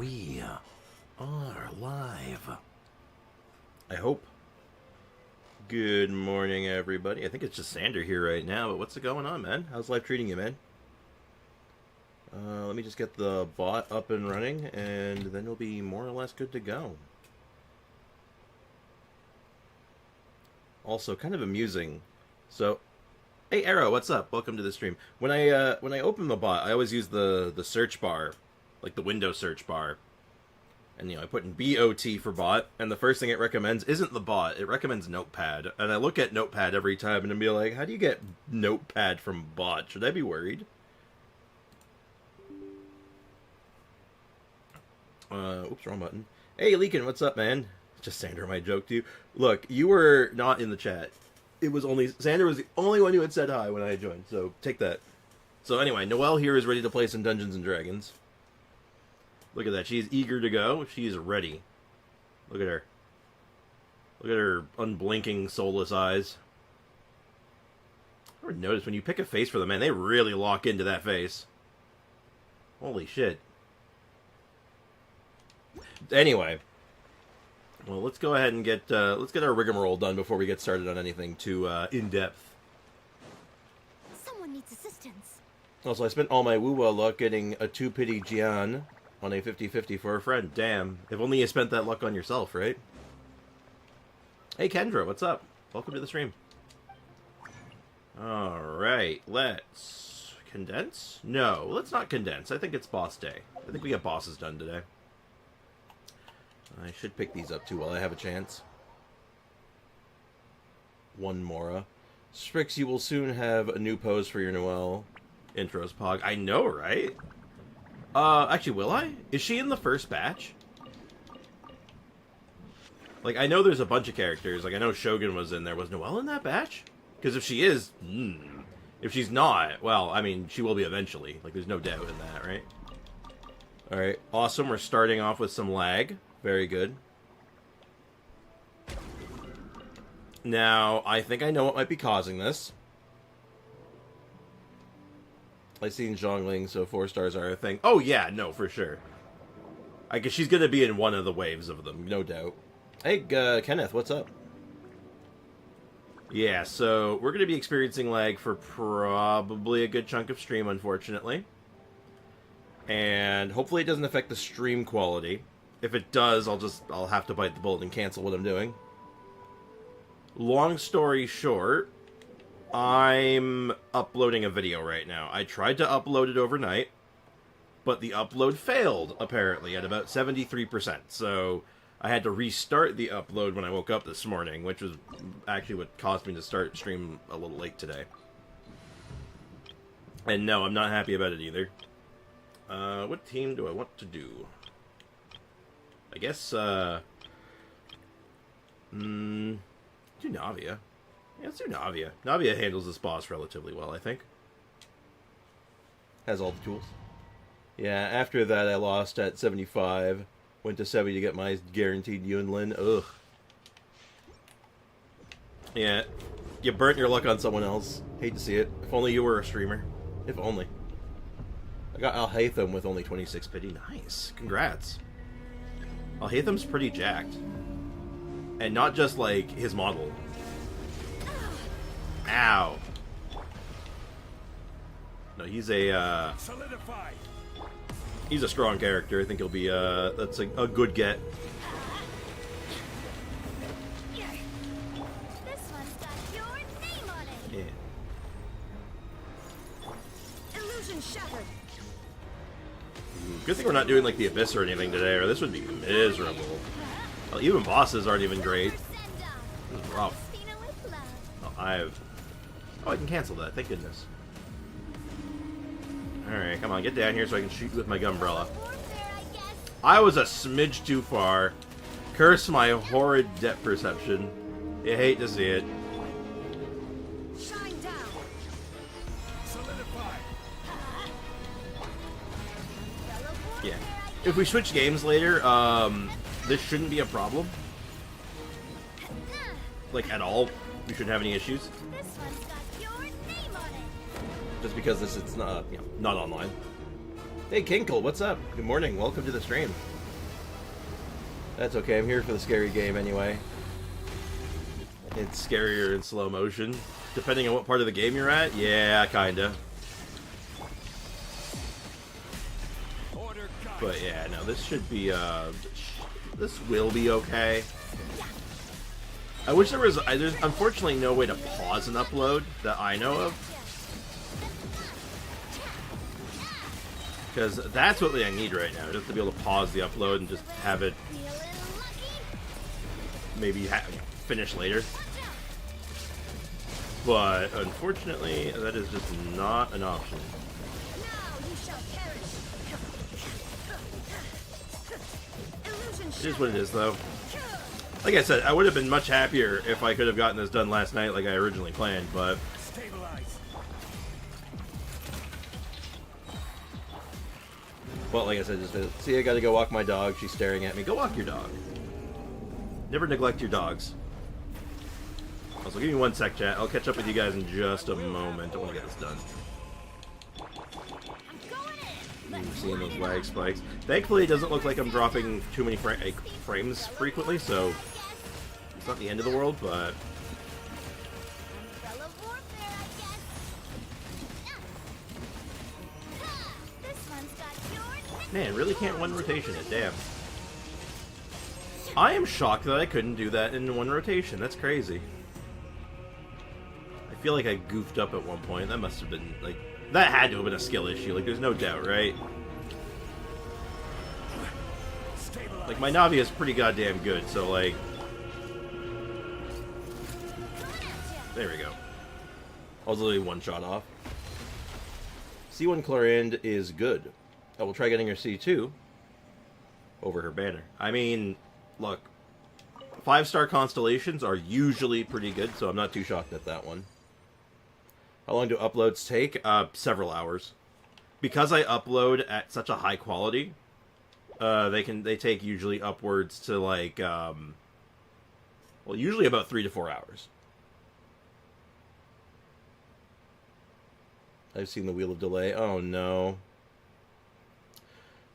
We are live. I hope. Good morning, everybody. I think it's just Sander here right now, but what's going on, man? How's life treating you, man? Let me just get the bot up and running, and then you'll be more or less good to go. Also, kind of amusing. So, hey, Arrow, what's up? Welcome to the stream. When I open the bot, I always use the search bar, like the window search bar. And, I put in BOT for bot, and the first thing it recommends isn't the bot, it recommends Notepad. And I look at Notepad every time and I'd be like, how do you get Notepad from bot? Should I be worried? Oops, wrong button. Hey, Leakin, what's up, man? Just Sandra, my joke to you. Look, you were not in the chat. It was only... Sandra was the only one who had said hi when I joined, so take that. So anyway, Noelle here is ready to play some Dungeons & Dragons. Look at that. She's eager to go. She's ready. Look at her. Look at her unblinking, soulless eyes. I ever noticed when you pick a face for them, man, they really lock into that face. Holy shit. Anyway, well, let's go ahead and get our rigmarole done before we get started on anything too in-depth. Someone needs assistance. Also, I spent all my Wuwa luck getting a 2-pity Jian on a 50-50 for a friend. Damn. If only you spent that luck on yourself, right? Hey, Kendra, what's up? Welcome to the stream. Alright, let's... Condense? No, let's not condense. I think it's boss day. I think we got bosses done today. I should pick these up, too, while I have a chance. One Mora. Strix, you will soon have a new pose for your Noelle intros, Pog. I know, right? Actually, will I? Is she in the first batch? Like, I know there's a bunch of characters. Like, I know Shogun was in there. Was Noelle in that batch? Because if she is, if she's not, well, I mean, she will be eventually. Like, there's no doubt in that, right? Alright, awesome. We're starting off with some lag. Very good. Now, I think I know what might be causing this. I've seen Zhongling, so 4 stars are a thing. Oh, yeah, no, for sure. I guess she's going to be in one of the waves of them, no doubt. Hey, Kenneth, what's up? Yeah, so we're going to be experiencing lag for probably a good chunk of stream, unfortunately. And hopefully it doesn't affect the stream quality. If it does, I'll have to bite the bullet and cancel what I'm doing. Long story short, I'm uploading a video right now. I tried to upload it overnight, but the upload failed, apparently, at about 73%. So I had to restart the upload when I woke up this morning, which was actually what caused me to start stream a little late today. And no, I'm not happy about it either. What team do I want to do? I guess, do Navia. Yeah, let's do Navia. Navia handles this boss relatively well, I think. Has all the tools. Yeah, after that I lost at 75. Went to 70 to get my guaranteed Yunlin. Ugh. Yeah, you burnt your luck on someone else. Hate to see it. If only you were a streamer. If only. I got Al-Haytham with only 26 pity. Nice. Congrats. Al-Haytham's pretty jacked. And not just, like, his model. Ow. No, he's a, he's a strong character. I think he'll be, that's a good get. This one's got your name on it. Yeah. Illusion shattered. Good thing we're not doing, like, the Abyss or anything today, or this would be miserable. Well, even bosses aren't even great. This is rough. Oh, oh, I can cancel that. Thank goodness. Alright, come on, get down here so I can shoot you with my gunbrella. I was a smidge too far. Curse my horrid depth perception. You hate to see it. Shine down. Solidify. Yeah. If we switch games later, this shouldn't be a problem. Like, at all. We shouldn't have any issues. This one's got your name on it. Just because it's not, not online. Hey, Kinkle, what's up? Good morning. Welcome to the stream. That's okay. I'm here for the scary game anyway. It's scarier in slow motion. Depending on what part of the game you're at. Yeah, kinda. But yeah, no, this should be, this will be okay. I wish there was, there's unfortunately no way to pause an upload that I know of. Because that's what I need right now, just to be able to pause the upload and just have it maybe finish later. But unfortunately, that is just not an option. It is what it is, though. Like I said, I would have been much happier if I could have gotten this done last night like I originally planned, but... Well, like I said, just see, I gotta go walk my dog. She's staring at me. Go walk your dog. Never neglect your dogs. Also, give me one sec, chat. I'll catch up with you guys in just a moment. I want to get this done. Seeing those lag spikes. Thankfully, it doesn't look like I'm dropping too many frames frequently, so it's not the end of the world, but... Man, really can't one rotation it, damn. I am shocked that I couldn't do that in one rotation. That's crazy. I feel like I goofed up at one point. That must have been, like... That had to have been a skill issue, like, there's no doubt, right? Like, my Navi is pretty goddamn good, so, like... There we go. I was literally one shot off. C1 Clorinde is good. I will try getting her C2 over her banner. I mean, look, 5-star constellations are usually pretty good, so I'm not too shocked at that one. How long do uploads take? Several hours. Because I upload at such a high quality, they take usually upwards to like, well, usually about 3 to 4 hours. I've seen the Wheel of Delay. Oh no.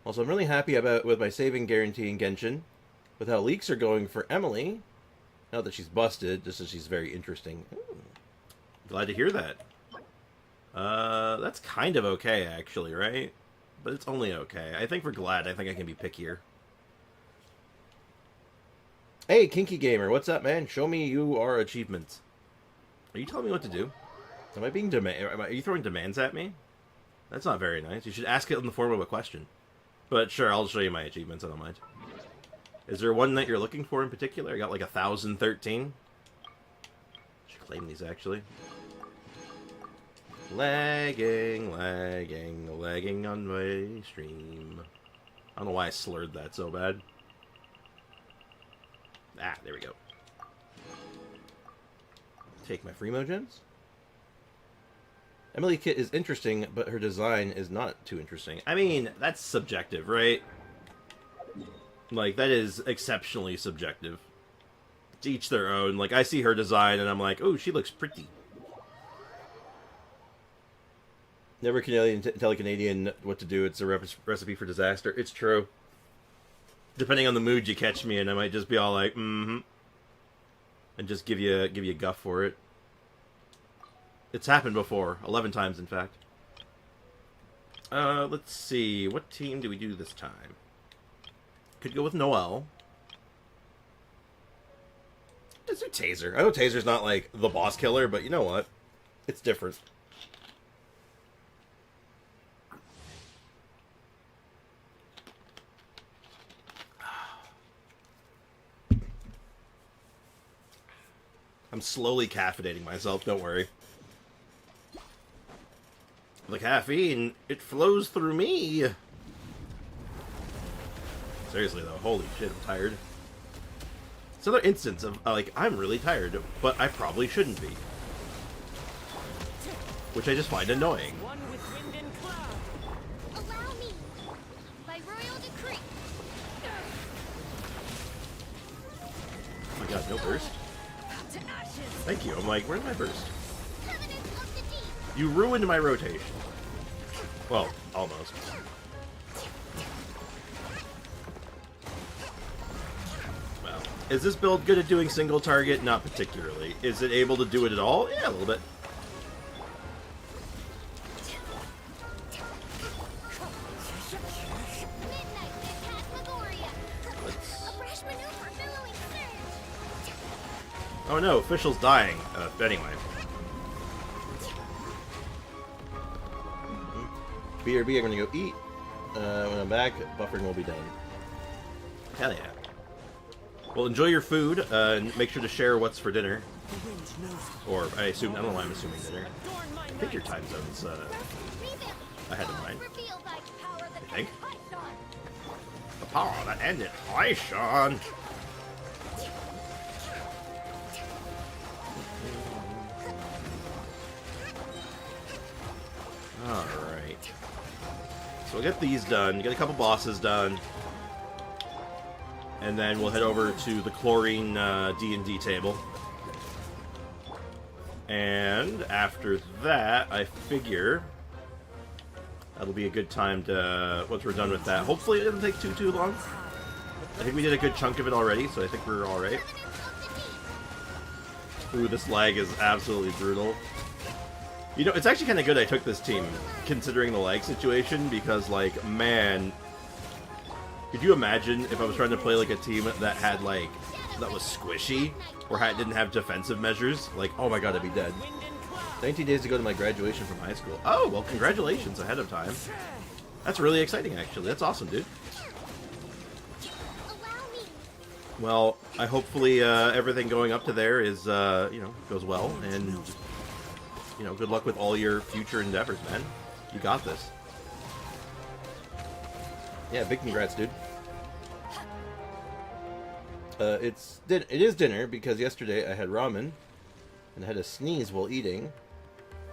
Also, I'm really happy with my saving guarantee in Genshin, with how leaks are going for Emily. Now that she's busted, just as she's very interesting. Ooh. Glad to hear that. That's kind of okay, actually, right? But it's only okay. I think for Glad, I think I can be pickier. Hey, Kinky Gamer, what's up, man? Show me your achievements. Are you telling me what to do? Am I being are you throwing demands at me? That's not very nice. You should ask it in the form of a question. But sure, I'll show you my achievements, I don't mind. Is there one that you're looking for in particular? I got like 1,013. Should claim these, actually. Lagging on my stream. I don't know why I slurred that so bad. Ah, there we go. Take my Freemo gems. Emily Kit is interesting, but her design is not too interesting. I mean, that's subjective, right? Like, that is exceptionally subjective. To each their own. Like, I see her design and I'm like, oh, she looks pretty. Never tell a Canadian what to do. It's a recipe for disaster. It's true. Depending on the mood you catch me in, I might just be all like, mm-hmm. And just give you a guff for it. It's happened before. 11 times, in fact. Let's see. What team do we do this time? Could go with Noelle. Let's do Taser. I know Taser's not, like, the boss killer, but you know what? It's different. I'm slowly caffeinating myself, don't worry. The caffeine, it flows through me. Seriously though, holy shit, I'm tired. It's another instance of, like, I'm really tired, but I probably shouldn't be. Which I just find annoying. One with wind and cloud. Allow me, by royal decree. Oh my god, no burst? Thank you. I'm like, where's my burst? You ruined my rotation. Well, almost. Is this build good at doing single target? Not particularly. Is it able to do it at all? Yeah, a little bit. Oh no, official's dying. Anyway. BRB, I'm gonna go eat. When I'm back, buffering will be done. Hell yeah. Well, enjoy your food, and make sure to share what's for dinner. Or, I don't know why I'm assuming dinner. I think your time zone's, ahead of mine. I think. The power that ended Sean. Alright. So we'll get these done, get a couple bosses done. And then we'll head over to the Clorinde D&D table. And after that, I figure that'll be a good time to, once we're done with that. Hopefully it doesn't take too long. I think we did a good chunk of it already, so I think we're alright. Ooh, this lag is absolutely brutal. You know, it's actually kind of good I took this team, considering the lag situation, because, like, man... Could you imagine if I was trying to play, like, a team that had, like, that was squishy, or didn't have defensive measures? Like, oh my god, I'd be dead. 19 days to go to my graduation from high school. Oh, well, congratulations ahead of time. That's really exciting, actually. That's awesome, dude. Well, hopefully everything going up to there is, you know, goes well, and, you know, good luck with all your future endeavors, man. You got this. Yeah, big congrats, dude. It is dinner, because yesterday I had ramen, and I had a sneeze while eating,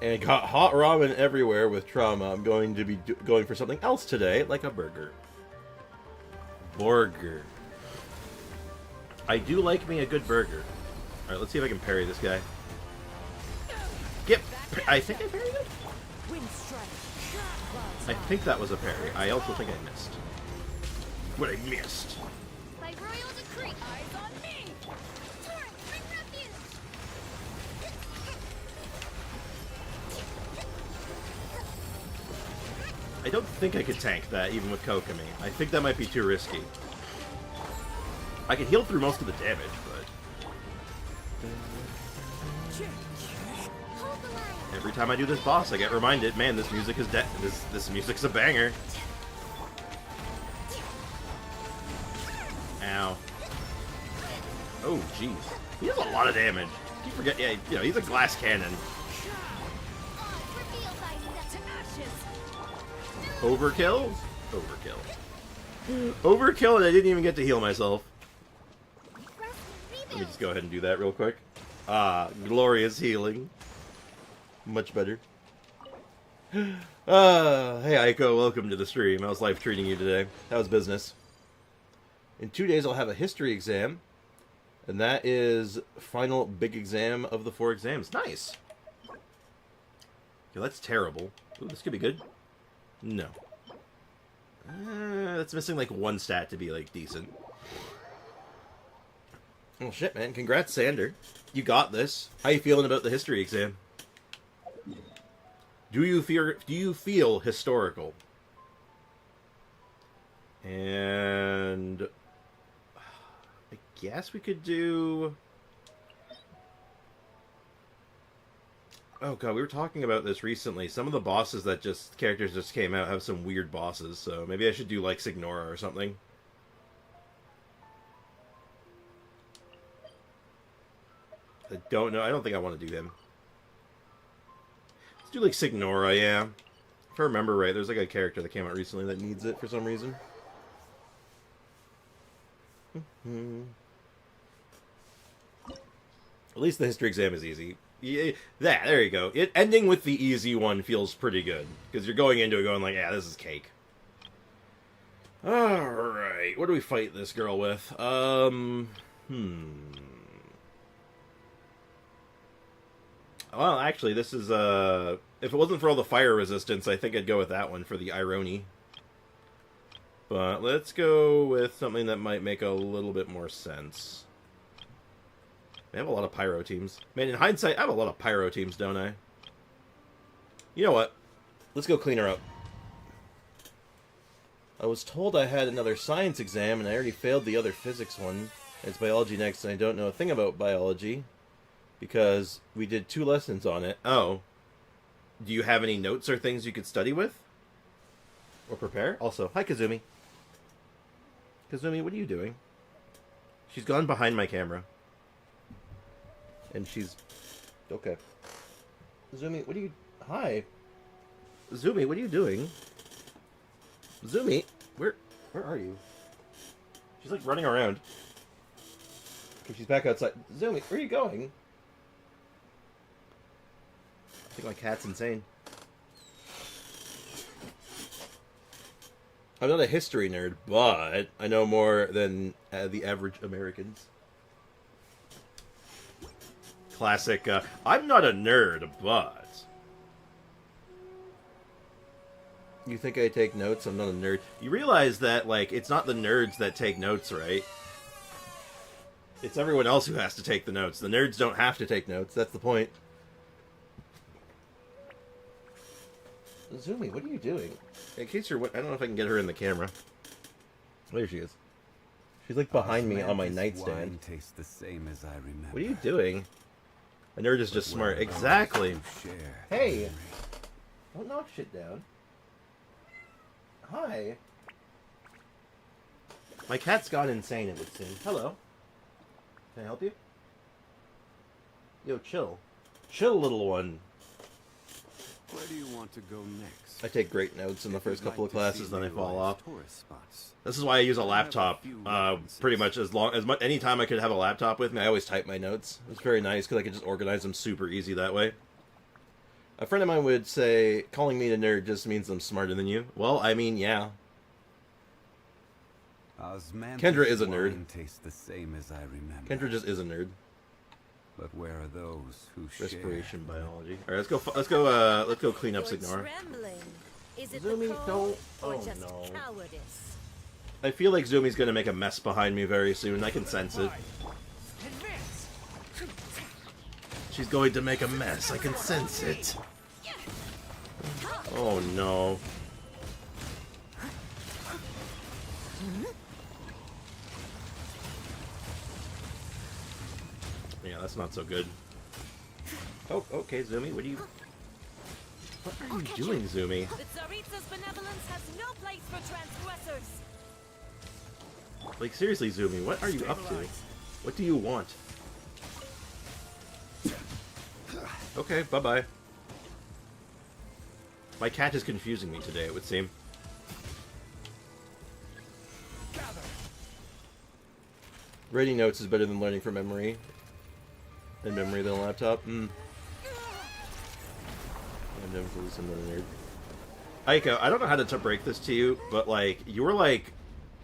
and got hot ramen everywhere with trauma. I'm going to be going for something else today, like a burger. Burger. I do like me a good burger. Alright, let's see if I can parry this guy. I think I parried it? I think that was a parry. I also think I missed. What I missed. By royal decree, eyes on me. Torrent, bring refuge. I don't think I could tank that, even with Kokomi. I think that might be too risky. I can heal through most of the damage, but... Every time I do this boss, I get reminded, man, this music is this music's a banger. Ow. Oh, jeez. He does a lot of damage. You forget, yeah, you know, he's a glass cannon. Overkill? Overkill. Overkill, and I didn't even get to heal myself. Let me just go ahead and do that real quick. Ah, glorious healing. Much better. Hey Ayako, welcome to the stream. How's life treating you today? How's business? In 2 days I'll have a history exam, and that is final big exam of the 4 exams. Nice! Okay, that's terrible. Ooh, this could be good. No. That's missing like 1 stat to be like decent. Oh shit, man. Congrats, Sander. You got this. How you feeling about the history exam? Do you feel historical? And I guess we could do... Oh god, we were talking about this recently. Some of the bosses that characters just came out have some weird bosses, so maybe I should do like Signora or something. I don't know. I don't think I want to do him. Let's do like Signora, yeah. If I remember right, there's like a character that came out recently that needs it for some reason. At least the history exam is easy. Yeah, there you go. Ending with the easy one feels pretty good. Because you're going into it going like, yeah, this is cake. Alright, what do we fight this girl with? Well, actually, this is, if it wasn't for all the fire resistance, I think I'd go with that one for the irony. But let's go with something that might make a little bit more sense. I have a lot of pyro teams. Man, in hindsight, I have a lot of pyro teams, don't I? You know what? Let's go clean her up. I was told I had another science exam, and I already failed the other physics one. It's biology next, and I don't know a thing about biology. Because we did 2 lessons on it. Oh. Do you have any notes or things you could study with? Or prepare? Also, hi Kazumi. Kazumi, what are you doing? She's gone behind my camera. And she's... Okay. Zumi, what are you... Hi. Zumi, what are you doing? Zumi, where are you? She's like running around. Okay, she's back outside. Zumi, where are you going? I think my cat's insane. I'm not a history nerd, but I know more than the average Americans. Classic, I'm not a nerd, but... You think I take notes? I'm not a nerd. You realize that, like, it's not the nerds that take notes, right? It's everyone else who has to take the notes. The nerds don't have to take notes. That's the point. Zumi, what are you doing? In case you're... I don't know if I can get her in the camera. There she is. She's, like, behind me on my nightstand. Tastes the same as I remember. What are you doing? A nerd is just smart. Exactly. Hey! Don't knock shit down. Hi. My cat's gone insane, it would seem. Hello. Can I help you? Yo, chill. Chill, little one. Where do you want to go next? I take great notes in the first couple of classes, then I fall off. This is why I use a laptop. Pretty much any time I could have a laptop with me, I always type my notes. It's very nice because I can just organize them super easy that way. A friend of mine would say, calling me a nerd just means I'm smarter than you. Well, I mean, yeah. Kendra is a nerd. Tastes the same as I remember. Kendra just is a nerd. But where are those who Respiration biology. All right, let's go clean up Signora. Is it Zumi, the cold don't. or Oh just no. cowardice? I feel like Zumi's gonna make a mess behind me very soon. I can sense it. She's going to make a mess. I can sense it. Oh no. Yeah, that's not so good. Oh, okay, Zumi, what are you... What are you doing, Zumi? The Tsaritsa's benevolence has no place for transgressors. Like, seriously, Zumi, what are you up to? What do you want? Okay, bye-bye. My cat is confusing me today, it would seem. Writing notes is better than learning from memory. And memory than a laptop. I'm a nerd. Ayaka, I don't know how to break this to you, but, like, you're, like,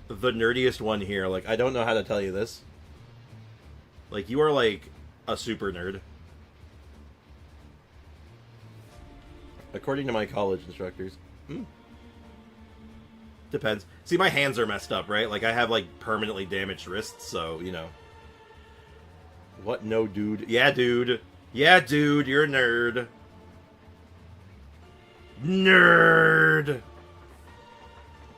the nerdiest one here. Like, I don't know how to tell you this. Like, you are, like, a super nerd. According to my college instructors. Depends. See, my hands are messed up, right? Like, I have, like, permanently damaged wrists, so, you know. What? No, dude. Yeah, dude. Yeah, dude, you're a nerd. Nerd!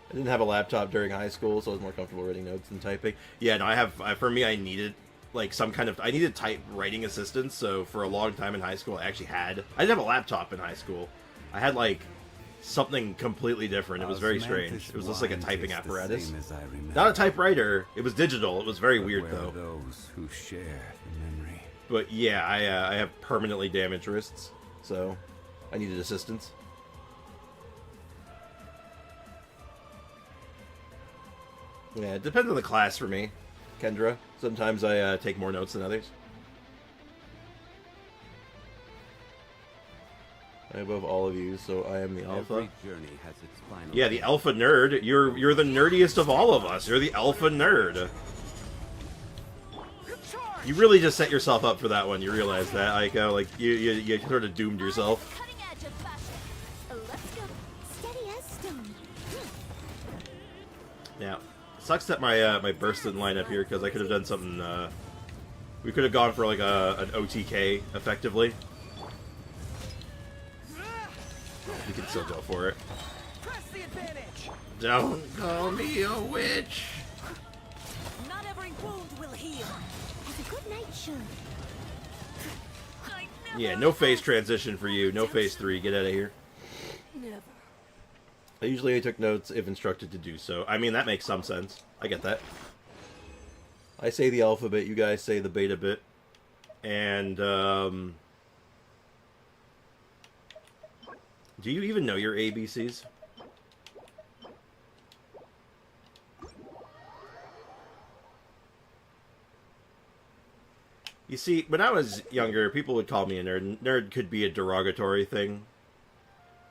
I didn't have a laptop during high school, so I was more comfortable writing notes than typing. Yeah, no, for me, I needed, like, I needed type writing assistance, so for a long time in high school, I didn't have a laptop in high school. I had, like, something completely different. It was very strange. It was just like a typing apparatus. Not a typewriter. It was digital. It was very weird, though. Those who share the memory. But yeah, I have permanently damaged wrists, so I needed assistance. Yeah, it depends on the class for me, Kendra. Sometimes I take more notes than others. I'm above all of you, so I am the alpha. Every journey has its final Yeah, the alpha nerd. You're the nerdiest of all of us. You're the alpha nerd. You really just set yourself up for that one. You realize that, Ayaka? Like, you sort of doomed yourself. Cutting edge of fashion. Let's go. Steady as stone. Now, sucks that my burst didn't line up here because I could have done something We could have gone for like an OTK, effectively. We can still go for it. Press the advantage. Don't call me a witch! Not every wound will heal. As a good night should. I never Yeah, no phase transition for you. No phase 3. Get out of here. Never. Usually I took notes if instructed to do so. I mean, that makes some sense. I get that. I say the alphabet, you guys say the beta bit. And, do you even know your ABCs? You see, when I was younger, people would call me a nerd. Nerd could be a derogatory thing.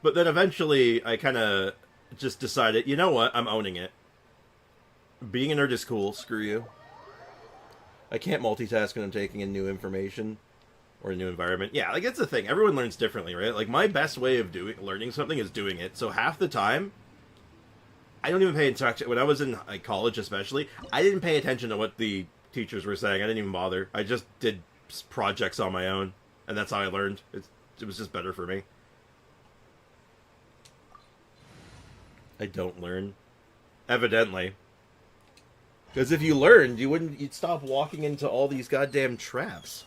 But then eventually, I kind of just decided, you know what, I'm owning it. Being a nerd is cool, screw you. I can't multitask when I'm taking in new information. Or a new environment. Yeah, like, it's the thing. Everyone learns differently, right? Like, my best way of learning something is doing it. So half the time, I don't even pay attention. When I was in like, college especially, I didn't pay attention to what the teachers were saying. I didn't even bother. I just did projects on my own. And that's how I learned. It was just better for me. I don't learn. Evidently. Because if you learned, you'd stop walking into all these goddamn traps.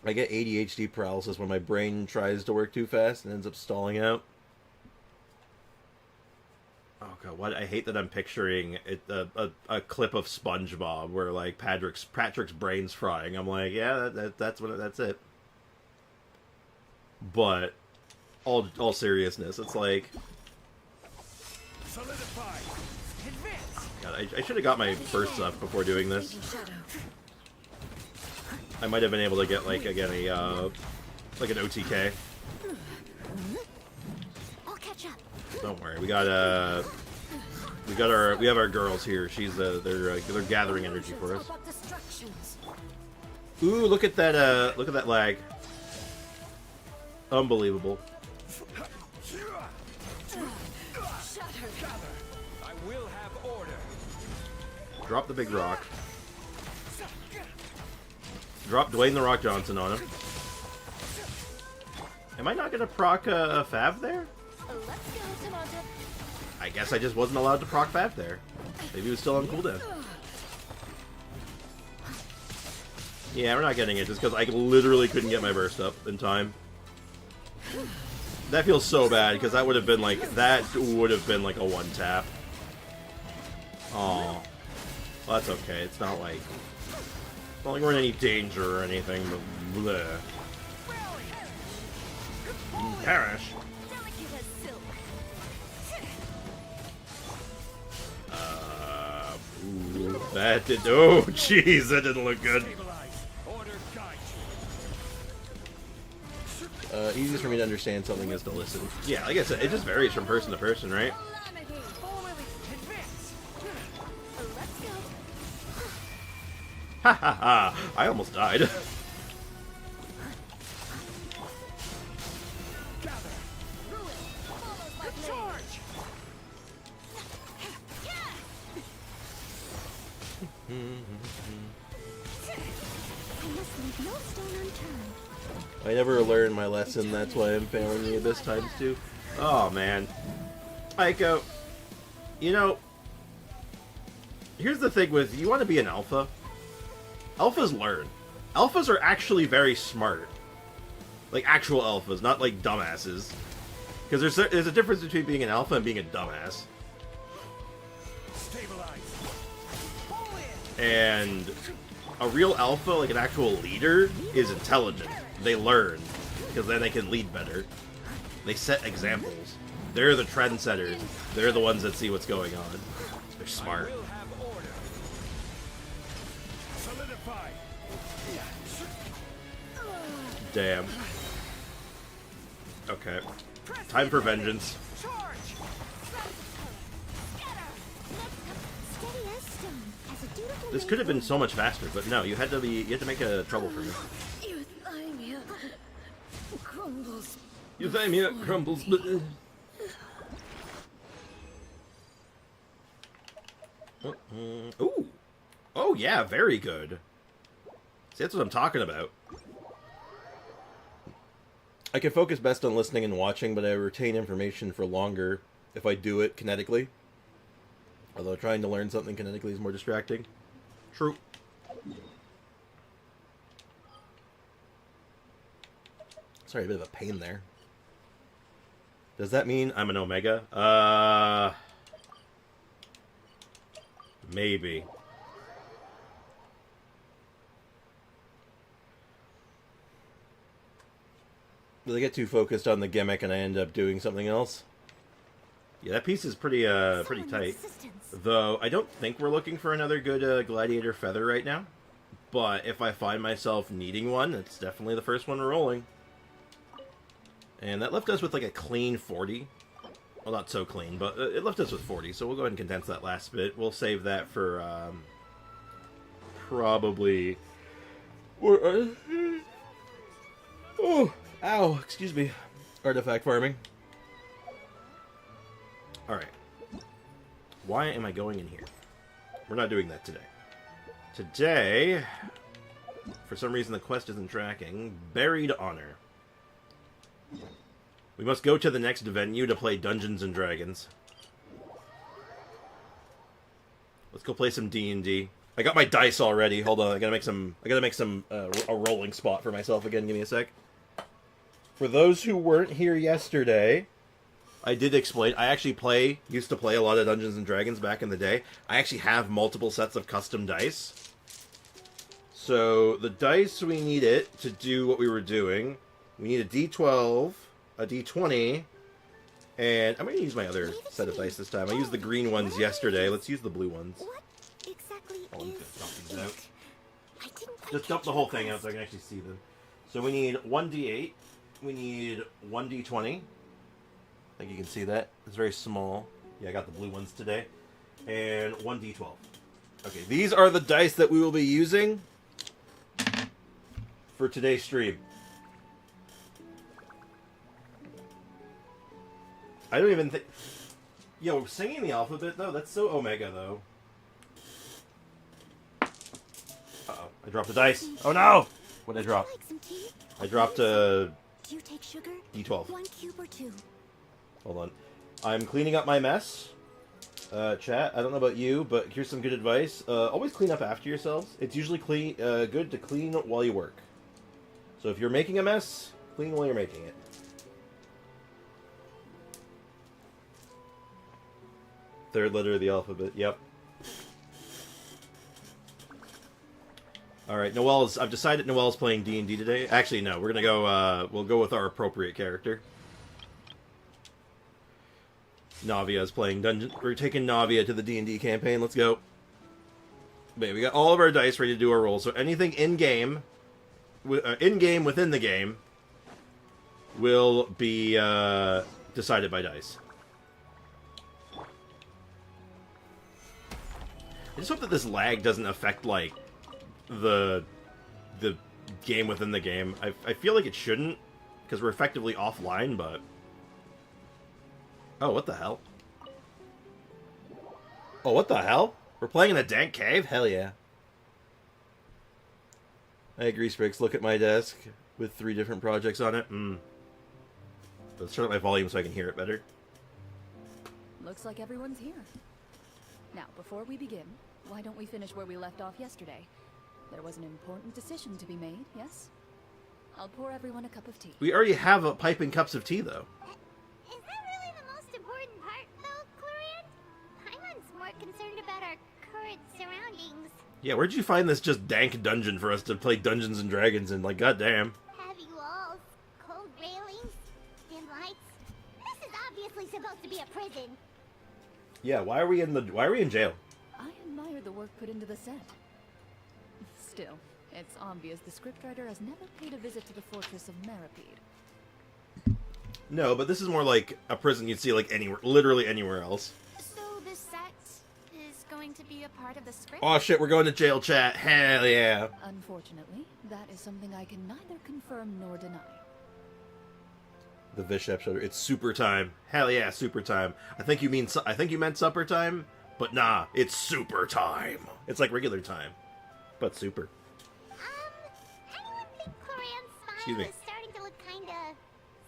I get ADHD paralysis when my brain tries to work too fast and ends up stalling out. Oh god, what? I hate that I'm picturing a clip of SpongeBob where like Patrick's brain's frying. I'm like, yeah, that's it. But all seriousness, it's like, Solidify. Advance. God, I should have got my bursts up before doing this. I might have been able to get like again like an OTK. I'll catch up. Don't worry, we have our girls here. They're gathering energy for us. Ooh, look at that lag. Unbelievable. I will have order. Drop the big rock. Drop Dwayne The Rock Johnson on him. Am I not gonna proc a Fav there? Let's go, Toronto. I guess I just wasn't allowed to proc Fav there. Maybe he was still on cooldown. Yeah, we're not getting it just because I literally couldn't get my burst up in time. That feels so bad because that would have been like a one tap. Aw. Well, that's okay. It's not like we're in any danger or anything, but bleh. Perish. Ooh, that did. Oh, jeez, that didn't look good. Easiest for me to understand something is to listen. Yeah, like I said, it just varies from person to person, right? Ha ha ha! I almost died. I never learned my lesson, that's why I'm failing the Abyss times 2. Oh, man. Aiko, you know, here's the thing with, you want to be an alpha? Alphas learn. Alphas are actually very smart. Like, actual alphas, not like dumbasses. Because there's a difference between being an alpha and being a dumbass. And a real alpha, like an actual leader, is intelligent. They learn, because then they can lead better. They set examples. They're the trendsetters. They're the ones that see what's going on. They're smart. Damn. Okay. Time for vengeance. This could have been so much faster, but no, you had to make a trouble for me. Euthymia crumbles. Ooh, Oh, yeah, very good. See, that's what I'm talking about. I can focus best on listening and watching, but I retain information for longer if I do it kinetically. Although trying to learn something kinetically is more distracting. True. Sorry, a bit of a pain there. Does that mean I'm an Omega? Maybe. But I get too focused on the gimmick and I end up doing something else. Yeah, that piece is pretty tight. Though, I don't think we're looking for another good gladiator feather right now. But if I find myself needing one, it's definitely the first one rolling. And that left us with like a clean 40. Well, not so clean, but it left us with 40. So we'll go ahead and condense that last bit. We'll save that for probably... oh, ow, excuse me. Artifact farming. Alright. Why am I going in here? We're not doing that today. Today, for some reason the quest isn't tracking, Buried Honor. We must go to the next venue to play Dungeons and Dragons. Let's go play some D&D. I got my dice already. Hold on, I gotta make some a rolling spot for myself again. Give me a sec. For those who weren't here yesterday, I did explain. I actually used to play a lot of Dungeons and Dragons back in the day. I actually have multiple sets of custom dice. So the dice we needed to do what we were doing, we need a D12, a D20, and I'm going to use my other set of dice this time. I used the green ones yesterday. Let's use the blue ones. What exactly Oh, I'm is just dump these out. I didn't quite Just dump catch the whole your thing out request. so I can actually see them. So we need 1d8. We need 1d20. I think you can see that. It's very small. Yeah, I got the blue ones today. And 1d12. Okay, these are the dice that we will be using for today's stream. I don't even think... Yo, singing the alphabet, though? That's so Omega, though. Uh-oh. I dropped a dice. Oh, no! What did I drop? Would you like some tea? I dropped a Do you take sugar? D12. 1 cube or 2? Hold on. I'm cleaning up my mess. Chat, I don't know about you, but here's some good advice. Always clean up after yourselves. It's usually good to clean while you work. So if you're making a mess, clean while you're making it. Third letter of the alphabet, yep. Alright, I've decided Noelle's playing D&D today. Actually, no, we're gonna go, we'll go with our appropriate character. Navia is playing Dungeon. We're taking Navia to the D&D campaign. Let's go. Okay, we got all of our dice ready to do our roll. So anything in-game, within the game, will be decided by dice. I just hope that this lag doesn't affect, like, the game within the game. I feel like it shouldn't, because we're effectively offline, but... Oh, what the hell? Oh, what the hell? We're playing in a dank cave? Hell yeah. I agree, Spriggs. Look at my desk with 3 different projects on it. Let's turn up my volume so I can hear it better. Looks like everyone's here. Now, before we begin, why don't we finish where we left off yesterday? There was an important decision to be made, yes? I'll pour everyone a cup of tea. We already have a piping cups of tea, though. Is that really the most important part, though, Clorinde? Paimon's more concerned about our current surroundings. Yeah, where'd you find this just dank dungeon for us to play Dungeons and Dragons in? Like, goddamn. Heavy walls, cold railings, dim lights. This is obviously supposed to be a prison. Yeah, why are we in jail? I admire the work put into the set. Still, it's obvious the scriptwriter has never paid a visit to the fortress of Meripede. No, but this is more like a prison you'd see like anywhere, literally anywhere else. So the set is going to be a part of the script? Oh shit, we're going to jail, chat. Hell yeah. Unfortunately, that is something I can neither confirm nor deny. The Vish episode. It's super time. Hell yeah, super time. I think you meant supper time, But nah, it's super time. It's like regular time, but super. Anyone think Clorinde's Excuse smile me. is starting to look kinda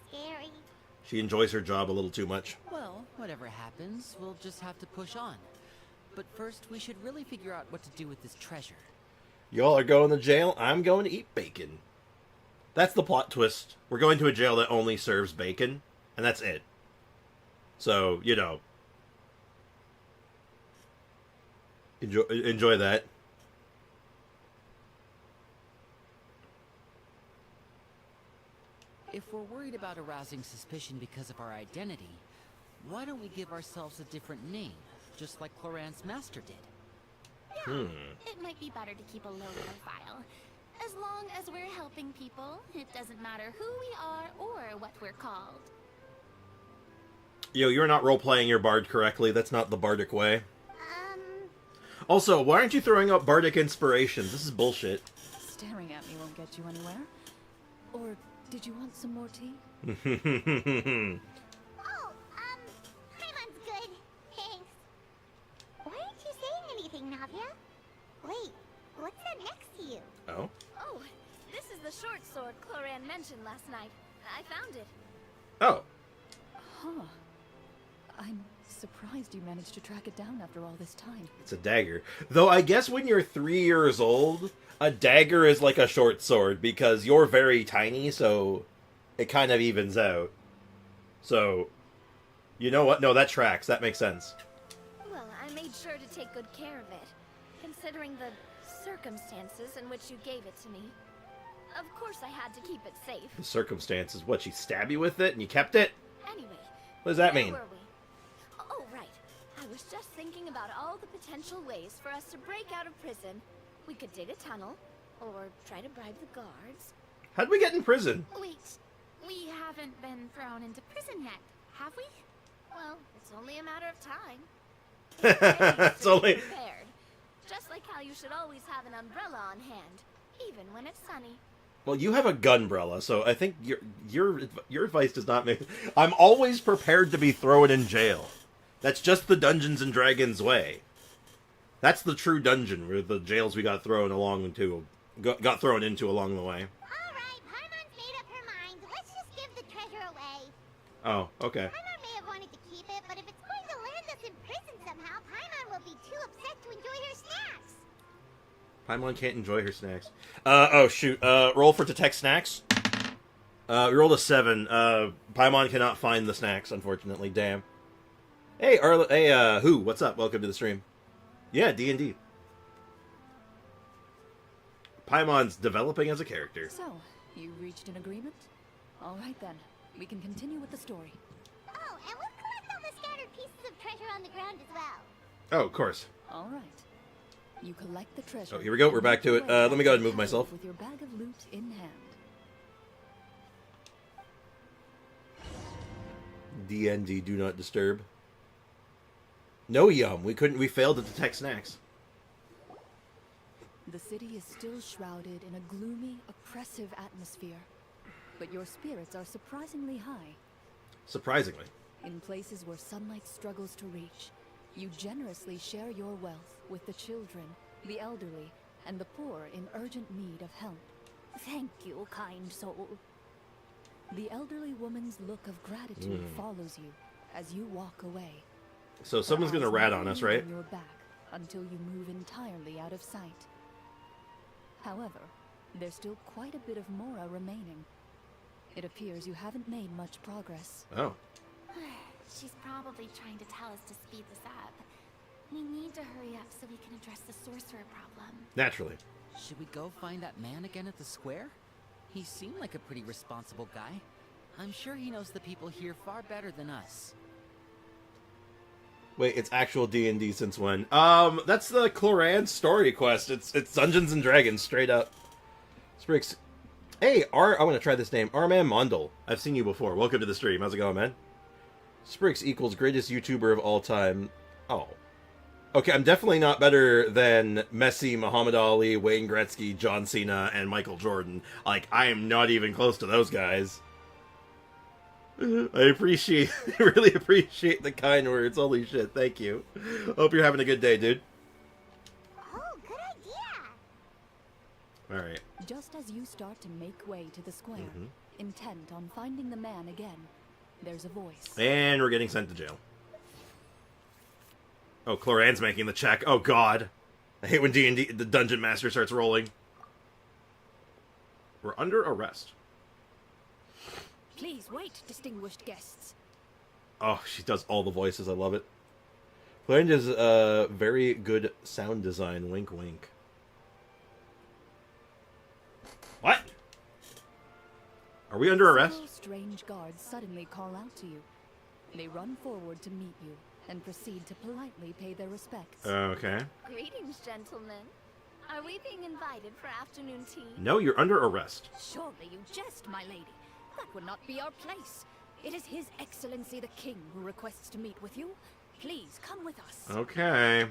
scary? She enjoys her job a little too much. Well, whatever happens, we'll just have to push on. But first, we should really figure out what to do with this treasure. Y'all are going to jail. I'm going to eat bacon. That's the plot twist. We're going to a jail that only serves bacon, and that's it. So, you know, enjoy that. If we're worried about arousing suspicion because of our identity, why don't we give ourselves a different name, just like Clorinde's master did? It might be better to keep a low profile. As long as we're helping people, it doesn't matter who we are or what we're called. Yo, you're not role-playing your bard correctly. That's not the bardic way. Also, why aren't you throwing up bardic inspirations? This is bullshit. Staring at me won't get you anywhere. Or did you want some more tea? Oh, Paimon's good. Thanks. Why aren't you saying anything, Navia? Wait, what's that next to you? Oh? Oh, this is the short sword Clorinde mentioned last night. I found it. Oh. Huh. I'm surprised you managed to track it down after all this time. It's a dagger. Though I guess when you're 3 years old, a dagger is like a short sword because you're very tiny, so it kind of evens out. So, you know what? No, that tracks. That makes sense. Well, I made sure to take good care of it, considering the circumstances in which you gave it to me. Of course I had to keep it safe. The circumstances. What, she stabbed you with it and you kept it? Anyway, What does that where mean? were we? Oh, right. I was just thinking about all the potential ways for us to break out of prison. We could dig a tunnel, or try to bribe the guards. How'd we get in prison? Wait, we haven't been thrown into prison yet, have we? Well, it's only a matter of time. It's only... Prepared. Just like how you should always have an umbrella on hand, even when it's sunny. Well, you have a gunbrella, so I think your advice does not make... I'm always prepared to be thrown in jail. That's just the Dungeons and Dragons way. That's the true dungeon, where the jails we got thrown along into, got thrown into along the way. Alright, Paimon's made up her mind. Let's just give the treasure away. Oh, okay. Paimon may have wanted to keep it, but if it's going to land us in prison somehow, Paimon will be too upset to enjoy her snacks. Paimon can't enjoy her snacks. Oh, shoot. Roll for detect snacks. We rolled a 7. Paimon cannot find the snacks, unfortunately. Damn. Hey, Who? What's up? Welcome to the stream. Yeah, D&D. Paimon's developing as a character. So, you reached an agreement? All right then, we can continue with the story. Oh, and we'll collect all the scattered pieces of treasure on the ground as well. Oh, of course. All right. You collect the treasure. Oh, here we go. We're back to it. Let me go ahead and move Head myself. with your bag of loot in hand. D&D, do not disturb. No yum. We failed to detect snacks. The city is still shrouded in a gloomy, oppressive atmosphere. But your spirits are surprisingly high. Surprisingly. In places where sunlight struggles to reach, you generously share your wealth with the children, the elderly, and the poor in urgent need of help. Thank you, kind soul. The elderly woman's look of gratitude follows you as you walk away. So someone's Her gonna eyes rat on remain us, right? on your back until you move entirely out of sight. However, there's still quite a bit of Mora remaining. It appears you haven't made much progress. Oh. She's probably trying to tell us to speed this up. We need to hurry up so we can address the sorcerer problem. Naturally. Should we go find that man again at the square? He seemed like a pretty responsible guy. I'm sure he knows the people here far better than us. Wait, it's actual D&D since when? That's the Clorinde story quest. It's Dungeons and Dragons, straight up. Sprix. Hey, I'm gonna try this name. Arman Mondel. I've seen you before. Welcome to the stream. How's it going, man? Sprix equals greatest YouTuber of all time. Oh. Okay, I'm definitely not better than Messi, Muhammad Ali, Wayne Gretzky, John Cena, and Michael Jordan. Like, I am not even close to those guys. I appreciate, really appreciate the kind words. Holy shit, thank you. Hope you're having a good day, dude. Oh, good idea. Alright. Just as you start to make way to the square, intent on finding the man again, there's a voice. And we're getting sent to jail. Oh, Clorinde's making the check. Oh, God. I hate when D&D, the Dungeon Master starts rolling. We're under arrest. Please wait, distinguished guests. Oh, she does all the voices. I love it. Clorinde is very good sound design. Wink, wink. What? Are we under arrest? Several strange guards suddenly call out to you. They run forward to meet you and proceed to politely pay their respects. Okay. Greetings, gentlemen. Are we being invited for afternoon tea? No, you're under arrest. Surely you jest, my lady. That would not be our place. It is His Excellency the King who requests to meet with you. Please come with us. Okay.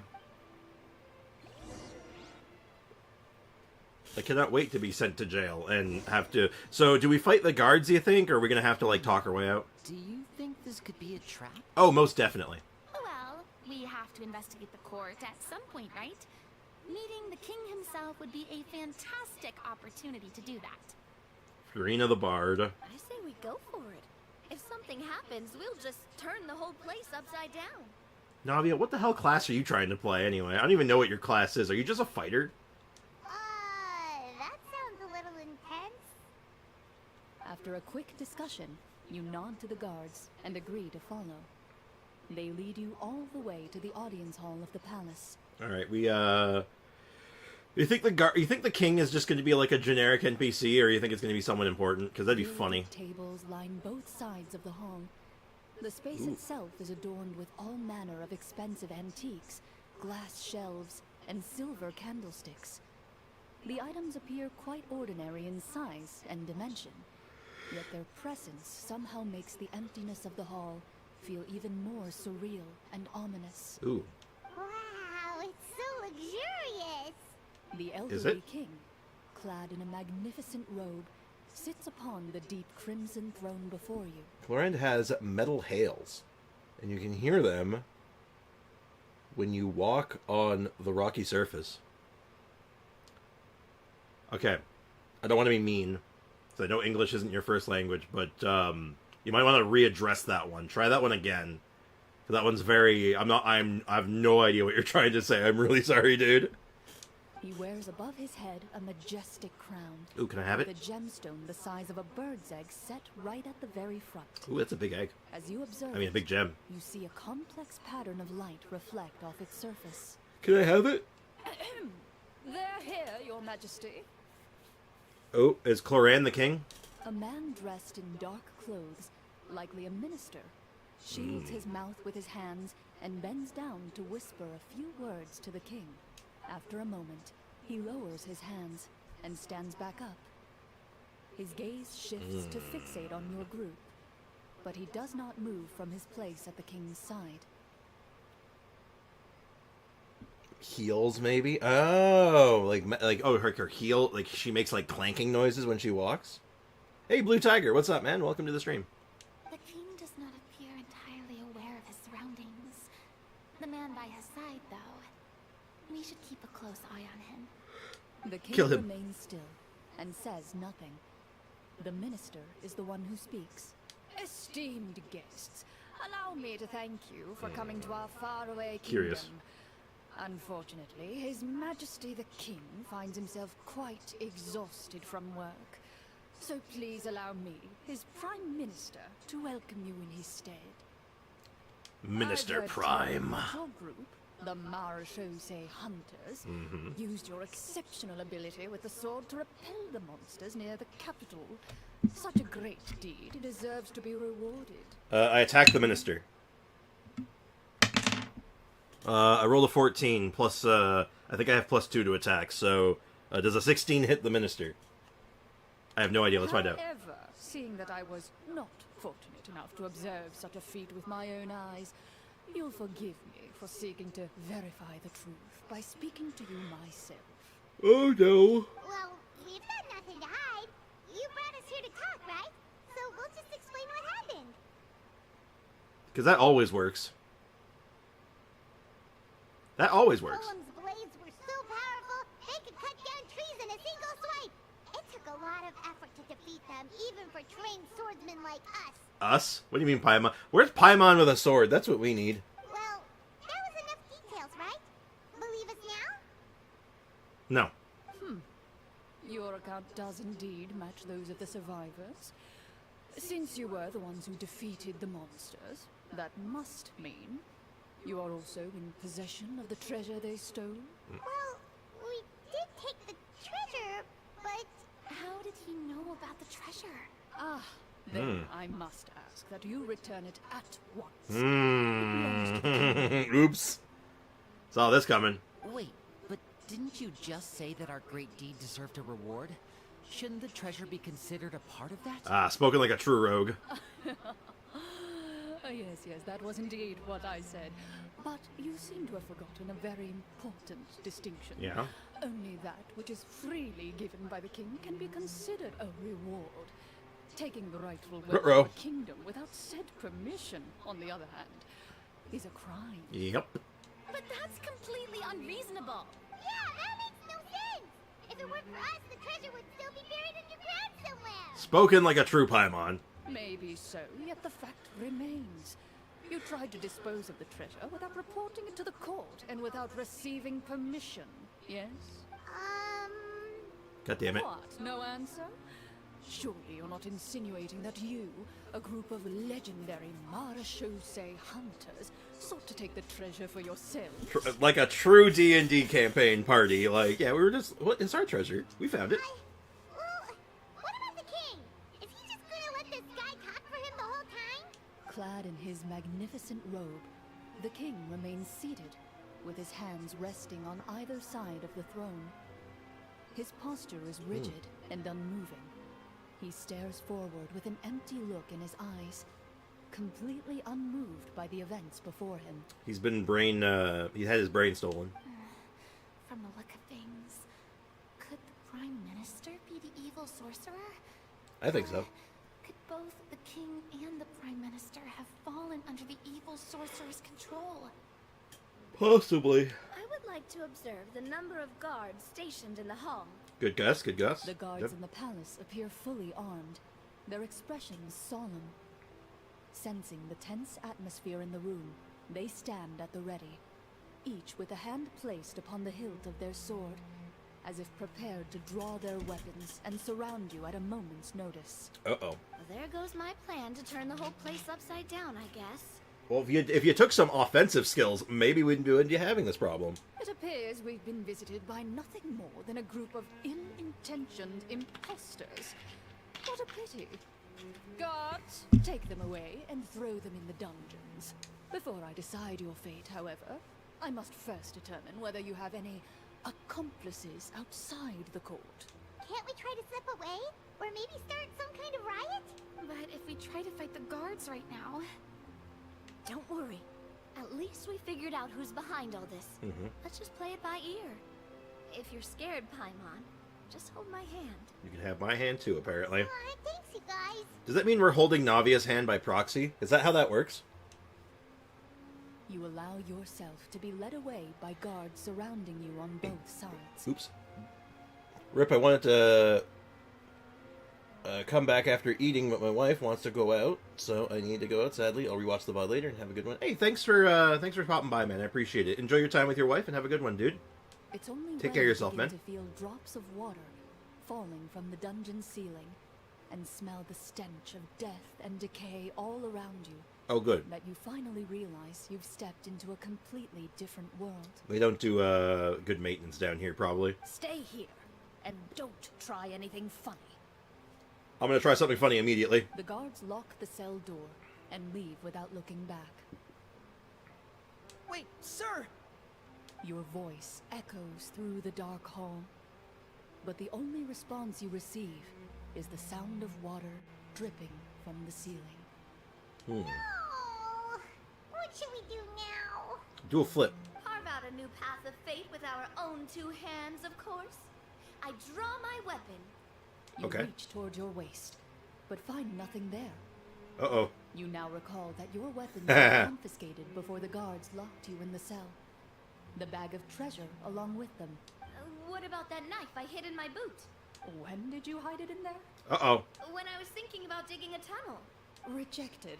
I cannot wait to be sent to jail and have to... So, do we fight the guards, you think? Or are we going to have to, like, talk our way out? Do you think this could be a trap? Oh, most definitely. Well, we have to investigate the court at some point, right? Meeting the king himself would be a fantastic opportunity to do that. Farina the Bard. I say we go for it. If something happens, we'll just turn the whole place upside down. Navia, what the hell class are you trying to play anyway? I don't even know what your class is. Are you just a fighter? That sounds a little intense. After a quick discussion, you nod to the guards and agree to follow. They lead you all the way to the audience hall of the palace. Alright, You think the king is just going to be like a generic NPC, or you think it's going to be someone important? Because that'd be funny. Tables line both sides of the hall. The space itself is adorned with all manner of expensive antiques, glass shelves, and silver candlesticks. The items appear quite ordinary in size and dimension, yet their presence somehow makes the emptiness of the hall feel even more surreal and ominous. Ooh. Wow, it's so luxurious. The Is elderly it? king, clad in a magnificent robe, sits upon the deep crimson throne before you. Clorinde has metal hails, and you can hear them when you walk on the rocky surface. Okay, I don't want to be mean, because I know English isn't your first language, but you might want to readdress that one. Try that one again. 'Cause that one's very... I have no idea what you're trying to say. I'm really sorry, dude. He wears above his head a majestic crown. Ooh, can I have it? With a gemstone the size of a bird's egg set right at the very front. Ooh, that's a big egg. As you observe I mean, a big gem. you see a complex pattern of light reflect off its surface. Can I have it? They're here, your majesty. Oh, is Clorinde the king? A man dressed in dark clothes, likely a minister, shields his mouth with his hands and bends down to whisper a few words to the king. After a moment, he lowers his hands and stands back up. His gaze shifts to fixate on your group, but he does not move from his place at the king's side. Heels, maybe? Oh, her heel, like she makes like clanking noises when she walks. Hey, Blue Tiger, what's up, man? Welcome to the stream. The king does not appear entirely aware of his surroundings. The man by his side, though. We should keep a close eye on him. The king Kill him. remains still and says nothing. The minister is the one who speaks. Esteemed guests, allow me to thank you for coming to our faraway kingdom. Curious. Unfortunately, His Majesty the King finds himself quite exhausted from work. So please allow me, his Prime Minister, to welcome you in his stead. Minister I've heard Prime. that your group, the Marechaussee Hunters, used your exceptional ability with the sword to repel the monsters near the capital. Such a great deed deserves to be rewarded. I attacked the minister. I rolled a 14, plus, I think I have +2 to attack, so, does a 16 hit the minister? I have no idea, let's find out. However, seeing that I was not fortunate enough to observe such a feat with my own eyes, you'll forgive me for seeking to verify the truth by speaking to you myself. Oh no. Well, we've got nothing to hide. You brought us here to talk, right? So I'll just explain what happened. Because that always works. That always works. Golem's blades were so powerful, they could cut down trees in a single swipe. It took a lot of effort to defeat them, even for trained swordsmen like us. Us? What do you mean Paimon? Where's Paimon with a sword? That's what we need. Well, that was enough details, right? Believe us now? No. Your account does indeed match those of the survivors. Since you were the ones who defeated the monsters, that must mean you are also in possession of the treasure they stole? Well, we did take the treasure, but How did he know about the treasure? Ah, then I must ask that you return it at once. Oops. Saw this coming. Wait, but didn't you just say that our great deed deserved a reward? Shouldn't the treasure be considered a part of that? Ah, spoken like a true rogue. Yes, that was indeed what I said. But you seem to have forgotten a very important distinction. Yeah. Only that which is freely given by the king can be considered a reward. Taking the rightful wealth Ruh-roh. of a kingdom without said permission, on the other hand, is a crime. Yep. But that's completely unreasonable. yeah, that makes no sense. If it weren't for us, the treasure would still be buried underground somewhere. Spoken like a true Paimon. Maybe so, yet the fact remains. You tried to dispose of the treasure without reporting it to the court and without receiving permission, yes? God damn it. What? No answer? Surely you're not insinuating that you, a group of legendary marechaussee hunters, sought to take the treasure for yourselves? Like a true D&D campaign party. Like, yeah, we were just... What? It's our treasure. We found it. Well, what about the king? Is he just gonna let this guy talk for him the whole time? Clad in his magnificent robe, the king remains seated, with his hands resting on either side of the throne. His posture is rigid and unmoving. He stares forward with an empty look in his eyes, completely unmoved by the events before him. He's been he had his brain stolen. From the look of things, could the Prime Minister be the evil sorcerer? I think so. Could both the king and the Prime Minister have fallen under the evil sorcerer's control? Possibly. I would like to observe the number of guards stationed in the hall. Good guess, good guess. The guards Yep. in the palace appear fully armed, their expressions solemn. Sensing the tense atmosphere in the room, they stand at the ready, each with a hand placed upon the hilt of their sword, as if prepared to draw their weapons and surround you at a moment's notice. Uh-oh. Well, there goes my plan to turn the whole place upside down, I guess. Well, if you took some offensive skills, maybe we wouldn't be having this problem. It appears we've been visited by nothing more than a group of ill-intentioned imposters. What a pity. Guards, take them away and throw them in the dungeons. Before I decide your fate, however, I must first determine whether you have any accomplices outside the court. Can't we try to slip away? Or maybe start some kind of riot? But if we try to fight the guards right now... Don't worry. At least we figured out who's behind all this. Let's just play it by ear. If you're scared, Paimon, just hold my hand. You can have my hand too, apparently. Aw, thanks, you guys. Does that mean we're holding Navia's hand by proxy? Is that how that works? You allow yourself to be led away by guards surrounding you on both sides. Oops. Rip, I wanted to come back after eating, but my wife wants to go out, so I need to go out, sadly. I'll rewatch the VOD later and have a good one. Hey, thanks for popping by, man. I appreciate it. Enjoy your time with your wife and have a good one, dude. It's only Take when care of you yourself, begin man. to feel drops of water falling from the dungeon ceiling and smell the stench of death and decay all around you Oh, good. that you finally realize you've stepped into a completely different world. They don't do good maintenance down here, probably. Stay here and don't try anything funny. I'm gonna try something funny immediately. The guards lock the cell door and leave without looking back. Wait, sir! Your voice echoes through the dark hall, but the only response you receive is the sound of water dripping from the ceiling. Oh, what should we do now? Do a flip. Carve out a new path of fate with our own two hands, of course. I draw my weapon. You Okay. reach toward your waist, but find nothing there. Uh-oh. You now recall that your weapons were confiscated before the guards locked you in the cell. The bag of treasure along with them. What about that knife I hid in my boot? When did you hide it in there? Uh-oh. When I was thinking about digging a tunnel. Rejected.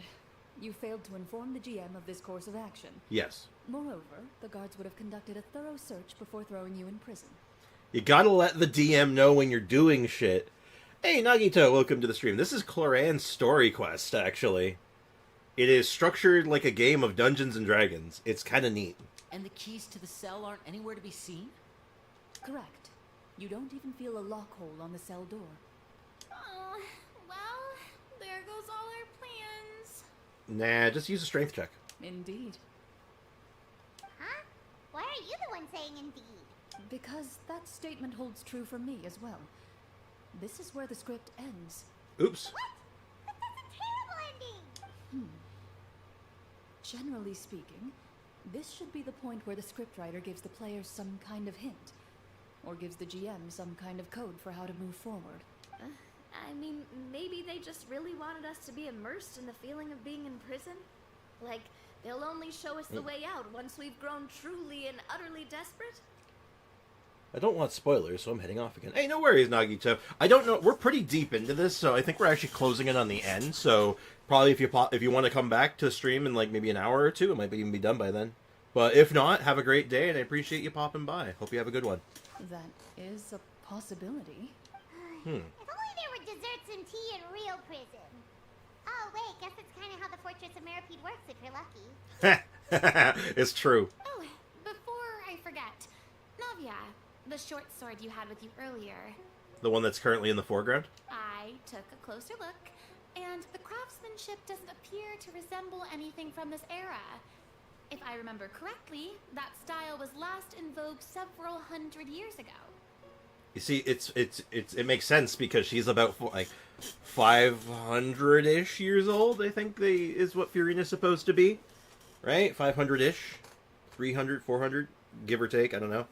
You failed to inform the GM of this course of action. Yes. Moreover, the guards would have conducted a thorough search before throwing you in prison. You gotta let the DM know when you're doing shit. Hey, Nagito, welcome to the stream. This is Clorinde's story quest, actually. It is structured like a game of Dungeons and Dragons. It's kind of neat. And the keys to the cell aren't anywhere to be seen? Correct. You don't even feel a lock hole on the cell door. Oh, well, there goes all our plans. Nah, just use a strength check. Indeed. Huh? Why are you the one saying indeed? Because that statement holds true for me as well. This is where the script ends. Oops. What? But that's a terrible ending! Generally speaking, this should be the point where the scriptwriter gives the players some kind of hint, or gives the GM some kind of code for how to move forward. I mean, maybe they just really wanted us to be immersed in the feeling of being in prison? Like, they'll only show us the way out once we've grown truly and utterly desperate? I don't want spoilers, so I'm heading off again. Hey, no worries, Nagito. I don't know. We're pretty deep into this, so I think we're actually closing in on the end. So probably if you want to come back to stream in like maybe an hour or two, it might even be done by then. But if not, have a great day, and I appreciate you popping by. Hope you have a good one. That is a possibility. If only there were desserts and tea in real prison. Oh, wait, guess it's kind of how the Fortress of Meripede works if you're lucky. It's true. Oh, before I forget, Navia, the short sword you had with you earlier, The one that's currently in the foreground? I took a closer look, and the craftsmanship doesn't appear to resemble anything from this era. If I remember correctly, that style was last in vogue several hundred years ago. You see, it makes sense because she's about like 500-ish years old. I think is what Furina's supposed to be, right? 500-ish, 300, 400, give or take. I don't know.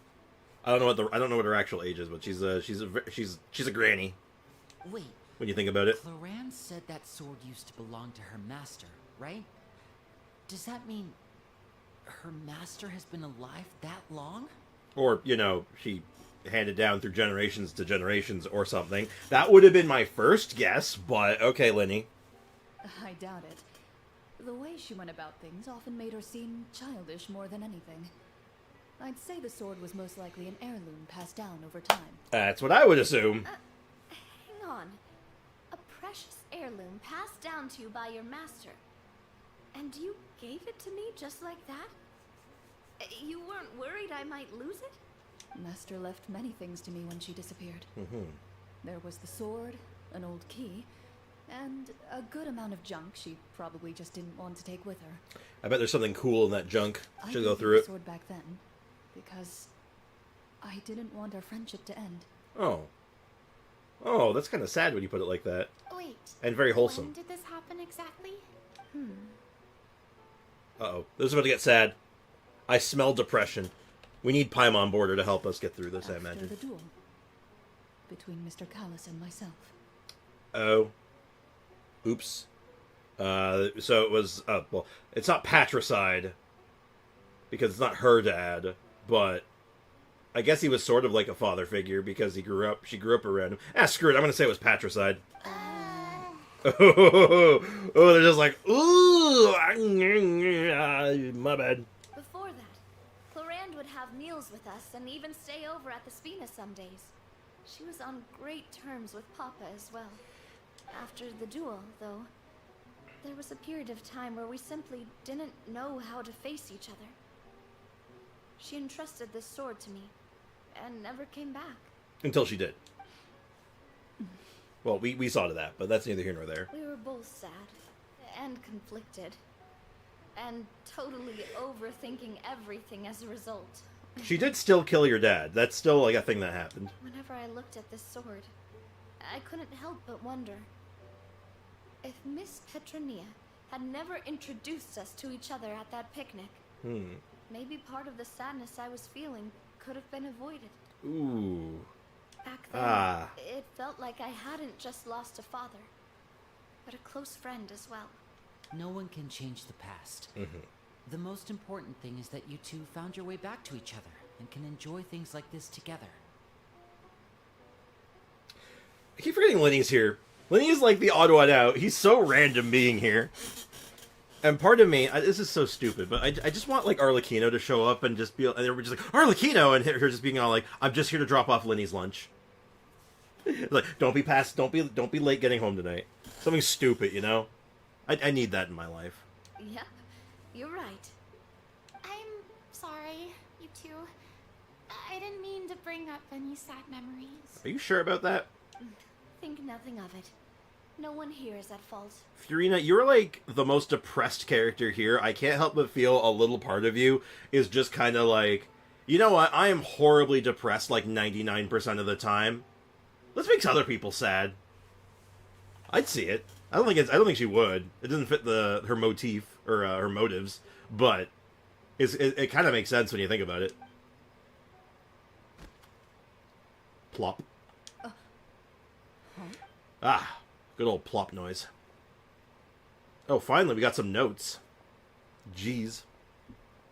I don't know what her actual age is, but she's a granny Wait, when you think about it. Clorinde said that sword used to belong to her master, right? Does that mean her master has been alive that long? Or she handed down through generations to generations or something. That would have been my first guess, but okay, Lenny. I doubt it. The way she went about things often made her seem childish more than anything. I'd say the sword was most likely an heirloom passed down over time. That's what I would assume. Hang on. A precious heirloom passed down to you by your master. And you gave it to me just like that? You weren't worried I might lose it? Master left many things to me when she disappeared. There was the sword, an old key, and a good amount of junk she probably just didn't want to take with her. I bet there's something cool in that junk. I Should go gave through her it. the sword back then because I didn't want our friendship to end. Oh, that's kind of sad when you put it like that. Wait. And very wholesome. When did this happen exactly? Uh-oh. This is about to get sad. I smell depression. We need Paimon Border to help us get through this, I After imagine. the duel between Mr. Callis and myself. Oh. Oops. So it was, well, it's not patricide, because it's not her dad, but I guess he was sort of like a father figure, because she grew up around him. Screw it, I'm gonna say it was patricide. Oh, they're just like, ooh, my bad. Before that, Clorinde would have meals with us and even stay over at the Spina some days. She was on great terms with Papa as well. After the duel, though, there was a period of time where we simply didn't know how to face each other. She entrusted this sword to me, and never came back. Until she did. Well, we saw to that, but that's neither here nor there. We were both sad, and conflicted, and totally overthinking everything as a result. She did still kill your dad. That's still like a thing that happened. Whenever I looked at this sword, I couldn't help but wonder if Miss Petronia had never introduced us to each other at that picnic. Maybe part of the sadness I was feeling could have been avoided. Ooh. Back then, it felt like I hadn't just lost a father, but a close friend as well. No one can change the past. The most important thing is that you two found your way back to each other and can enjoy things like this together. I keep forgetting Lenny's here. Lenny's like the odd one out. He's so random being here. And part of me, this is so stupid, but I just want like Arlecchino to show up and just be, and everybody's just like, Arlecchino, and her just being all like, I'm just here to drop off Lenny's lunch. Like, don't be late getting home tonight. Something stupid, you know? I need that in my life. Yep, you're right. I'm sorry, you two. I didn't mean to bring up any sad memories. Are you sure about that? Think nothing of it. No one here is at fault. Fiorina, you're like the most depressed character here. I can't help but feel a little part of you is just kind of like, you know what? I am horribly depressed like 99% of the time. Let's make other people sad. I'd see it. I don't think she would. It doesn't fit her motif or her motives, but it kind of makes sense when you think about it. Plop. Ah, good old plop noise. Oh, finally, we got some notes. Jeez.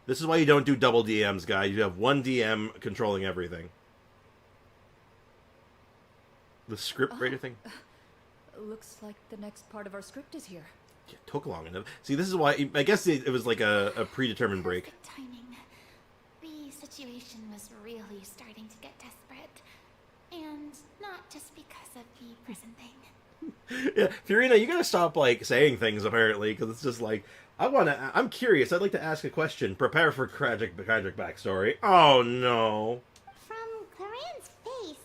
This is why you don't do double DMs, guys. You have one DM controlling everything. The script writer thing? Looks like the next part of our script is here. Yeah, took long enough. See, this is why... I guess it was like a predetermined break. Perfect timing. The situation was really starting to get desperate. And not just because of the prison thing. Yeah, Fiorina, you gotta stop, like, saying things, apparently, because it's just like, I'm curious, I'd like to ask a question. Prepare for tragic backstory. Oh, no. From Clorinde's face,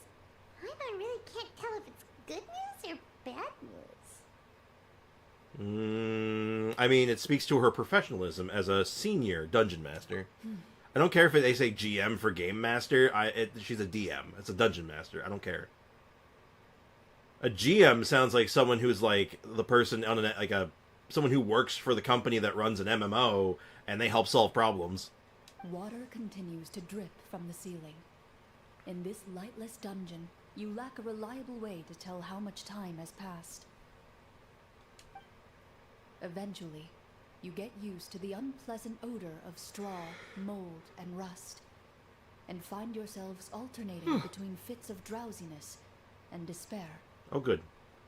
I really can't tell if it's good news or bad news. I mean, it speaks to her professionalism as a senior dungeon master. I don't care if they say GM for game master. She's a DM. It's a dungeon master. I don't care. A GM sounds like someone who's like the person on someone who works for the company that runs an MMO and they help solve problems. Water continues to drip from the ceiling. In this lightless dungeon, you lack a reliable way to tell how much time has passed. Eventually, you get used to the unpleasant odor of straw, mold, and rust, and find yourselves alternating between fits of drowsiness and despair. Oh, good.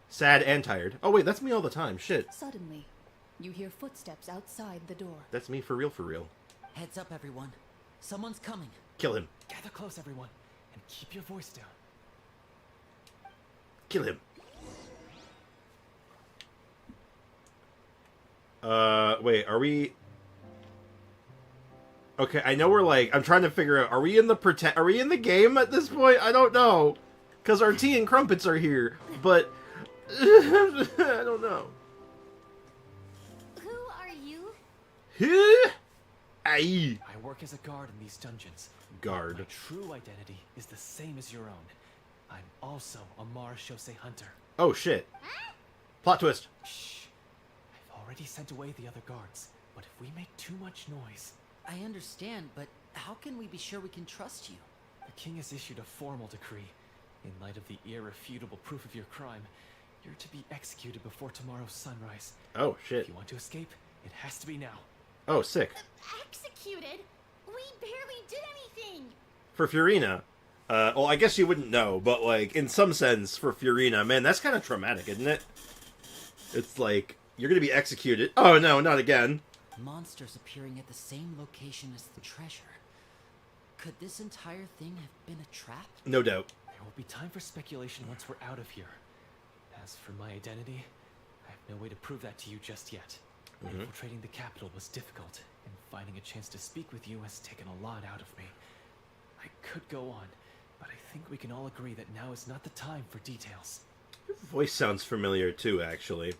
Sad and tired. Oh, wait, that's me all the time. Shit. Suddenly, you hear footsteps outside the door. That's me for real, for real. Heads up, everyone. Someone's coming. Kill him. Gather close, everyone, and keep your voice down. Kill him. Wait, are we... Okay, I know we're like... I'm trying to figure out... Are we in the game at this point? I don't know. Because our tea and crumpets are here. But... I don't know. Who are you? Huh? Aye. I work as a guard in these dungeons. Guard. My true identity is the same as your own. I'm also a Mora Shosei hunter. Oh, shit. Plot twist. Shh. I've already sent away the other guards, but if we make too much noise... I understand, but how can we be sure we can trust you? The king has issued a formal decree. In light of the irrefutable proof of your crime, you're to be executed before tomorrow's sunrise. Oh, shit. If you want to escape, it has to be now. Oh, sick. Executed? We barely did anything! For Fiorina, well, I guess you wouldn't know, but, like, in some sense, for Fiorina, man, that's kind of traumatic, isn't it? It's like, you're gonna be executed. Oh, no, not again. Monsters appearing at the same location as the treasure. Could this entire thing have been a trap? No doubt. There will be time for speculation once we're out of here. As for my identity, I have no way to prove that to you just yet. Infiltrating the capital was difficult, and finding a chance to speak with you has taken a lot out of me. I could go on, but I think we can all agree that now is not the time for details. Your voice sounds familiar, too, actually.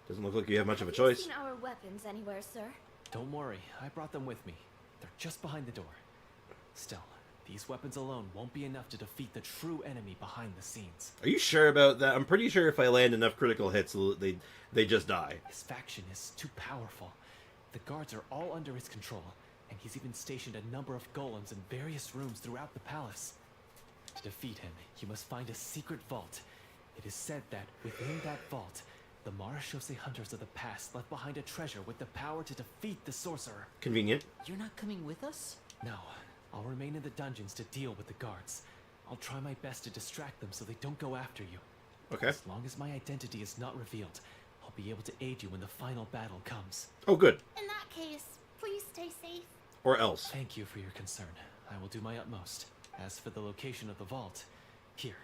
Doesn't look like you have much of a choice. Have you seen our weapons anywhere, sir? Don't worry, I brought them with me. They're just behind the door. Still, these weapons alone won't be enough to defeat the true enemy behind the scenes. Are you sure about that? I'm pretty sure if I land enough critical hits, they just die. His faction is too powerful. The guards are all under his control, and he's even stationed a number of golems in various rooms throughout the palace. To defeat him, you must find a secret vault It is said that within that vault, the Marashose hunters of the past left behind a treasure with the power to defeat the sorcerer. Convenient. You're not coming with us? No, I'll remain in the dungeons to deal with the guards. I'll try my best to distract them so they don't go after you. Okay. As long as my identity is not revealed, I'll be able to aid you when the final battle comes. Oh, good. In that case, please stay safe. Or else. Thank you for your concern. I will do my utmost. As for the location of the vault, here,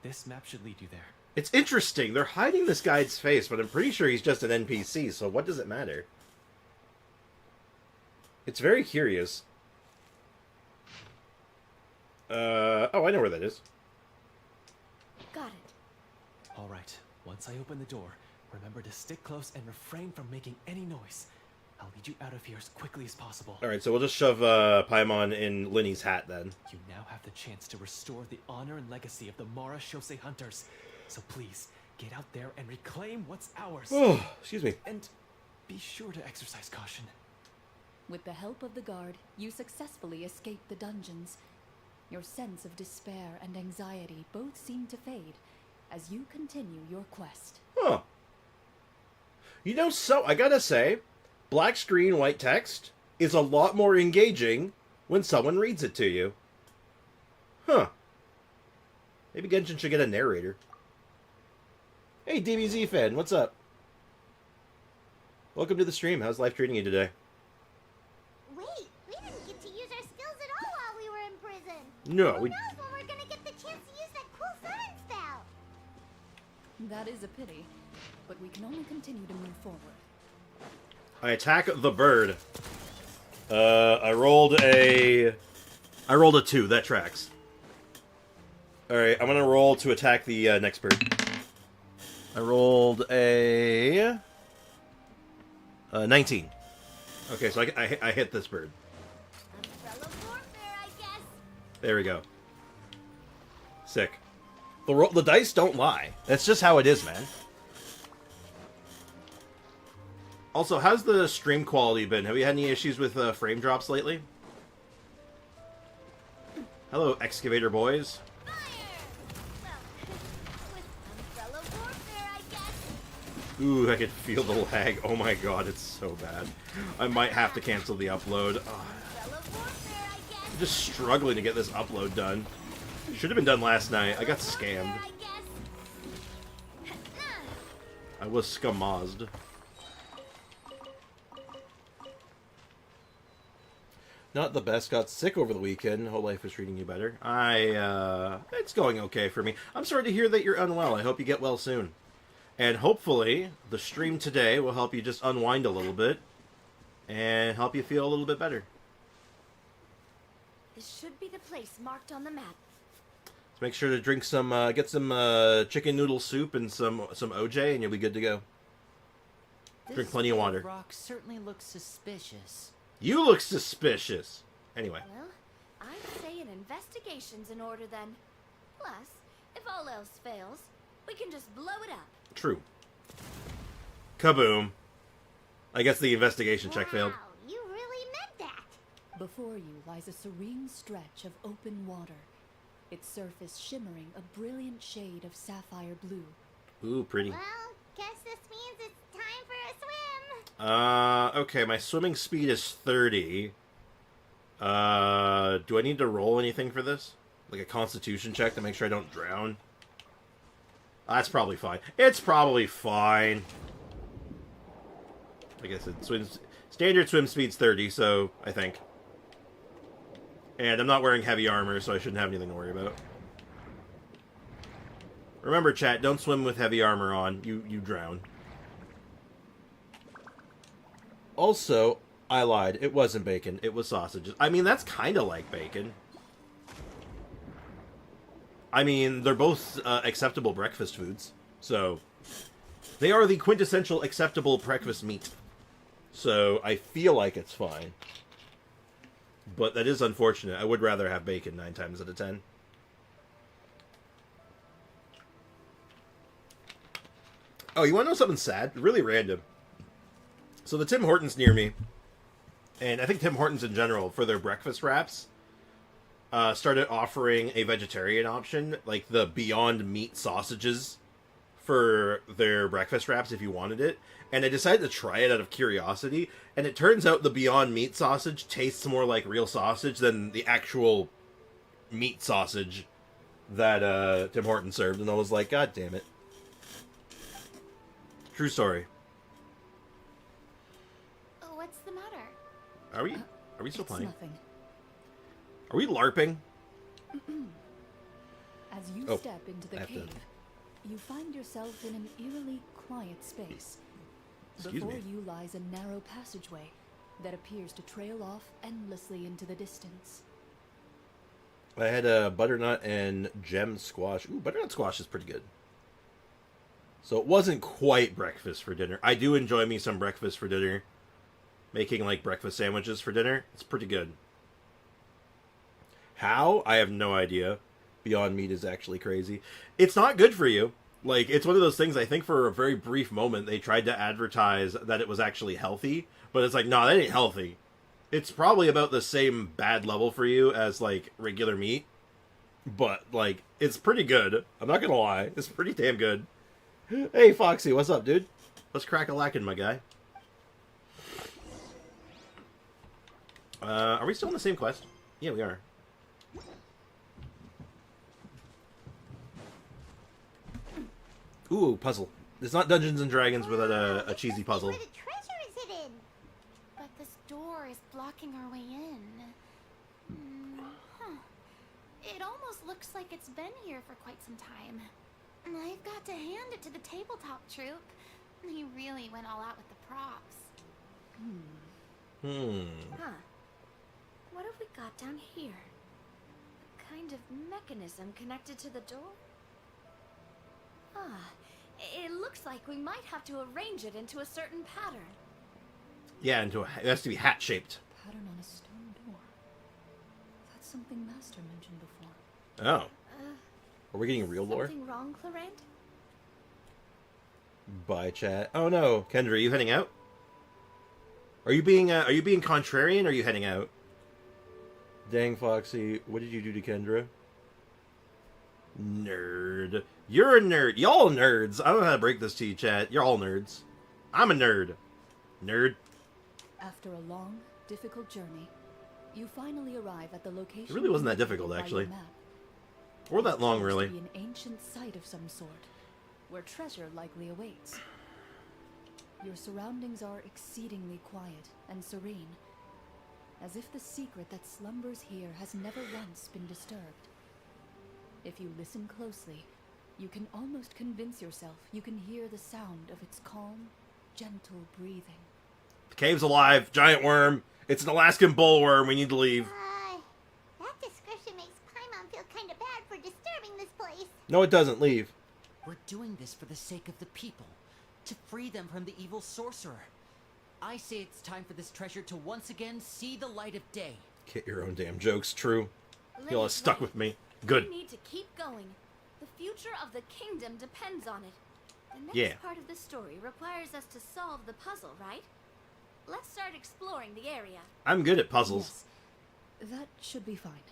this map should lead you there. It's interesting. They're hiding this guy's face, but I'm pretty sure he's just an NPC, so what does it matter? It's very curious. Oh, I know where that is. Got it. All right, once I open the door, remember to stick close and refrain from making any noise. I'll lead you out of here as quickly as possible. Alright, so we'll just shove Paimon in Linny's hat then. You now have the chance to restore the honor and legacy of the Marashose hunters. So please, get out there and reclaim what's ours. Oh, excuse me. And be sure to exercise caution. With the help of the guard, you successfully escape the dungeons. Your sense of despair and anxiety both seem to fade as you continue your quest. Huh. You know, so, I gotta say, black screen, white text is a lot more engaging when someone reads it to you. Huh. Maybe Genshin should get a narrator. Hey, DBZ fan, what's up? Welcome to the stream. How's life treating you today? Wait, we didn't get to use our skills at all while we were in prison. No, Who we... knows when we're gonna get the chance to use that cool sudden spell? That is a pity, but we can only continue to move forward. I attack the bird. I rolled a 2. That tracks. Alright, I'm gonna roll to attack the next bird. I rolled a 19. Okay, so I hit this bird. Umbrella warfare, I guess. There we go. Sick. The dice don't lie. That's just how it is, man. Also, how's the stream quality been? Have you had any issues with frame drops lately? Hello, excavator boys. Fire! Well, with umbrella warfare, I guess. Ooh, I can feel the lag. Oh my god, it's so bad. I might have to cancel the upload. Umbrella warfare, I guess. I'm just struggling to get this upload done. Should have been done last night. I got scammed. I guess. I was scamazed. Not the best. Got sick over the weekend. Whole life is treating you better. It's going okay for me. I'm sorry to hear that you're unwell. I hope you get well soon. And hopefully, the stream today will help you just unwind a little bit and help you feel a little bit better. This should be the place marked on the map. So make sure to drink some, get some chicken noodle soup and some OJ, and you'll be good to go. Drink plenty of This water. rock certainly looks suspicious. You look suspicious. Anyway. Well, I'd say an investigation's in order then. Plus, if all else fails, we can just blow it up. True. Kaboom. I guess the investigation check failed. Wow, you really meant that. Before you lies a serene stretch of open water, its surface shimmering a brilliant shade of sapphire blue. Ooh, pretty. Well, guess this means it's time for a swim. Okay, my swimming speed is 30. Do I need to roll anything for this? Like a constitution check to make sure I don't drown? That's probably fine. It's probably fine. I guess it swims... Standard swim speed's 30, so I think. And I'm not wearing heavy armor, so I shouldn't have anything to worry about. Remember, chat, don't swim with heavy armor on. You drown. Also, I lied. It wasn't bacon. It was sausages. I mean, that's kind of like bacon. I mean, they're both acceptable breakfast foods. So, they are the quintessential acceptable breakfast meat. So, I feel like it's fine. But that is unfortunate. I would rather have bacon 9 times out of 10. Oh, you want to know something sad? Really random. So the Tim Hortons near me, and I think Tim Hortons in general, for their breakfast wraps, started offering a vegetarian option, like the Beyond Meat sausages for their breakfast wraps if you wanted it, and I decided to try it out of curiosity, and it turns out the Beyond Meat sausage tastes more like real sausage than the actual meat sausage that Tim Hortons served, and I was like, God damn it. True story. What's the matter? Are we still It's playing? nothing. Are we LARPing? As you Oh, step into I the have to- cave, you find yourself in an eerily quiet space. Excuse Before me. you lies a narrow passageway that appears to trail off endlessly into the distance. I had a butternut and gem squash. Ooh, butternut squash is pretty good. So it wasn't quite breakfast for dinner. I do enjoy me some breakfast for dinner. Making, like, breakfast sandwiches for dinner. It's pretty good. How? I have no idea. Beyond Meat is actually crazy. It's not good for you. Like, it's one of those things, I think for a very brief moment, they tried to advertise that it was actually healthy. But it's like, no, that ain't healthy. It's probably about the same bad level for you as, like, regular meat. But, like, it's pretty good. I'm not gonna lie. It's pretty damn good. Hey, Foxy, what's up, dude? Let's crack a lackin', my guy. Are we still in the same quest? Yeah, we are. Ooh, puzzle. It's not Dungeons and Dragons without a cheesy puzzle. Where the treasure is hidden? But this door is blocking our way in. Huh. It almost looks like it's been here for quite some time. I've got to hand it to the tabletop troupe. They really went all out with the props. Huh. What have we got down here? A kind of mechanism connected to the door? Ah, it looks like we might have to arrange it into a certain pattern. Yeah, it has to be hat-shaped. Pattern on a stone door. That's something Master mentioned before. Oh. Are we getting real lore? Something wrong, Clorinde? Bye, chat. Oh no, Kendra, are you heading out? Are you being contrarian, or are you heading out? Dang, Foxy, what did you do to Kendra? Nerd. You're a nerd. Y'all nerds. I don't know how to break this to you, chat. You're all nerds. I'm a nerd. Nerd. After a long, difficult journey, you finally arrive at the location. It really wasn't that indicated difficult, by your actually. map. Or that long, Appears to really. be an ancient site of some sort, where treasure likely awaits. Your surroundings are exceedingly quiet and serene, as if the secret that slumbers here has never once been disturbed. If you listen closely, you can almost convince yourself you can hear the sound of its calm, gentle breathing. The cave's alive. Giant worm. It's an Alaskan bullworm. We need to leave. That description makes Paimon feel kind of bad for disturbing this place. No, it doesn't. Leave. We're doing this for the sake of the people, to free them from the evil sorcerer. I say it's time for this treasure to once again see the light of day. Get your own damn jokes. True. Lady, Y'all are stuck wait. with me. Good. We need to keep going. The future of the kingdom depends on it. The next Yeah. part of the story requires us to solve the puzzle, right? Let's start exploring the area. I'm good at puzzles. Yes, that should be fine.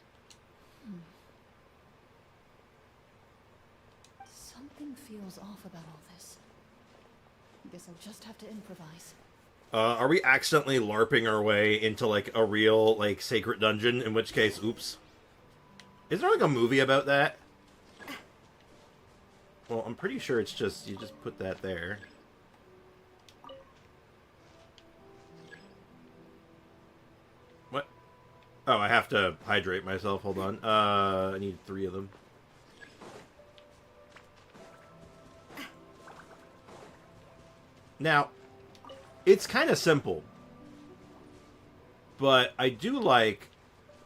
Something feels off about all this. Guess I'll just have to improvise. Are we accidentally LARPing our way into, like, a real, like, sacred dungeon? In which case, oops. Is there, like, a movie about that? Well, I'm pretty sure it's just, you just put that there. What? Oh, I have to hydrate myself. Hold on. I need 3 of them. Now, it's kind of simple. But I do like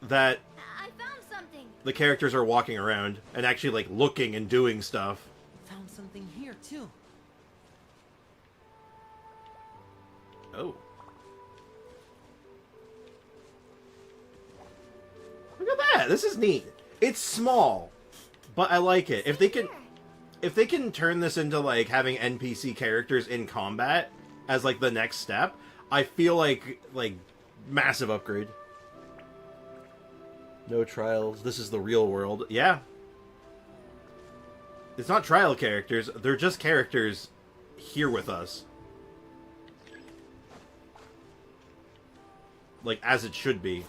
that I found something. the characters are walking around and actually, like, looking and doing stuff. Found something here, too. Oh. Look at that! This is neat. It's small, but I like it. If they can turn this into, like, having NPC characters in combat as, like, the next step, I feel like massive upgrade. No trials. This is the real world. Yeah. It's not trial characters, they're just characters here with us. Like, as it should be.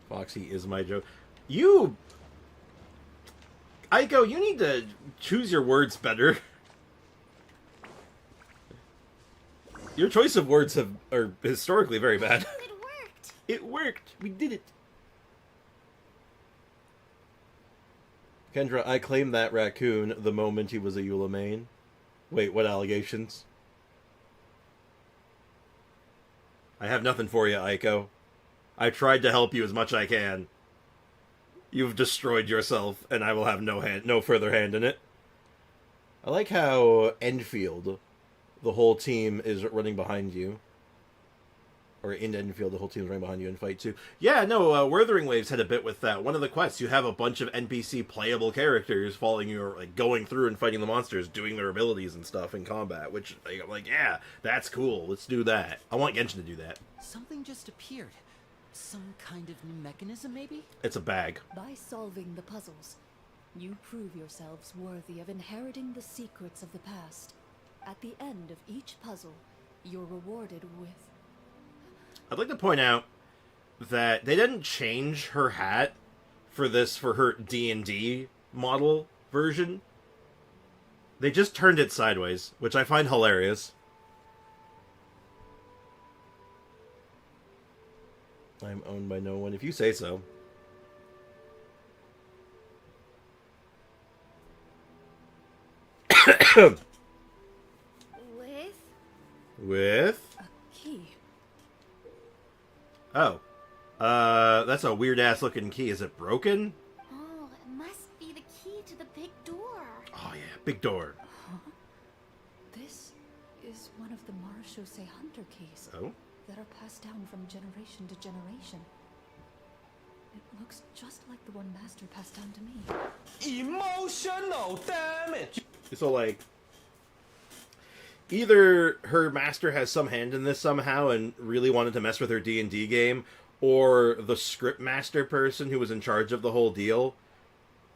Foxy is my joke. You... Aiko, you need to choose your words better. Your choice of words are historically very bad. It worked. It worked. We did it. Kendra, I claimed that raccoon the moment he was a Eula main. Wait, what allegations? I have nothing for you, Aiko. I tried to help you as much as I can. You've destroyed yourself, and I will have no further hand in it. I like how Enfield, the whole team is running behind you. Or in Enfield, the whole team is running behind you in fight too. Yeah, no, Wuthering Waves had a bit with that. One of the quests, you have a bunch of NPC playable characters following you, or like going through and fighting the monsters, doing their abilities and stuff in combat. Which, I'm like, yeah, that's cool. Let's do that. I want Genshin to do that. Something just appeared. Some kind of new mechanism, maybe? It's a bag. By solving the puzzles, you prove yourselves worthy of inheriting the secrets of the past. At the end of each puzzle, you're rewarded with... I'd like to point out that they didn't change her hat for her D&D model version. They just turned it sideways, which I find hilarious. I'm owned by no one, if you say so. With? a key. Oh. That's a weird-ass looking key. Is it broken? Oh, it must be the key to the big door. Oh, yeah. Big door. Huh? This is one of the Mora Hunter keys. Oh? That are passed down from generation to generation. It looks just like the one Master passed down to me. Emotional damage! So, like, either her master has some hand in this somehow and really wanted to mess with her D&D game, or the script master person who was in charge of the whole deal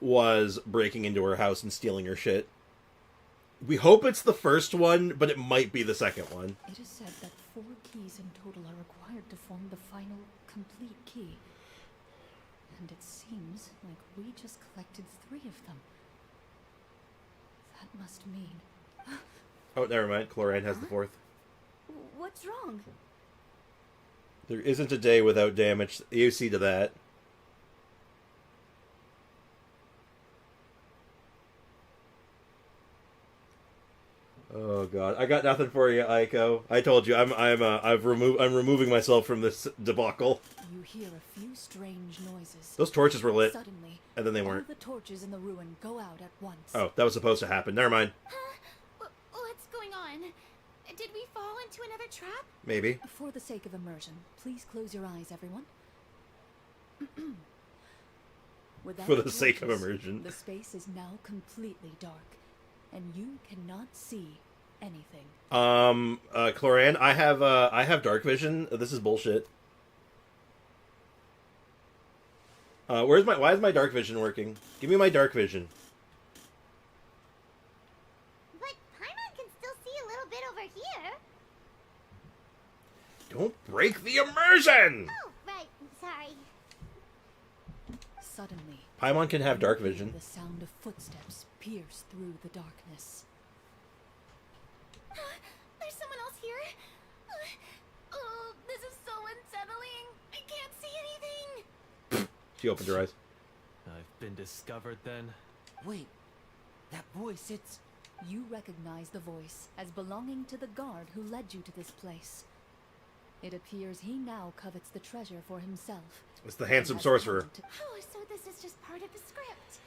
was breaking into her house and stealing her shit. We hope it's the first one, but it might be the second one. It is said that 4 keys in total are required to form the final, complete key. And it seems like we just collected 3 of them. That must mean... Oh, never mind. Clorinde has the 4th. What's wrong? There isn't a day without damage. You see to that. Oh god, I got nothing for you, Aiko. I told you, I'm removing myself from this debacle. You hear a few strange noises. Those torches were lit, Suddenly, and then they all weren't. the torches in the ruin go out at once. Oh, that was supposed to happen. Never mind. What's going on? Did we fall into another trap? Maybe. For the sake of immersion, please close your eyes, everyone. Without For the sake of torches, immersion. The space is now completely dark, and you cannot see anything. Clorinde, I have dark vision. This is bullshit. Why is my dark vision working? Give me my dark vision. But Paimon can still see a little bit over here. Don't break the immersion! Oh, right. Sorry. Suddenly, Paimon can have dark you hear vision. The sound of footsteps pierce through the darkness. There's someone else here. Oh, this is so unsettling. I can't see anything. She opened her eyes. I've been discovered then. Wait, that voice, it's... You recognize the voice as belonging to the guard who led you to this place. It appears he now covets the treasure for himself. It's the handsome and has sorcerer. come to- Oh, so this is just part of the script.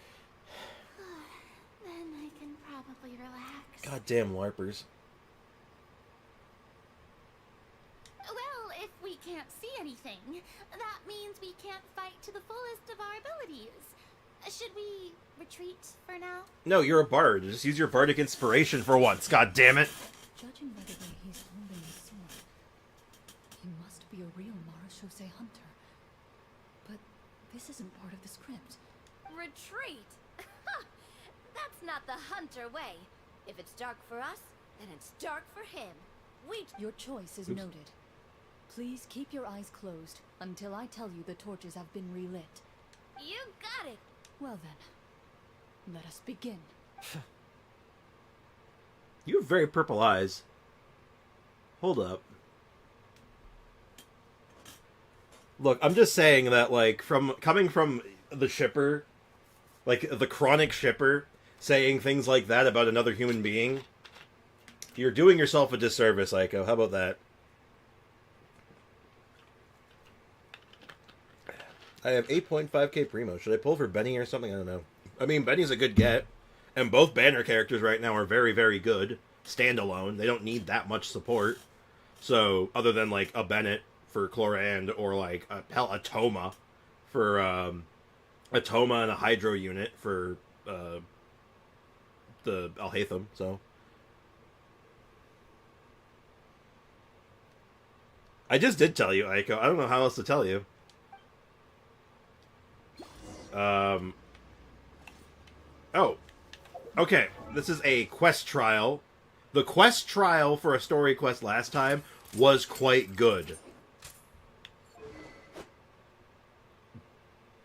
Then I can probably relax. Goddamn LARPers. Well, if we can't see anything, that means we can't fight to the fullest of our abilities. Should we retreat for now? No, you're a bard. Just use your bardic inspiration for once, god damn it. Judging by the way he's holding the sword, he must be a real Marashosei hunter. But this isn't part of the script. Retreat? That's not the hunter way. If it's dark for us, then it's dark for him. Your choice is noted. Please keep your eyes closed until I tell you the torches have been relit. You got it. Well then, let us begin. You have very purple eyes. Hold up. Look, I'm just saying that, like, coming from the shipper, like, the chronic shipper, saying things like that about another human being, you're doing yourself a disservice, Aiko. How about that? I have 8.5k primo. Should I pull for Benny or something? I don't know. I mean, Benny's a good get. And both banner characters right now are very, very good. Standalone. They don't need that much support. So, other than, like, a Bennett for Clorinde, or, like, a Toma for, a Toma and a Hydro unit for, the Alhaitham, so. I just did tell you, Aiko. I don't know how else to tell you. Oh. Okay, this is a quest trial. The quest trial for a story quest last time was quite good.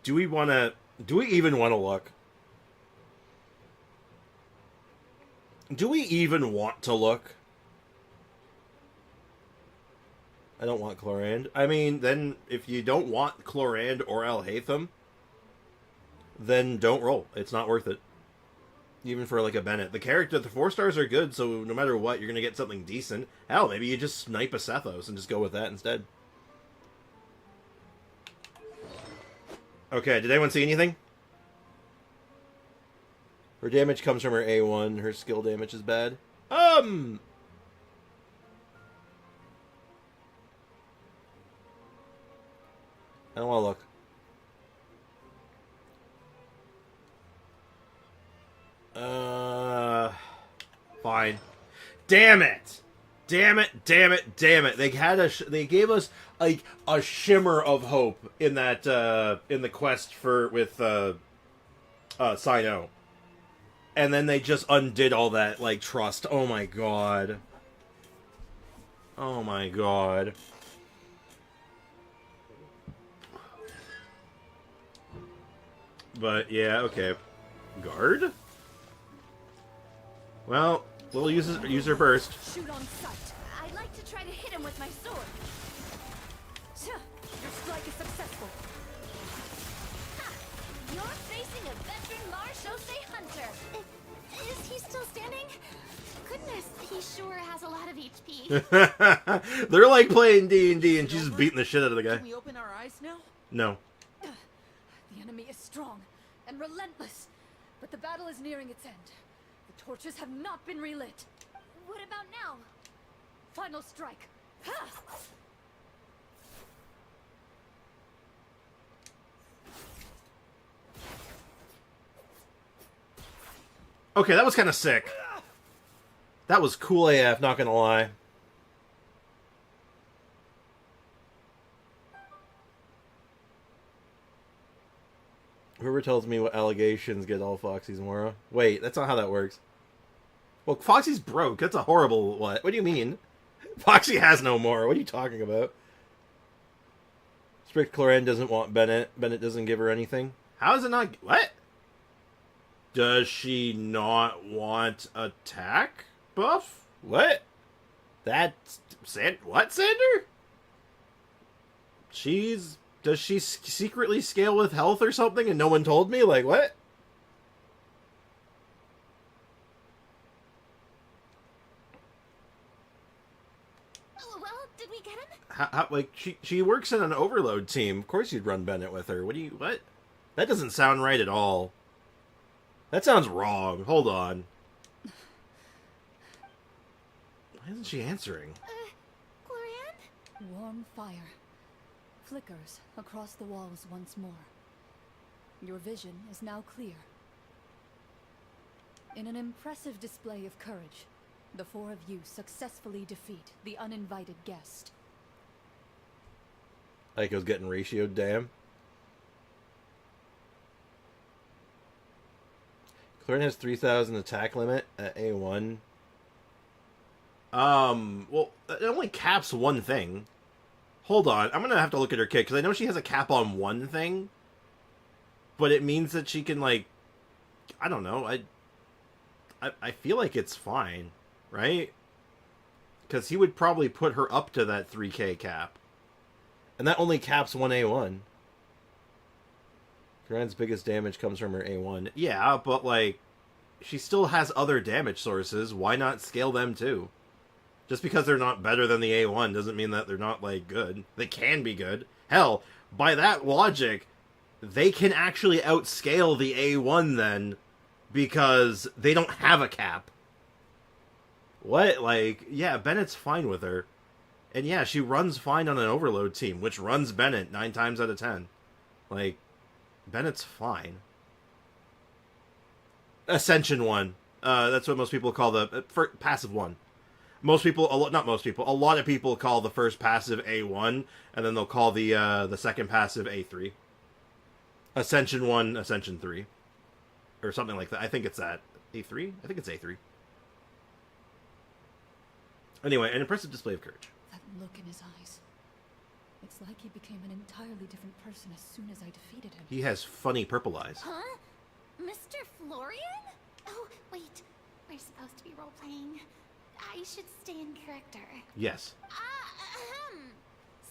Do we even want to look? Do we even want to look? I don't want Clorinde. I mean, then if you don't want Clorinde or Alhaitham, then don't roll. It's not worth it. Even for, like, a Bennett. The 4 stars are good, so no matter what, you're going to get something decent. Hell, maybe you just snipe a Sethos and just go with that instead. Okay, did anyone see anything? Her damage comes from her A1. Her skill damage is bad. I don't want to look. Fine. Damn it! Damn it! Damn it! Damn it! They gave us like a shimmer of hope in that in the quest with Sino, and then they just undid all that like trust. Oh my god! Oh my god! But yeah, okay. Guard? Well, we'll use her burst. Shoot on sight. I'd like to try to hit him with my sword. Your strike is successful. Ha! You're facing a veteran Marashosei hunter. Is he still standing? Goodness, he sure has a lot of HP. They're like playing D&D and she's just beating the shit out of the guy. Can we open our eyes now? No. The enemy is strong and relentless, but the battle is nearing its end. The torches have not been relit. What about now? Final strike. Ha! Okay, that was kind of sick. That was cool AF, not gonna lie. Whoever tells me what allegations get all Foxy's Mora. Wait, that's not how that works. Well, Foxy's broke. That's a horrible what? What do you mean? Foxy has no more. What are you talking about? Strict Clorinde doesn't want Bennett. Bennett doesn't give her anything. How is it not... What? Does she not want attack buff? What? That's... What, Sander? Does she secretly scale with health or something and no one told me? Like, what? Well, did we get him? How, like, she works in an overload team. Of course you'd run Bennett with her. What? That doesn't sound right at all. That sounds wrong. Hold on. Why isn't she answering? Clorinde? Warm fire flickers across the walls once more. Your vision is now clear. In an impressive display of courage, the four of you successfully defeat the uninvited guest. Aiko's getting ratioed, damn. Clorinde has 3,000 attack limit at A1. Well, it only caps one thing. Hold on, I'm gonna have to look at her kit, because I know she has a cap on one thing. But it means that she can, like... I don't know, I feel like it's fine, right? Because he would probably put her up to that 3k cap. And that only caps one A1. Corinde's biggest damage comes from her A1. Yeah, but, like, she still has other damage sources. Why not scale them, too? Just because they're not better than the A1 doesn't mean that they're not, like, good. They can be good. Hell, by that logic, they can actually outscale the A1, then, because they don't have a cap. What? Like, yeah, Bennett's fine with her. And yeah, she runs fine on an overload team, which runs Bennett 9 times out of 10. Like, Bennett's fine. Ascension 1. That's what most people call the passive 1. Most people, not most people, a lot of people call the first passive A1, and then they'll call the second passive A3. Ascension 1, Ascension 3. Or something like that. I think it's that. A3? I think it's A3. Anyway, an impressive display of courage. That look in his eyes. It's like he became an entirely different person as soon as I defeated him. He has funny purple eyes. Huh? Mr. Florian? Oh, wait. We're supposed to be role-playing. I should stay in character. Yes.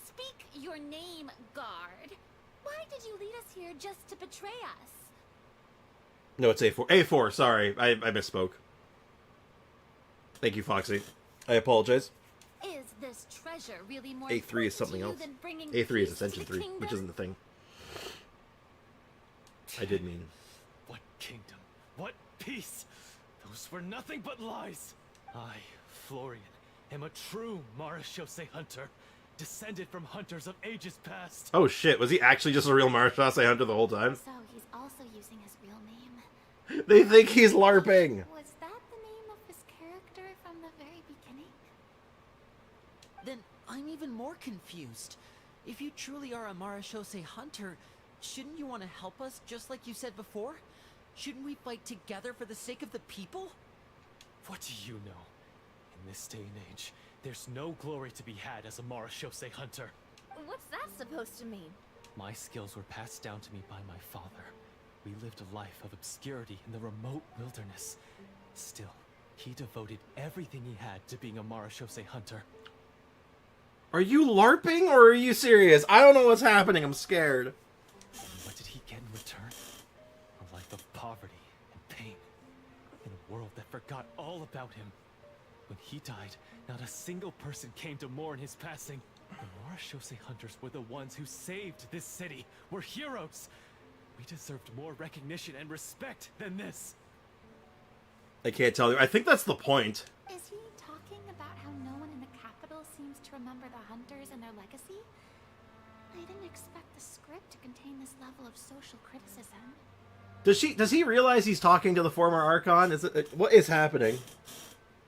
Speak your name, guard. Why did you lead us here just to betray us? No, it's A4. A4, sorry. I misspoke. Thank you, Foxy. I apologize. Is this treasure really more A3 is something else. A3 is Ascension 3, which isn't the thing. I did mean. What kingdom? What peace? Those were nothing but lies. I, Florian, am a true Marashose hunter, descended from hunters of ages past. Oh shit, was he actually just a real Marashase hunter the whole time? So he's also using his real name. They think he's LARPing! Was that the name of his character from the very beginning? Then I'm even more confused. If you truly are a Marashose hunter, shouldn't you want to help us just like you said before? Shouldn't we fight together for the sake of the people? What do you know? In this day and age, there's no glory to be had as a Marashose hunter. What's that supposed to mean? My skills were passed down to me by my father. We lived a life of obscurity in the remote wilderness. Still, he devoted everything he had to being a Marashose hunter. Are you LARPing or are you serious? I don't know what's happening, I'm scared. And what did he get in return? A life of poverty and pain. In a world that forgot all about him. When he died, not a single person came to mourn his passing. The Marashose hunters were the ones who saved this city. We're heroes. We deserved more recognition and respect than this. I can't tell you. I think that's the point. Is he talking about how no one in the capital seems to remember the hunters and their legacy? I didn't expect the script to contain this level of social criticism. Does he realize he's talking to the former Archon? What is happening?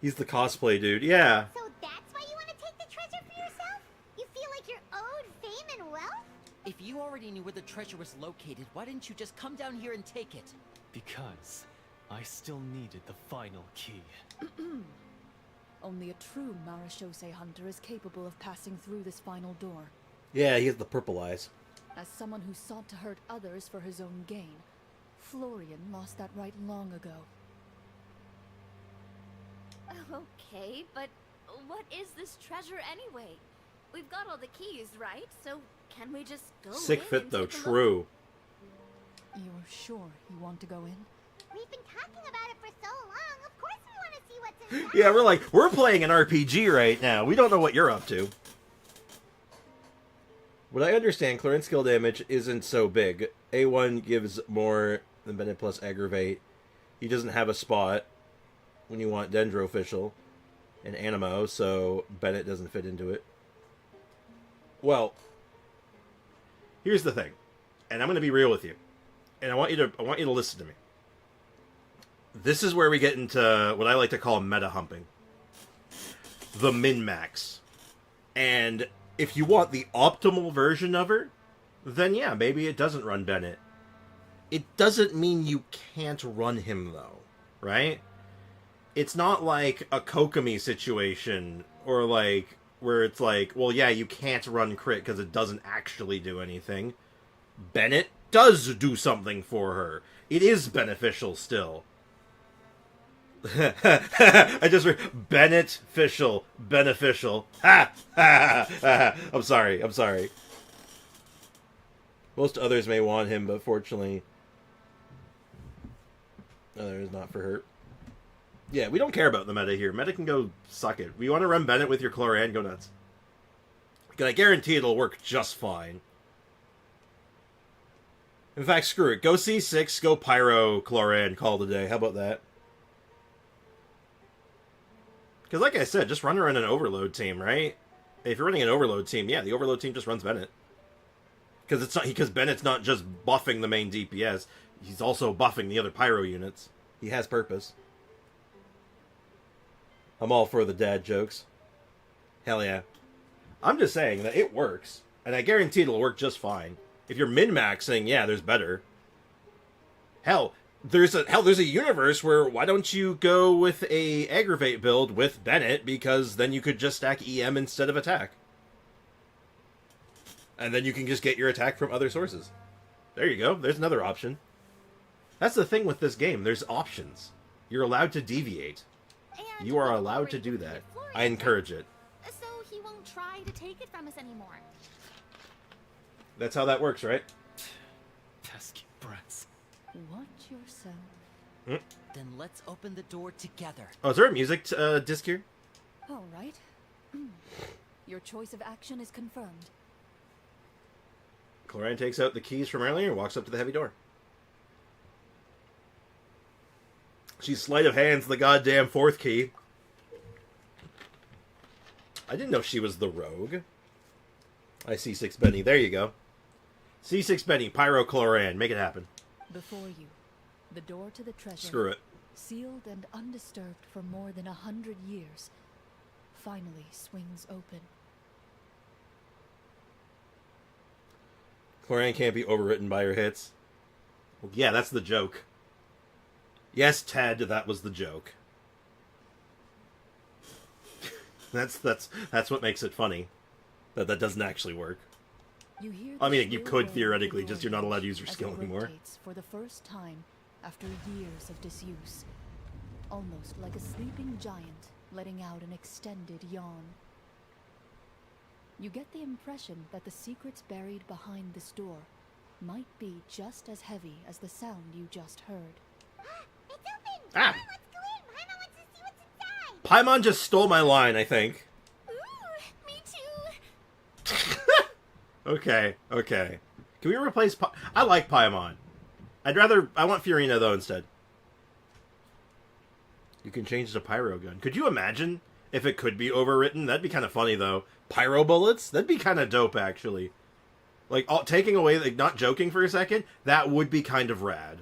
He's the cosplay dude. Yeah. So that's why you want to take the treasure for yourself? You feel like you're owed fame and wealth? If you already knew where the treasure was located, why didn't you just come down here and take it? Because I still needed the final key. Only a true Marashose hunter is capable of passing through this final door. Yeah, he has the purple eyes. As someone who sought to hurt others for his own gain, Florian lost that right long ago. Okay, but what is this treasure anyway? We've got all the keys, right? So can we just go Sick in fit and though, take a look? true. You're sure you want to go in? We've been talking about it for so long. Of course we want to see what's inside. Yeah, we're playing an RPG right now. We don't know what you're up to. What I understand, Clorinde's skill damage isn't so big. A1 gives more than Bennett plus Aggravate. He doesn't have a spot when you want Dendro Official and Animo, so Bennett doesn't fit into it. Well, here's the thing, and I'm going to be real with you. and I want you to listen to me. This is where we get into what I like to call meta humping. The min-max. And if you want the optimal version of her, then yeah, maybe it doesn't run Bennett. It doesn't mean you can't run him, though, right? It's not like a Kokomi situation, or like, where it's like, well, yeah, you can't run crit because it doesn't actually do anything. Bennett does do something for her. It is beneficial still. I just read beneficial. Ha! I'm sorry. Most others may want him, but fortunately, others not for her. Yeah, we don't care about the meta here. Meta can go suck it. We want to run Bennett with your Clorinde, go nuts. Because I guarantee it'll work just fine. In fact, screw it. Go C6, go Pyro, Clorinde, call it a day. How about that? Because like I said, just run her in an overload team, right? If you're running an overload team, yeah, the overload team just runs Bennett. Because Bennett's not just buffing the main DPS, he's also buffing the other Pyro units. He has purpose. I'm all for the dad jokes. Hell yeah. I'm just saying that it works, and I guarantee it'll work just fine. If you're min-maxing, yeah, there's better. Hell, there's a universe where why don't you go with a aggravate build with Bennett, because then you could just stack EM instead of attack. And then you can just get your attack from other sources. There you go. There's another option. That's the thing with this game. There's options. You're allowed to deviate. And You are allowed to do that. I encourage it. So he won't try to take it from us anymore. That's how that works, right? Pesky brats. Watch yourself. Then let's open the door together. Oh, is there a music disc here? All right. Your choice of action is confirmed. Clorinde takes out the keys from earlier and walks up to the heavy door. She's sleight of hands the goddamn fourth key. I didn't know she was the rogue. I see C6 Benny. There you go. C6 Benny, Pyro Clorinde. Make it happen. Before you, the door to the treasure. Screw it. Sealed and undisturbed for more than 100 years, finally swings open. Clorinde can't be overwritten by her hits. Well, yeah, that's the joke. Yes, Ted, that was the joke. That's what makes it funny. That doesn't actually work. You hear I mean, the you shrill could roar theoretically, of just the you're not allowed to use voice your as skill it anymore. rotates for the first time after years of disuse. Almost like a sleeping giant letting out an extended yawn. You get the impression that the secrets buried behind this door might be just as heavy as the sound you just heard. It's open! Ah! Come on, let's go in! Paimon wants to see what's inside! Paimon just stole my line, I think. Ooh, me too. Okay. Can we replace I like Paimon. I want Fiorina, though, instead. You can change the Pyro gun. Could you imagine if it could be overwritten? That'd be kind of funny, though. Pyro bullets? That'd be kind of dope, actually. Like, taking away, like, not joking for a second, that would be kind of rad.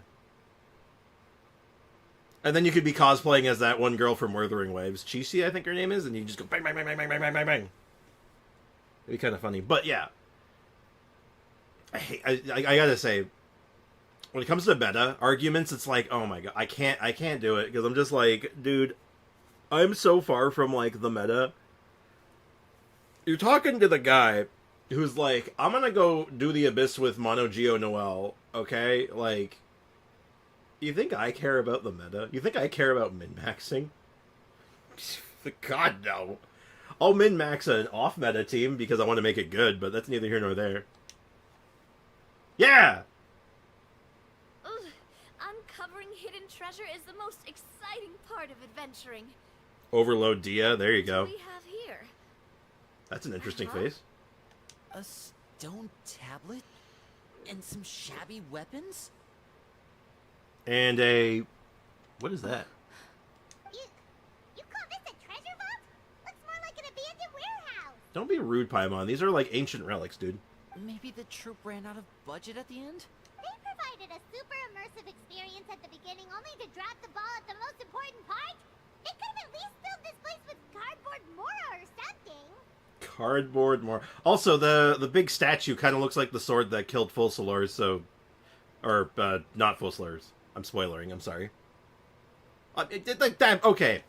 And then you could be cosplaying as that one girl from Wuthering Waves. Chisi, I think her name is, and you just go bang, bang, bang, bang, bang, bang, bang, bang, bang. It'd be kind of funny. But, yeah. I gotta say, when it comes to meta arguments, it's like, oh my god, I can't do it, because I'm just like, dude, I'm so far from, like, the meta. You're talking to the guy who's like, I'm gonna go do the Abyss with Mono Geo Noel, okay? Like, you think I care about the meta? You think I care about min-maxing? God, no. I'll min-max an off-meta team because I want to make it good, but that's neither here nor there. Yeah! Ugh, uncovering hidden treasure is the most exciting part of adventuring. Overload Dia, there you What go. do we have here? That's an interesting Uh-huh. face. A stone tablet? And some shabby weapons? And a... what is that? You call this a treasure vault? Looks more like an abandoned warehouse! Don't be rude, Paimon. These are like ancient relics, dude. Maybe the troop ran out of budget at the end? They provided a super immersive experience at the beginning only to drop the ball at the most important part? They could have at least filled this place with cardboard Mora or something. Cardboard Mora. Also, the big statue kind of looks like the sword that killed Fusiliers, so... Or, not Fusiliers. I'm spoilering, I'm sorry. Like that. Okay.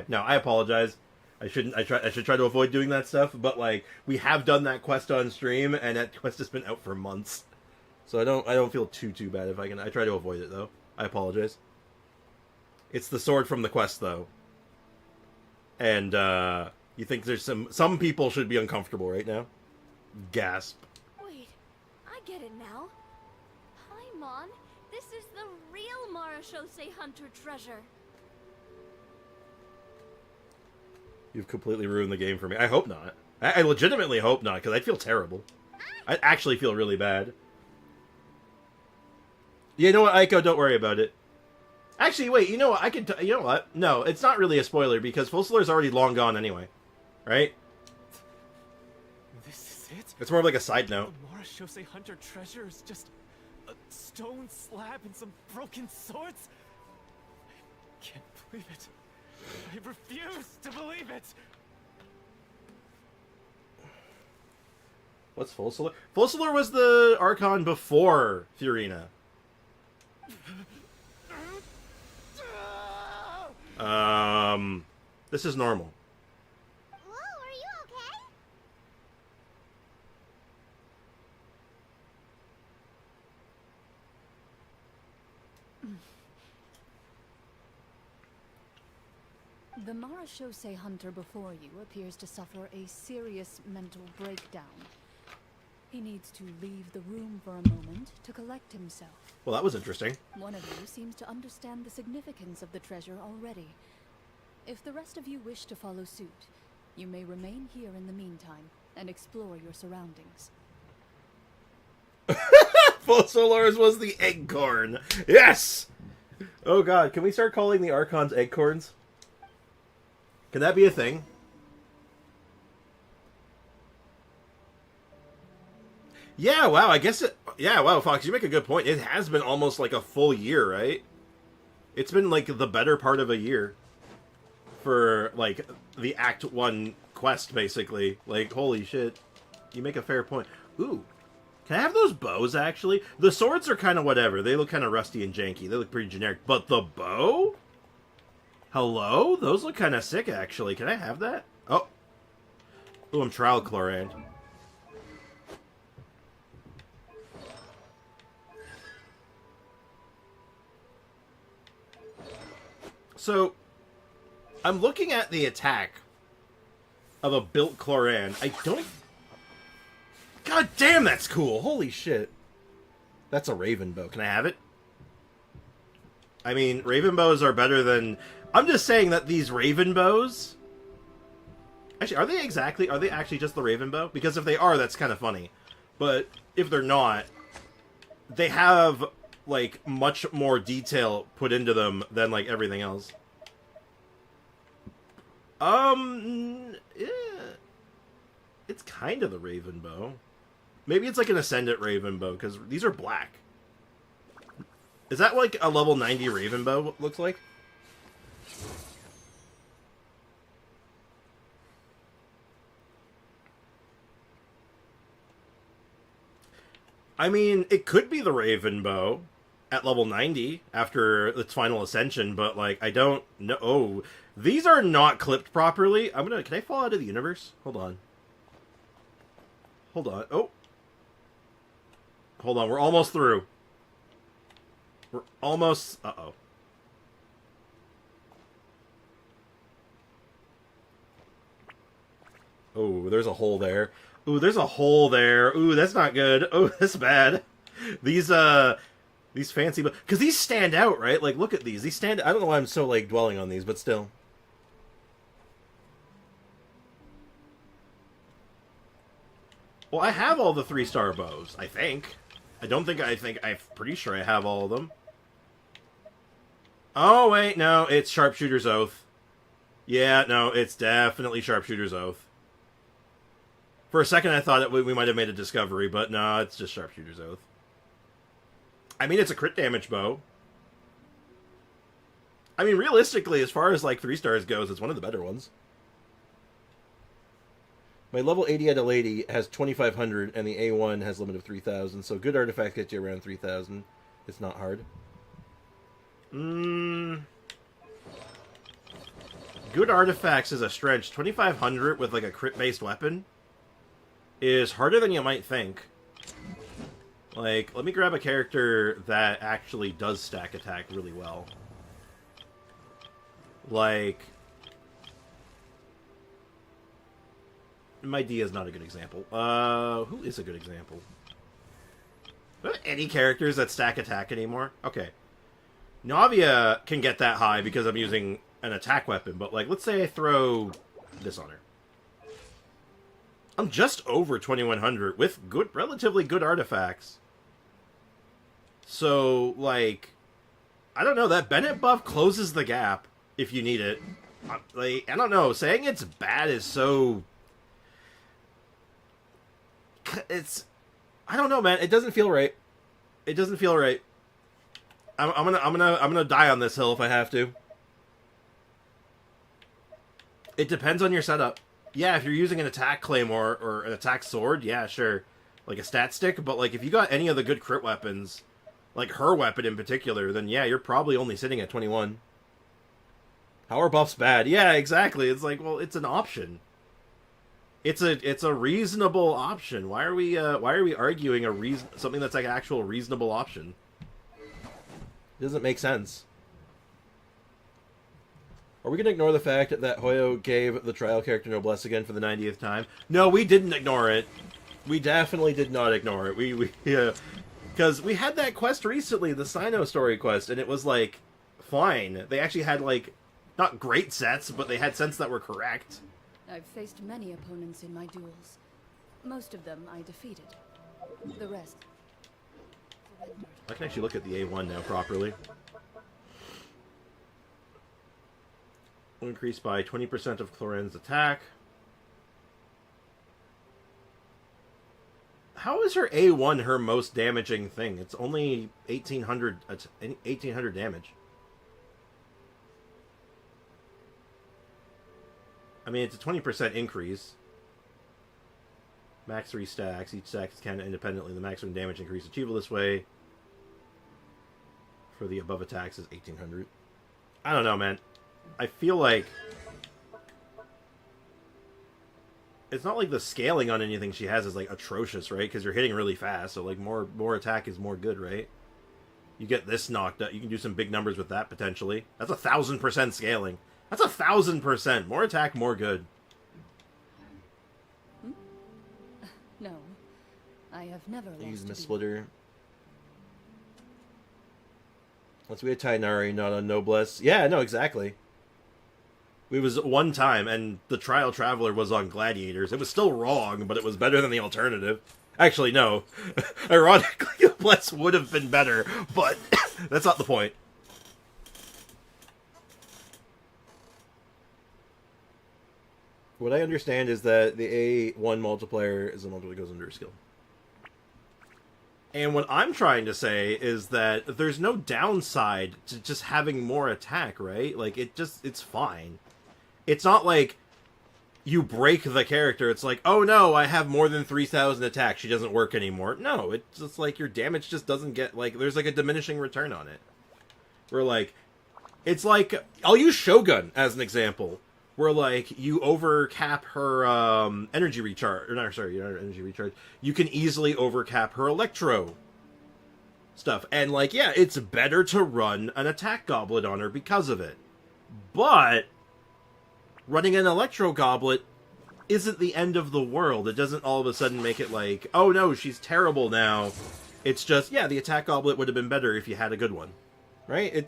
No, I apologize. I should try to avoid doing that stuff. But like, we have done that quest on stream, and that quest has been out for months. So I don't feel too bad if I can. I try to avoid it though. I apologize. It's the sword from the quest though, and you think there's some people should be uncomfortable right now? Gasp. Wait, I get it now. Paimon, this is the real Mora Shosei Hunter treasure. You've completely ruined the game for me. I hope not. I legitimately hope not, because I'd feel terrible. I'd actually feel really bad. You know what, Aiko? Don't worry about it. Actually, wait, you know what? you know what? No, it's not really a spoiler, because Fusiliers already long gone anyway. Right? This is it? It's more of like a side note. The Mora Shosei Hunter treasure is just a stone slab and some broken swords? I can't believe it. I refuse to believe it! What's Fusilier? Fusilier was the Archon before Furina. This is normal. Whoa, are you okay? The Mora Shosei Hunter before you appears to suffer a serious mental breakdown. He needs to leave the room for a moment to collect himself. Well, that was interesting. One of you seems to understand the significance of the treasure already. If the rest of you wish to follow suit, you may remain here in the meantime and explore your surroundings. Fusiliers was the eggcorn. Yes! Oh god, can we start calling the Archons eggcorns? Can that be a thing? Yeah, wow, I guess it... Yeah, wow, Fox, you make a good point. It has been almost like a full year, right? It's been like the better part of a year. For, like, the Act 1 quest, basically. Like, holy shit. You make a fair point. Ooh. Can I have those bows, actually? The swords are kind of whatever. They look kind of rusty and janky. They look pretty generic. But the bow? Hello? Those look kind of sick, actually. Can I have that? Oh. Ooh, I'm trial Clorinde. So, I'm looking at the attack of a built Clorinde. I don't... God damn, that's cool! Holy shit. That's a Raven bow. Can I have it? I mean, Raven bows are better than... I'm just saying that these Raven bows... Actually, are they actually just the Raven bow? Because if they are, that's kind of funny. But if they're not, they have, like, much more detail put into them than, like, everything else. Yeah. It's kind of the Raven bow. Maybe it's like an Ascendant Raven bow, because these are black. Is that like a level 90 Raven bow looks like? I mean, it could be the Raven bow at level 90 after its final ascension, but like, I don't know. Oh, these are not clipped properly. Can I fall out of the universe? Hold on. Oh. Hold on, we're almost through. We're almost... Uh-oh. Oh, there's a hole there. Ooh, there's a hole there. Ooh, that's not good. Oh, that's bad. These fancy... Because these stand out, right? Like, look at these. These stand... I don't know why I'm so, like, dwelling on these, but still. Well, I have all the 3-star bows, I think. I'm pretty sure I have all of them. Oh, wait, no, it's Sharpshooter's Oath. Yeah, no, it's definitely Sharpshooter's Oath. For a second, I thought we might have made a discovery, but no, it's just Sharpshooter's Oath. I mean, it's a crit damage bow. I mean, realistically, as far as, like, 3 stars goes, it's one of the better ones. My level 80 out of lady has 2,500, and the A1 has a limit of 3,000, so good artifact gets you around 3,000. It's not hard. Good artifacts is a stretch. 2,500 with, like, a crit-based weapon is harder than you might think. Like, let me grab a character that actually does stack attack really well. Like... My D is not a good example. Who is a good example? Any characters that stack attack anymore? Okay. Navia can get that high because I'm using an attack weapon, but, like, let's say I throw this on her. I'm just over 2,100 with relatively good artifacts. So, like, I don't know, that Bennett buff closes the gap if you need it. Like, I don't know, saying it's bad is so... I don't know, man. It doesn't feel right. It doesn't feel right. I'm gonna die on this hill if I have to. It depends on your setup. Yeah, if you're using an attack claymore or an attack sword, yeah, sure. Like a stat stick, but like if you got any of the good crit weapons, like her weapon in particular, then yeah, you're probably only sitting at 21. Power buff's bad. Yeah, exactly. It's like, well, it's an option. It's a reasonable option. Why are we arguing something that's like an actual reasonable option? It doesn't make sense. Are we going to ignore the fact that Hoyo gave the trial character noblesse again for the 90th time? No, we didn't ignore it. We definitely did not ignore it. Because we had that quest recently, the Sino story quest, and it was like fine. They actually had like not great sets, but they had sets that were correct. I've faced many opponents in my duels. Most of them I defeated. The rest surrendered. I can actually look at the A1 now properly. Will increase by 20% of Clorinde's attack. How is her A1 her most damaging thing? It's only 1,800 damage. I mean, it's a 20% increase. Max 3 stacks. Each stack is counted independently. The maximum damage increase achievable this way for the above attacks is 1,800. I don't know, man. I feel like it's not like the scaling on anything she has is like atrocious, right? Because you're hitting really fast, so like more attack is more good, right? You get this knocked out. You can do some big numbers with that potentially. That's 1,000% scaling. That's 1,000%. More attack, more good. No, I have never lost. Using the splitter. Once we had Tainari, not on Noblesse. Yeah, no, exactly. It was one time, and the Trial Traveler was on Gladiators. It was still wrong, but it was better than the alternative. Actually, no. Ironically, Noblesse would have been better, but that's not the point. What I understand is that the A1 multiplier is a multiplier that goes under a skill. And what I'm trying to say is that there's no downside to just having more attack, right? Like, it's fine. It's not like you break the character. It's like, oh no, I have more than 3,000 attack. She doesn't work anymore. No, it's just like your damage just doesn't get, like, there's like a diminishing return on it. Where, like, it's like, I'll use Shogun as an example. Where, like, you overcap her energy recharge. Or, not, sorry, not energy recharge. You can easily overcap her electro stuff. And, like, yeah, it's better to run an attack goblet on her because of it. But running an electro goblet isn't the end of the world. It doesn't all of a sudden make it like, oh no, she's terrible now. It's just, yeah, the attack goblet would have been better if you had a good one. Right?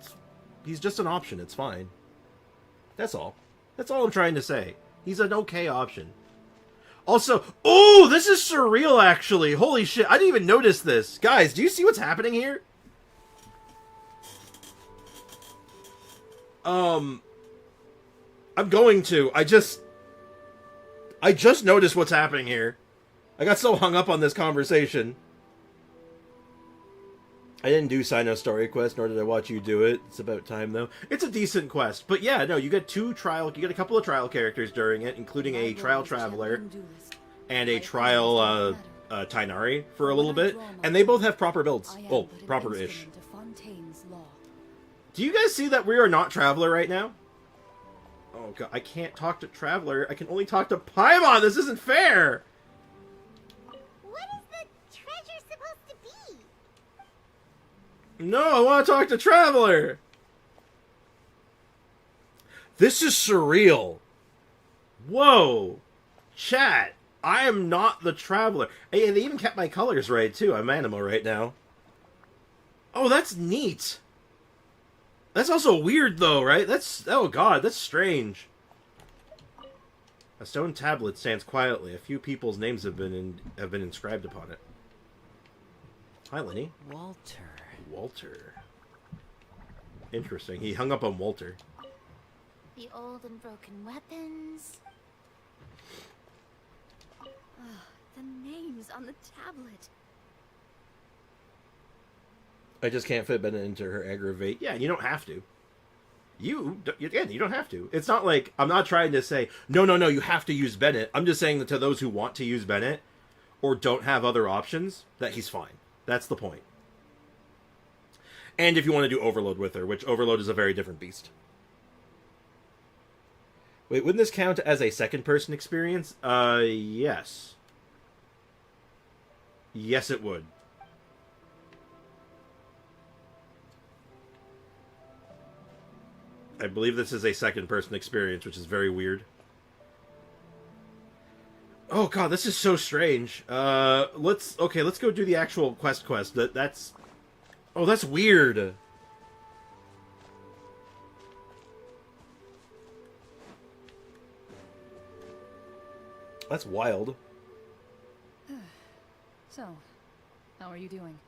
He's just an option. It's fine. That's all. That's all I'm trying to say. He's an okay option. Also, oh, this is surreal, actually. Holy shit, I didn't even notice this. Guys, do you see what's happening here? I'm going to. I just noticed what's happening here. I got so hung up on this conversation. I didn't do Sino Story Quest, nor did I watch you do it. It's about time, though. It's a decent quest. But yeah, no, you get a couple of trial characters during it, including a trial traveler and a trial Tainari for a little bit. And they both have proper builds. Well, proper-ish. Do you guys see that we are not Traveler right now? Oh god, I can't talk to Traveler. I can only talk to Paimon! This isn't fair! What is the treasure supposed to be? No, I want to talk to Traveler! This is surreal. Whoa. Chat, I am not the Traveler. Hey, they even kept my colors right, too. I'm Animo right now. Oh, that's neat. That's also weird, though, right? Oh god, that's strange. A stone tablet stands quietly. A few people's names have been inscribed upon it. Hi, Lenny. Walter. Interesting. He hung up on Walter. The old and broken weapons. The names on the tablet. I just can't fit Bennett into her aggravate. Yeah, you don't have to. You don't have to. It's not like, I'm not trying to say, no, you have to use Bennett. I'm just saying that to those who want to use Bennett, or don't have other options, that he's fine. That's the point. And if you want to do Overload with her, which Overload is a very different beast. Wait, wouldn't this count as a second-person experience? Yes. Yes, it would. I believe this is a second-person experience, which is very weird. Oh god, this is so strange. Let's go do the actual quest. That's... Oh, that's weird. That's wild. So, how are you doing?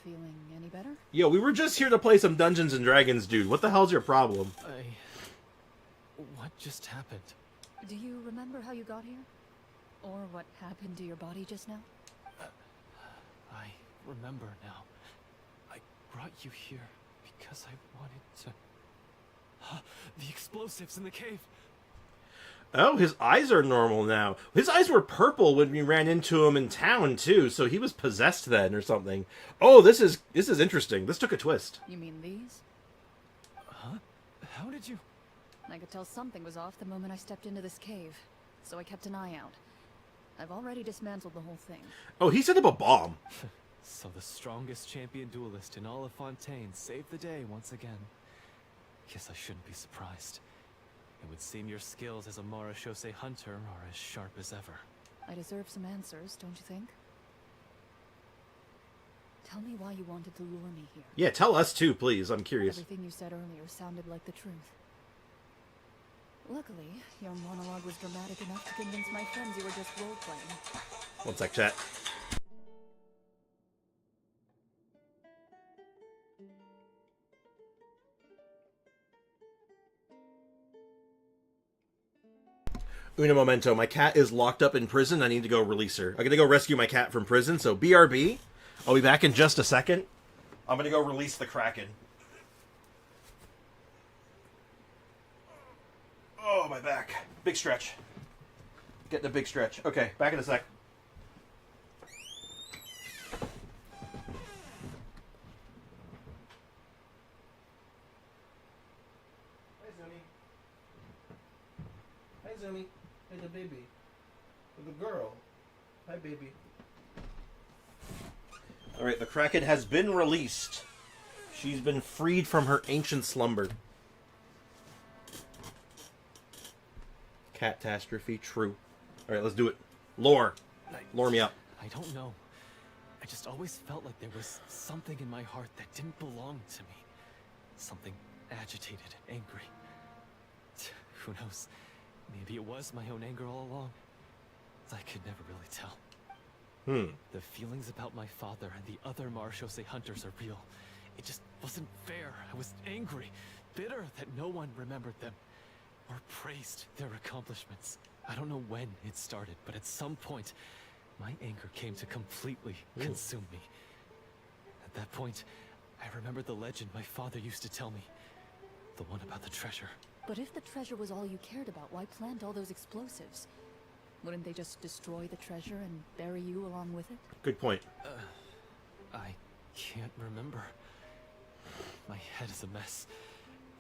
Feeling any better? Yo, we were just here to play some Dungeons and Dragons, dude. What the hell's your problem? What just happened? Do you remember how you got here? Or what happened to your body just now? I remember now. I brought you here because I wanted to... The explosives in the cave! Oh, his eyes are normal now. His eyes were purple when we ran into him in town, too, so he was possessed then or something. Oh, this is interesting. This took a twist. You mean these? Huh? How did you... I could tell something was off the moment I stepped into this cave, so I kept an eye out. I've already dismantled the whole thing. Oh, he set up a bomb. So the strongest champion duelist in all of Fontaine saved the day once again. Guess I shouldn't be surprised. It would seem your skills as a Mora Shosei hunter are as sharp as ever. I deserve some answers, don't you think? Tell me why you wanted to lure me here. Yeah, tell us too, please. I'm curious. Everything you said earlier sounded like the truth. Luckily, your monologue was dramatic enough to convince my friends you were just role-playing. One sec, chat. Una momento, my cat is locked up in prison. I need to go release her. I'm gonna go rescue my cat from prison, so BRB. I'll be back in just a second. I'm gonna go release the Kraken. Oh, my back. Big stretch. Getting a big stretch. Okay, back in a sec. Hi, Zumi. Hi, Zumi. Hey, the baby. The girl. Hi, baby. Alright, the Kraken has been released. She's been freed from her ancient slumber. Catastrophe, true. Alright, let's do it. Lore. Lore me up. I don't know. I just always felt like there was something in my heart that didn't belong to me. Something agitated, angry. Who knows? Maybe it was my own anger all along. I could never really tell. The feelings about my father and the other Mora Shosei hunters are real. It just wasn't fair. I was angry, bitter that no one remembered them or praised their accomplishments. I don't know when it started, but at some point, my anger came to completely consume me. At that point, I remembered the legend my father used to tell me. The one about the treasure. But if the treasure was all you cared about, why plant all those explosives? Wouldn't they just destroy the treasure and bury you along with it? Good point. I can't remember. My head is a mess.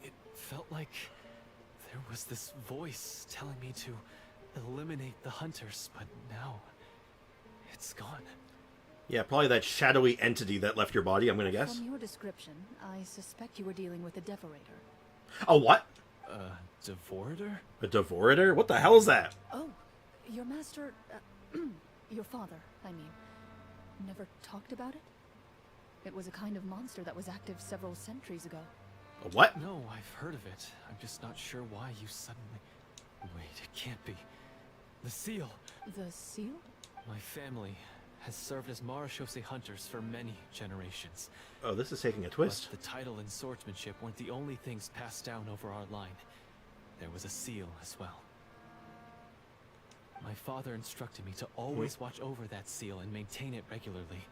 It felt like there was this voice telling me to eliminate the hunters, but now it's gone. Yeah, probably that shadowy entity that left your body, I'm gonna guess. From your description, I suspect you were dealing with a devorator. A what? Devorator? A devorator? What the hell is that? Oh, your master, your father, I mean, never talked about it? It was a kind of monster that was active several centuries ago. A what? No, I've heard of it. I'm just not sure why you suddenly... Wait, it can't be. The seal! The seal? My family has served as Mora hunters for many generations. Oh, this is taking a twist. But the title and swordsmanship weren't the only things passed down over our line. There was a seal as well. My father instructed me to always watch over that seal and maintain it regularly.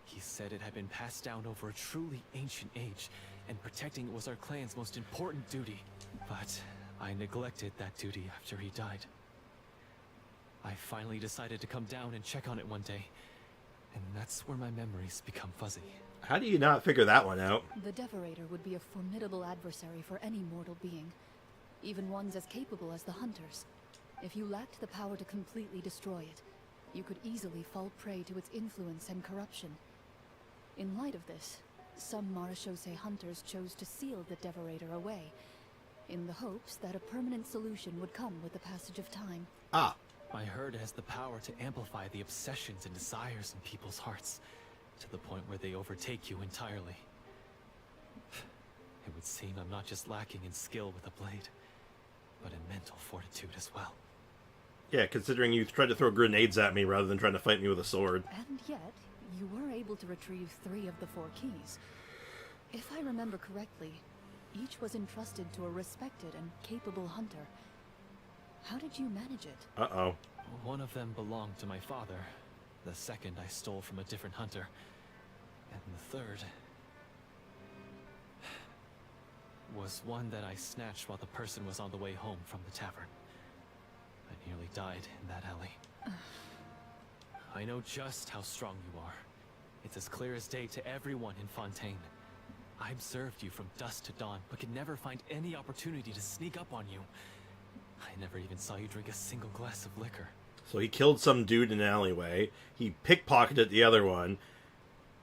He said it had been passed down over a truly ancient age, and protecting it was our clan's most important duty. But I neglected that duty after he died. I finally decided to come down and check on it one day, and that's where my memories become fuzzy. How do you not figure that one out? The devorator would be a formidable adversary for any mortal being, even ones as capable as the hunters. If you lacked the power to completely destroy it, you could easily fall prey to its influence and corruption. In light of this, some Marachose hunters chose to seal the devorator away, in the hopes that a permanent solution would come with the passage of time. Ah. I heard it has the power to amplify the obsessions and desires in people's hearts, to the point where they overtake you entirely. It would seem I'm not just lacking in skill with a blade, but in mental fortitude as well. Yeah, considering you tried to throw grenades at me rather than trying to fight me with a sword. And yet, you were able to retrieve 3 of the 4 keys. If I remember correctly, each was entrusted to a respected and capable hunter. How did you manage it? Uh-oh. One of them belonged to my father. The second I stole from a different hunter. And the third... was one that I snatched while the person was on the way home from the tavern. I nearly died in that alley. I know just how strong you are. It's as clear as day to everyone in Fontaine. I observed you from dusk to dawn, but could never find any opportunity to sneak up on you. I never even saw you drink a single glass of liquor. So he killed some dude in an alleyway, he pickpocketed the other one,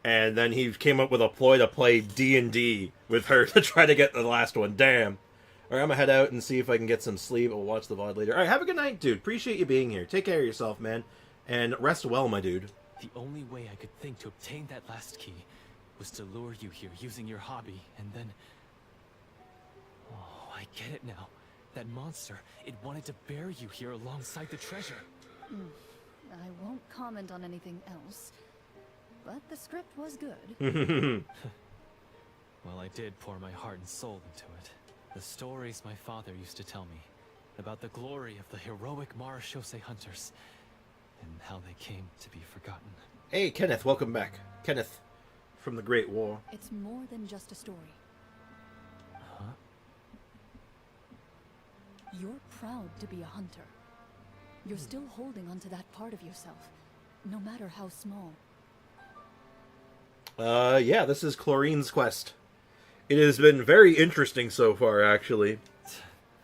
and then he came up with a ploy to play D&D with her to try to get the last one. Damn. Alright, I'm gonna head out and see if I can get some sleep. We'll watch the VOD later. Alright, have a good night, dude. Appreciate you being here. Take care of yourself, man. And rest well, my dude. The only way I could think to obtain that last key was to lure you here using your hobby, and then... Oh, I get it now. That monster, it wanted to bury you here alongside the treasure. I won't comment on anything else, but the script was good. Well, I did pour my heart and soul into it. The stories my father used to tell me about the glory of the heroic Marachose hunters, and how they came to be forgotten. Hey, Kenneth, welcome back. Kenneth from the Great War. It's more than just a story. Huh? You're proud to be a hunter. You're still holding onto that part of yourself, no matter how small. Yeah, this is Clorinde's quest. It has been very interesting so far, actually.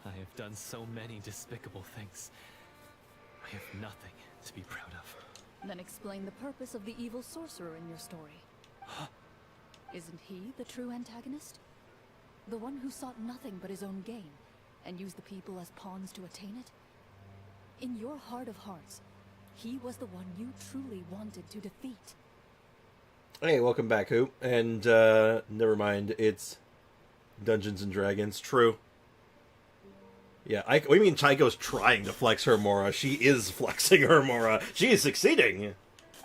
I have done so many despicable things. I have nothing to be proud of. Then explain the purpose of the evil sorcerer in your story. Huh? Isn't he the true antagonist? The one who sought nothing but his own gain, and used the people as pawns to attain it? In your heart of hearts, he was the one you truly wanted to defeat. Hey, welcome back, Hoop. And, never mind, it's Dungeons and Dragons. True. Yeah, what do you mean Taiko's trying to flex her Mora? She is flexing her Mora. She is succeeding.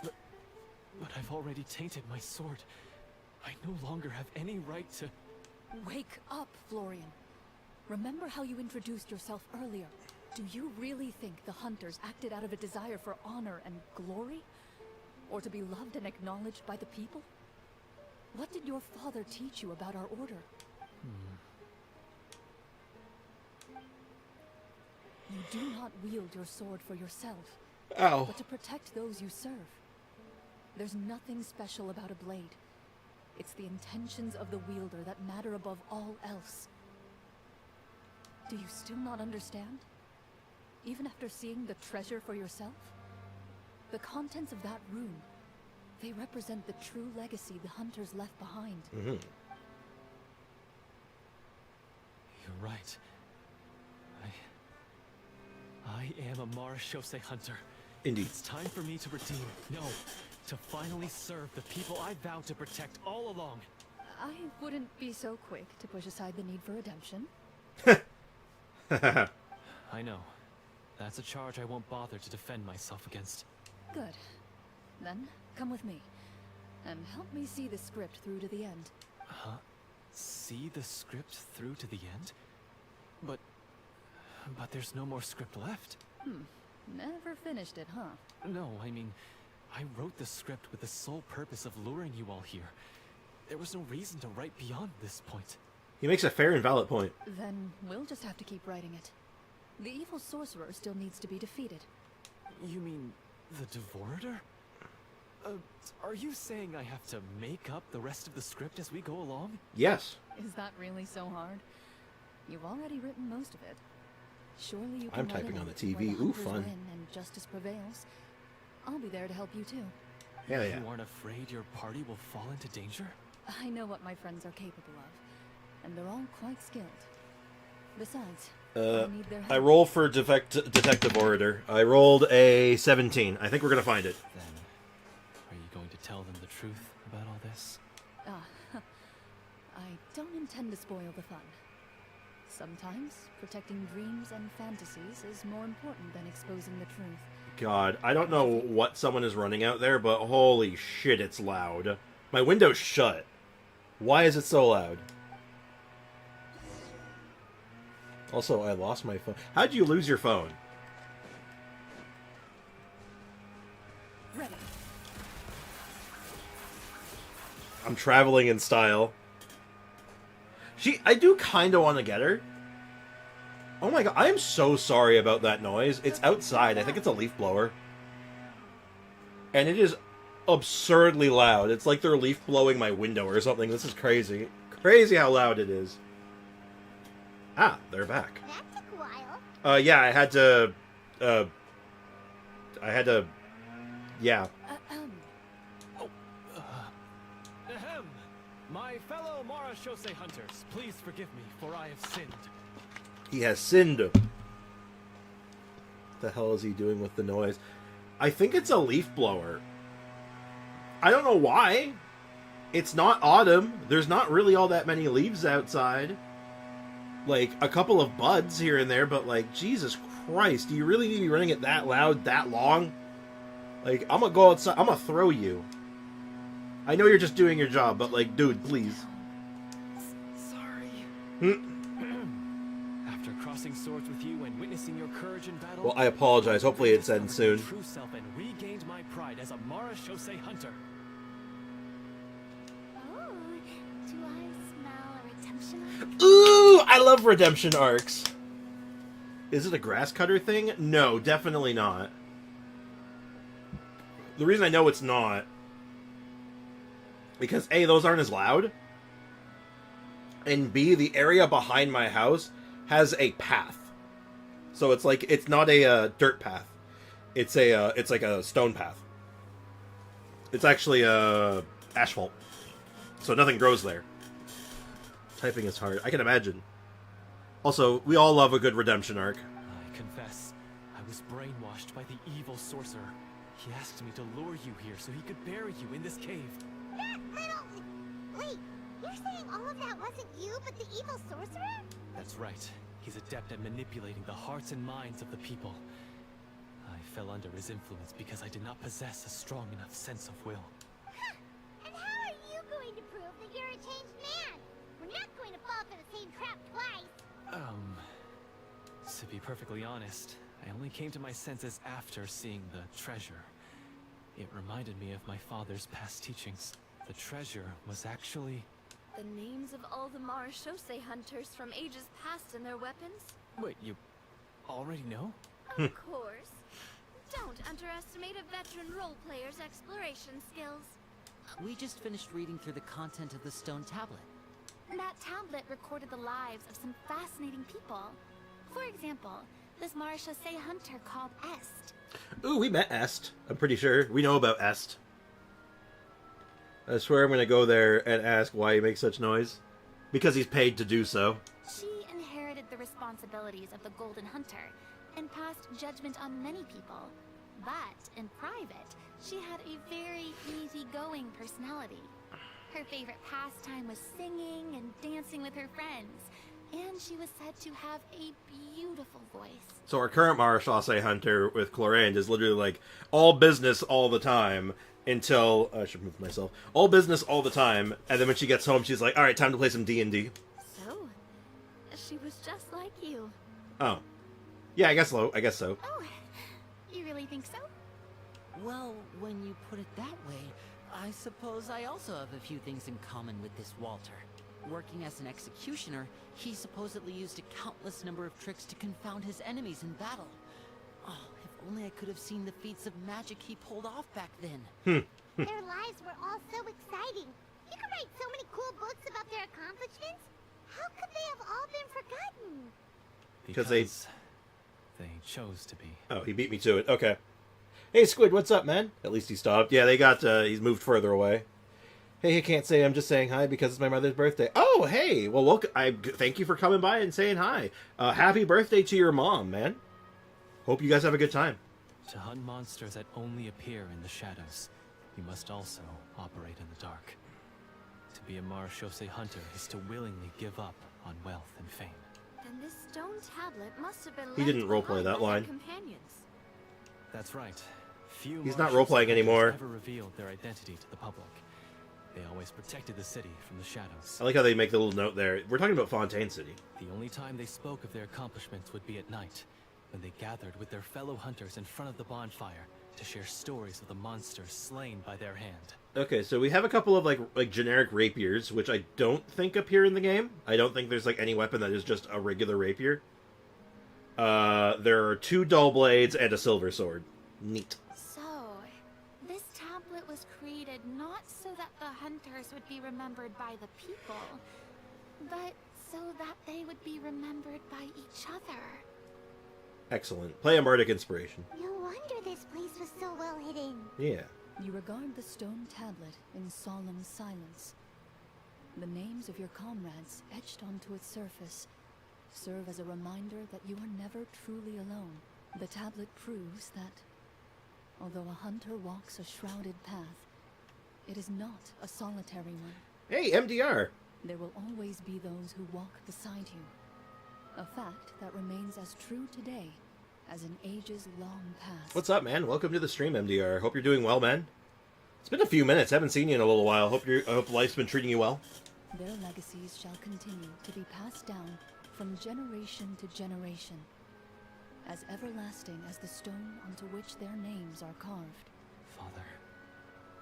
But I've already tainted my sword. I no longer have any right to... Wake up, Florian. Remember how you introduced yourself earlier. Do you really think the hunters acted out of a desire for honor and glory? Or to be loved and acknowledged by the people? What did your father teach you about our order? You do not wield your sword for yourself, Ow. but to protect those you serve. There's nothing special about a blade. It's the intentions of the wielder that matter above all else. Do you still not understand? Even after seeing the treasure for yourself? The contents of that room, they represent the true legacy the hunters left behind. Mm-hmm. You're right. I am a Mora Shosei hunter. Indeed. It's time for me to redeem. No, to finally serve the people I vowed to protect all along. I wouldn't be so quick to push aside the need for redemption. I know. That's a charge I won't bother to defend myself against. Good. Then, come with me. And help me see the script through to the end. Huh? See the script through to the end? But there's no more script left. Never finished it, huh? No, I mean, I wrote the script with the sole purpose of luring you all here. There was no reason to write beyond this point. He makes a fair and valid point. Then we'll just have to keep writing it. The evil sorcerer still needs to be defeated. You mean the Devorator? Are you saying I have to make up the rest of the script as we go along? Yes. Is that really so hard? You've already written most of it. Surely you can I'm write typing an on the act where TV. the Ooh, hunters fun. win and justice prevails. I'll be there to help you too. Hell yeah. You aren't afraid your party will fall into danger? I know what my friends are capable of, and they're all quite skilled. Besides, I need their help. I roll for detective orator. I rolled a 17. I think we're gonna find it. Then, are you going to tell them the truth about all this? I don't intend to spoil the fun. Sometimes, protecting dreams and fantasies is more important than exposing the truth. God, I don't know what someone is running out there, but holy shit, it's loud. My window's shut. Why is it so loud? Also, I lost my phone. How'd you lose your phone? Ready. I'm traveling in style. I do kind of want to get her. Oh my god, I am so sorry about that noise. It's outside. I think it's a leaf blower. And it is absurdly loud. It's like they're leaf blowing my window or something. This is crazy. Crazy how loud it is. Ah, they're back. That took a while. Yeah, I had to, yeah. Ahem! My fellow Mora Shosei hunters, please forgive me, for I have sinned. He has sinned. What the hell is he doing with the noise? I think it's a leaf blower. I don't know why. It's not autumn. There's not really all that many leaves outside. Like, a couple of buds here and there, but like, Jesus Christ, do you really need to be running it that loud, that long? Like, I'm gonna go outside, I'm gonna throw you. I know you're just doing your job, but like, dude, please. Sorry. After crossing swords with you and witnessing your courage in battle, Well, I apologize. Hopefully it ends discovered my soon. True self and regained my pride as a Mora Shosei hunter. Oh, do I smell a redemption? Ooh, I love redemption arcs. Is it a grass cutter thing? No, definitely not. The reason I know it's not, because A, those aren't as loud, and B, the area behind my house has a path. So it's like, it's not a dirt path. It's like a stone path. It's actually asphalt. So nothing grows there. Typing is hard. I can imagine. Also, we all love a good redemption arc. I confess, I was brainwashed by the evil sorcerer. He asked me to lure you here so he could bury you in this cave. That little... Wait, you're saying all of that wasn't you, but the evil sorcerer? That's right. He's adept at manipulating the hearts and minds of the people. I fell under his influence because I did not possess a strong enough sense of will. Huh. And how are you going to prove that you're a changed man? We're not going to fall for the same trap twice. To be perfectly honest, I only came to my senses after seeing the treasure. It reminded me of my father's past teachings. The treasure was actually... The names of all the Marashose hunters from ages past and their weapons? Wait, you already know? Of course. Don't underestimate a veteran role player's exploration skills. We just finished reading through the content of the stone tablet. That tablet recorded the lives of some fascinating people. For example, this Marashose hunter called Est. Ooh, we met Est. I'm pretty sure. We know about Est. I swear I'm going to go there and ask why he makes such noise. Because he's paid to do so. She inherited the responsibilities of the Golden Hunter and passed judgment on many people. But in private, she had a very easygoing personality. Her favorite pastime was singing and dancing with her friends, and she was said to have a beautiful voice. So our current Marashase hunter with Clorinde is literally like all business all the time until I should move myself. All business all the time, and then when she gets home, she's like, "All right, time to play some D&D." So, she was just like you. Oh, yeah, I guess so. I guess so. Oh, you really think so? Well, when you put it that way, I suppose I also have a few things in common with this Walter. Working as an executioner, he supposedly used a countless number of tricks to confound his enemies in battle. Oh, if only I could have seen the feats of magic he pulled off back then. Their lives were all so exciting. You could write so many cool books about their accomplishments. How could they have all been forgotten? Because they chose to be. Oh, he beat me to it. Okay. Hey, Squid, what's up, man? At least he stopped. Yeah, they got, he's moved further away. Hey, I can't say I'm just saying hi because it's my mother's birthday. Oh, hey! Well, welcome. Thank you for coming by and saying hi. Happy birthday to your mom, man. Hope you guys have a good time. To hunt monsters that only appear in the shadows, you must also operate in the dark. To be a Marashose hunter is to willingly give up on wealth and fame. Then this stone tablet must have been He didn't left roleplay behind that by their line. companions. That's right. Few He's not Marashose role-playing hunters anymore. ever revealed their identity to the public. They always protected the city from the shadows. I like how they make the little note there. We're talking about Fontaine City. The only time they spoke of their accomplishments would be at night, when they gathered with their fellow hunters in front of the bonfire to share stories of the monsters slain by their hand. Okay, so we have a couple of like generic rapiers, which I don't think appear in the game. I don't think there's like any weapon that is just a regular rapier. There are 2 dull blades and a silver sword. Neat. So, this tablet was created not so that the hunters would be remembered by the people, but so that they would be remembered by each other. Excellent. Play a Bardic Inspiration. No wonder this place was so well hidden. Yeah. You regard the stone tablet in solemn silence. The names of your comrades etched onto its surface serve as a reminder that you are never truly alone. The tablet proves that, although a hunter walks a shrouded path, it is not a solitary one. Hey, MDR! There will always be those who walk beside you. A fact that remains as true today as in ages-long past. What's up, man? Welcome to the stream, MDR. Hope you're doing well, man. It's been a few minutes. Haven't seen you in a little while. I hope life's been treating you well. Their legacies shall continue to be passed down from generation to generation, as everlasting as the stone onto which their names are carved. Father,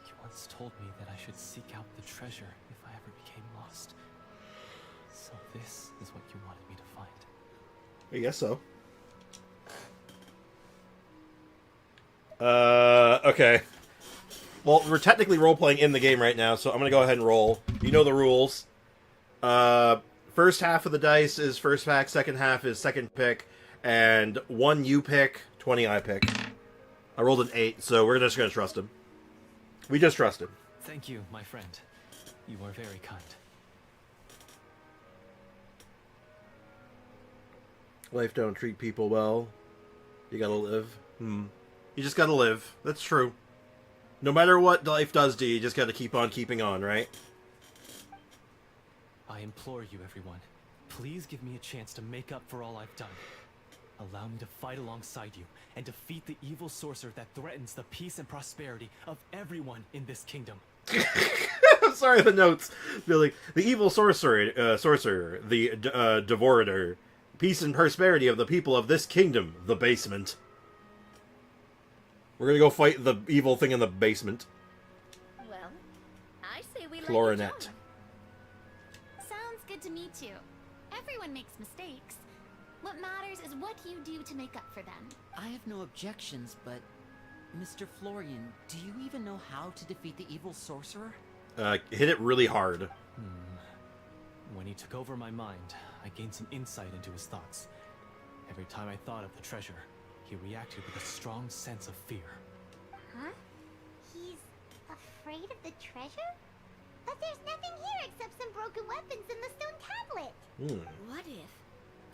you once told me that I should seek out the treasure if I ever became lost. So this is what you wanted me to find. I guess so. Okay. Well, we're technically role-playing in the game right now, so I'm gonna go ahead and roll. You know the rules. First half of the dice is first pack, second half is second pick, and 1 you pick, 20 I pick. I rolled an 8, so we're just gonna trust him. We just trust him. Thank you, my friend. You are very kind. Life don't treat people well. You gotta live. You just gotta live. That's true. No matter what life does to you, you just gotta keep on keeping on, right? I implore you, everyone, please give me a chance to make up for all I've done. Allow me to fight alongside you and defeat the evil sorcerer that threatens the peace and prosperity of everyone in this kingdom. I'm sorry, the notes. Billy, the evil sorcerer, the devorator, peace and prosperity of the people of this kingdom, the basement. We're gonna go fight the evil thing in the basement. Well, I say Clorinde. Sounds good to me too. Everyone makes mistakes. What matters is what you do to make up for them. I have no objections, but Mr. Florian, do you even know how to defeat the evil sorcerer? Hit it really hard. When he took over my mind, I gained some insight into his thoughts. Every time I thought of the treasure, he reacted with a strong sense of fear. Huh? He's afraid of the treasure? But there's nothing here except some broken weapons and the stone tablet. What if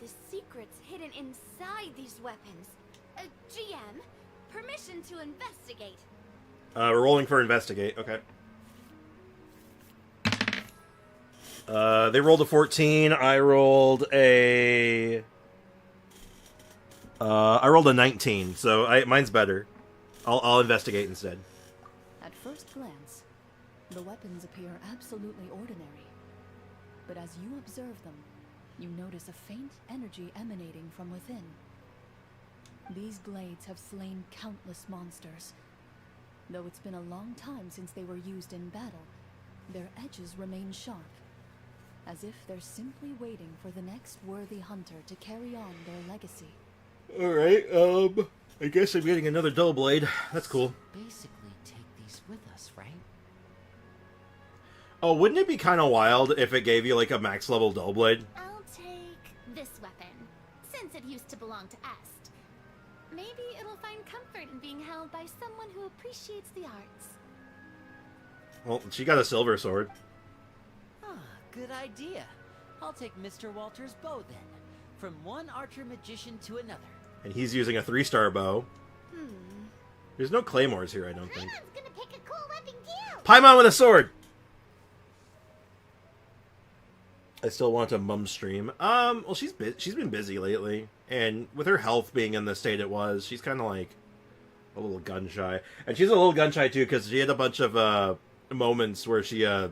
the secret's hidden inside these weapons? GM, permission to investigate. We're rolling for investigate. Okay. They rolled a 14. I rolled a 19. So mine's better. I'll investigate instead. At first glance, the weapons appear absolutely ordinary. But as you observe them, you notice a faint energy emanating from within. These blades have slain countless monsters. Though it's been a long time since they were used in battle, their edges remain sharp, as if they're simply waiting for the next worthy hunter to carry on their legacy. Alright, I guess I'm getting another dull blade. That's cool. Basically, take these with us, right? Oh, wouldn't it be kind of wild if it gave you, like, a max level dull blade? I'll take this weapon, since it used to belong to Est. Maybe it'll find comfort in being held by someone who appreciates the arts. Well, she got a silver sword. Ah, good idea. I'll take Mr. Walter's bow then. From one archer-magician to another. And he's using a 3-star bow. There's no claymores here, I don't think. Paimon's gonna pick a cool weapon too. Paimon with a sword! I still want a mum stream. Well, she's been busy lately. And with her health being in the state it was, she's kind of like a little gun-shy. And she's a little gun-shy too, because she had a bunch of moments where she was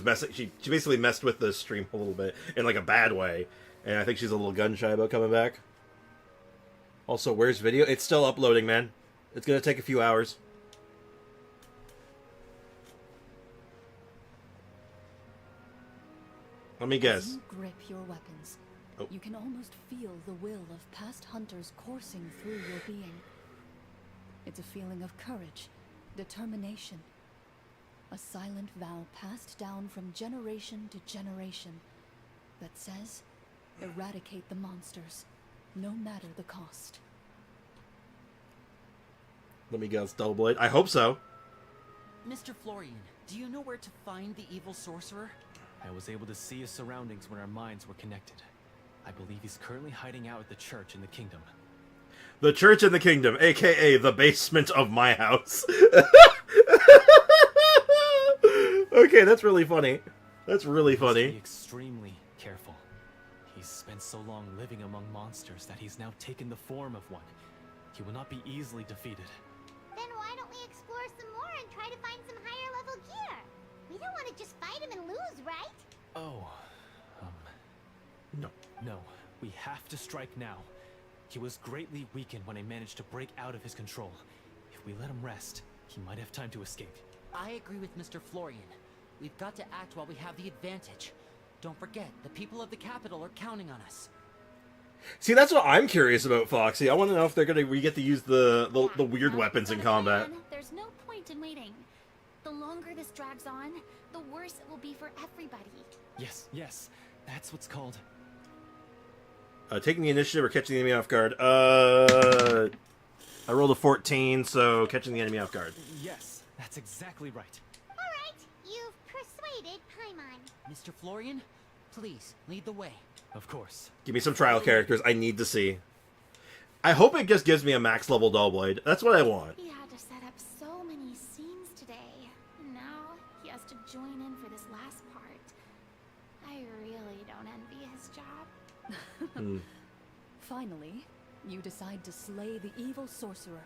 messing. She basically messed with the stream a little bit in like a bad way, and I think she's a little gun-shy about coming back. Also, where's video? It's still uploading, man. It's gonna take a few hours. Let me As guess. you grip your weapons, you can almost feel the will of past hunters coursing through your being. It's a feeling of courage, determination, a silent vow passed down from generation to generation that says, eradicate the monsters, no matter the cost. Let me guess. Double blade. I hope so. Mr. Florian, do you know where to find the evil sorcerer? I was able to see his surroundings when our minds were connected. I believe he's currently hiding out at the church in the kingdom. The church in the kingdom, aka the basement of my house. Okay, that's really funny. That's really funny. Be extremely careful. He's spent so long living among monsters that he's now taken the form of one. He will not be easily defeated. Then why don't we explore some more and try to find some higher level gear? We don't want to just fight him and lose, right? Oh, No. no. We have to strike now. He was greatly weakened when I managed to break out of his control. If we let him rest, he might have time to escape. I agree with Mr. Florian. We've got to act while we have the advantage. Don't forget, the people of the capital are counting on us. See, that's what I'm curious about, Foxy. I want to know if we get to use the weird weapons in combat. There's no point in waiting. The longer this drags on, the worse it will be for everybody. Yes, that's what's called... Taking the initiative or catching the enemy off guard. I rolled a 14, so catching the enemy off guard. Yes, that's exactly right. Alright, you've persuaded Paimon. Mr. Florian, please, lead the way. Of course. Give me some trial characters. I need to see. I hope it just gives me a max level Dullblade. That's what I want. He had to set up so many scenes today. And now he has to join in for this last part. I really don't envy his job. Finally, you decide to slay the evil sorcerer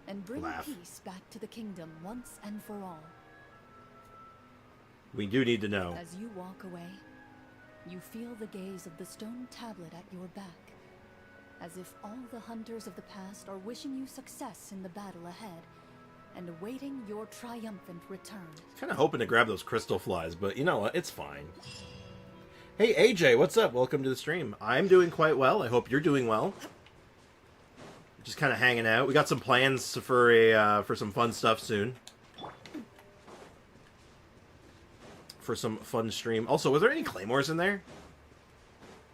and bring peace back to the kingdom once and for all. We do need to know. As you walk away, you feel the gaze of the stone tablet at your back, as if all the hunters of the past are wishing you success in the battle ahead, and awaiting your triumphant return. Kind of hoping to grab those crystal flies, but you know what? It's fine. Hey, AJ, what's up? Welcome to the stream. I'm doing quite well. I hope you're doing well. Just kind of hanging out. We got some plans for some fun stuff soon. For some fun stream. Also, was there any claymores in there?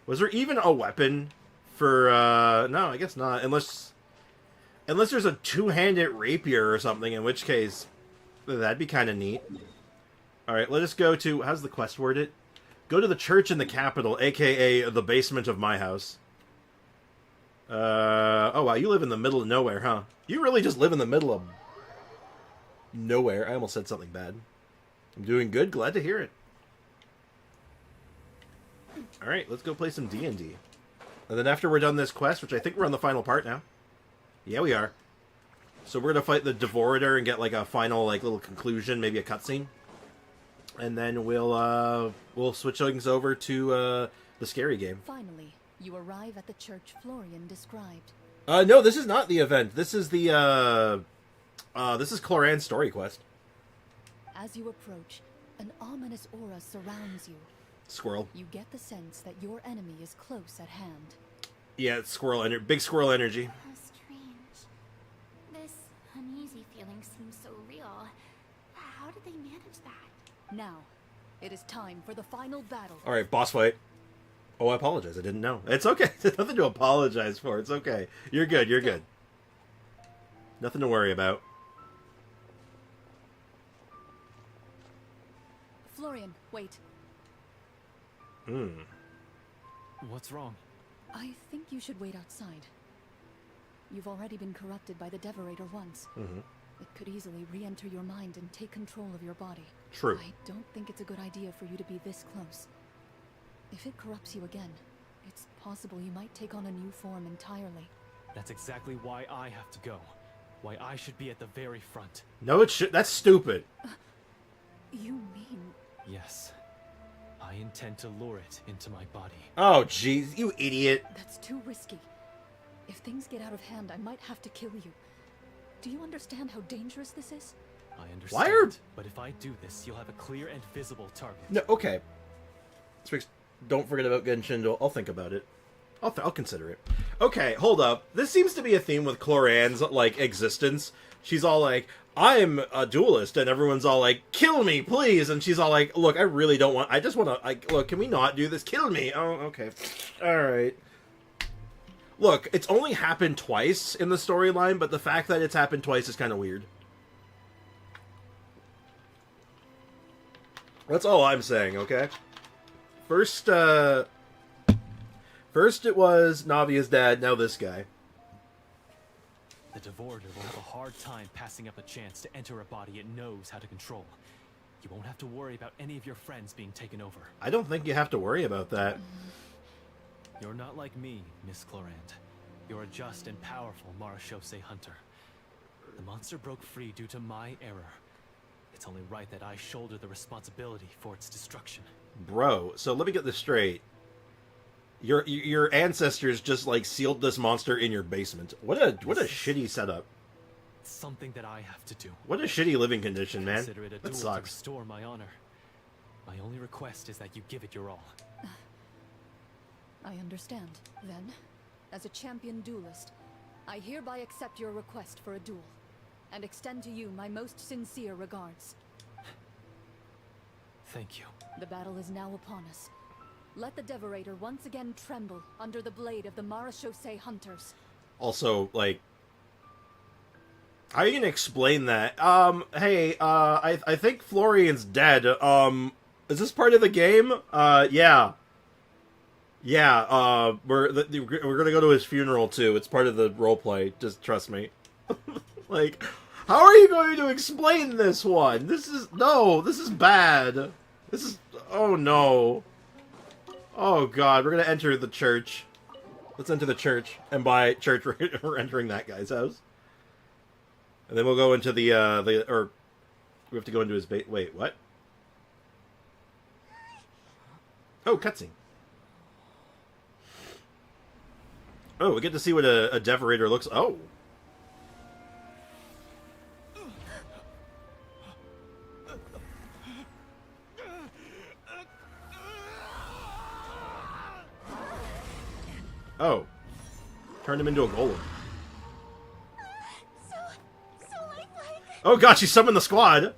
Was there even a weapon for, no, I guess not. Unless there's a two-handed rapier or something, in which case, that'd be kind of neat. Alright, let us go to, how's the quest worded? Go to the church in the capital, aka the basement of my house. Oh wow, you live in the middle of nowhere, huh? You really just live in the middle of nowhere. I almost said something bad. I'm doing good, glad to hear it. Alright, let's go play some D&D. And then after we're done this quest, which I think we're on the final part now. Yeah, we are. So we're gonna fight the Devorator and get like a final like little conclusion, maybe a cutscene. And then we'll switch things over to the scary game. Finally, you arrive at the church Florian described. No, this is not the event. This is the this is Clorinde's story quest. As you approach, an ominous aura surrounds you. Squirrel. You get the sense that your enemy is close at hand. Yeah, it's big squirrel energy. How strange. This uneasy feeling seems so real. How did they manage that? Now, it is time for the final battle. All right, boss fight. Oh, I apologize. I didn't know. It's okay. There's nothing to apologize for. It's okay. You're good. You're good. Nothing to worry about. Florian, wait. What's wrong? I think you should wait outside. You've already been corrupted by the Devorator once. It could easily re-enter your mind and take control of your body. True. I don't think it's a good idea for you to be this close. If it corrupts you again, it's possible you might take on a new form entirely. That's exactly why I have to go. Why I should be at the very front. No, it should. That's stupid. You mean... Yes. I intend to lure it into my body. Oh, jeez, you idiot. That's too risky. If things get out of hand, I might have to kill you. Do you understand how dangerous this is? I understand. Why are... But if I do this, you'll have a clear and visible target. No, okay. Don't forget about Genshin. I'll think about it. I'll consider it. Okay, hold up. This seems to be a theme with Clorinde's, like, existence. She's all like, I'm a duelist, and everyone's all like, kill me, please! And she's all like, look, I really don't want... I just want to... Like, look, can we not do this? Kill me! Oh, okay. Alright. Look, it's only happened twice in the storyline, but the fact that it's happened twice is kind of weird. That's all I'm saying, okay? First it was Navia's dad, now this guy. The Devorator will have a hard time passing up a chance to enter a body it knows how to control. You won't have to worry about any of your friends being taken over. I don't think you have to worry about that. You're not like me, Miss Clorinde. You're a just and powerful Marashose hunter. The monster broke free due to my error. It's only right that I shoulder the responsibility for its destruction. Bro, so let me get this straight. Your ancestors just like sealed this monster in your basement. What a shitty setup. It's something that I have to do. What a shitty living condition, man. Consider it a That duel to sucks. restore my honor. My only request is that you give it your all. I understand. Then, as a champion duelist, I hereby accept your request for a duel, and extend to you my most sincere regards. Thank you. The battle is now upon us. Let the Devorator once again tremble under the blade of the Marashose hunters. Also, like, how are you gonna explain that? Hey, I think Florian's dead. Is this part of the game? Yeah. Yeah, we're gonna go to his funeral too. It's part of the roleplay. Just trust me. Like, how are you going to explain this one? This is bad. This is, oh no. Oh god, we're gonna enter the church. Let's enter the church, and by church we're entering that guy's house. And then we'll go into or we have to go into his wait, what? Oh, cutscene. Oh, we get to see what a Devorator looks... Oh! Oh. Turned him into a golem. So lifelike. Oh god, she summoned the squad!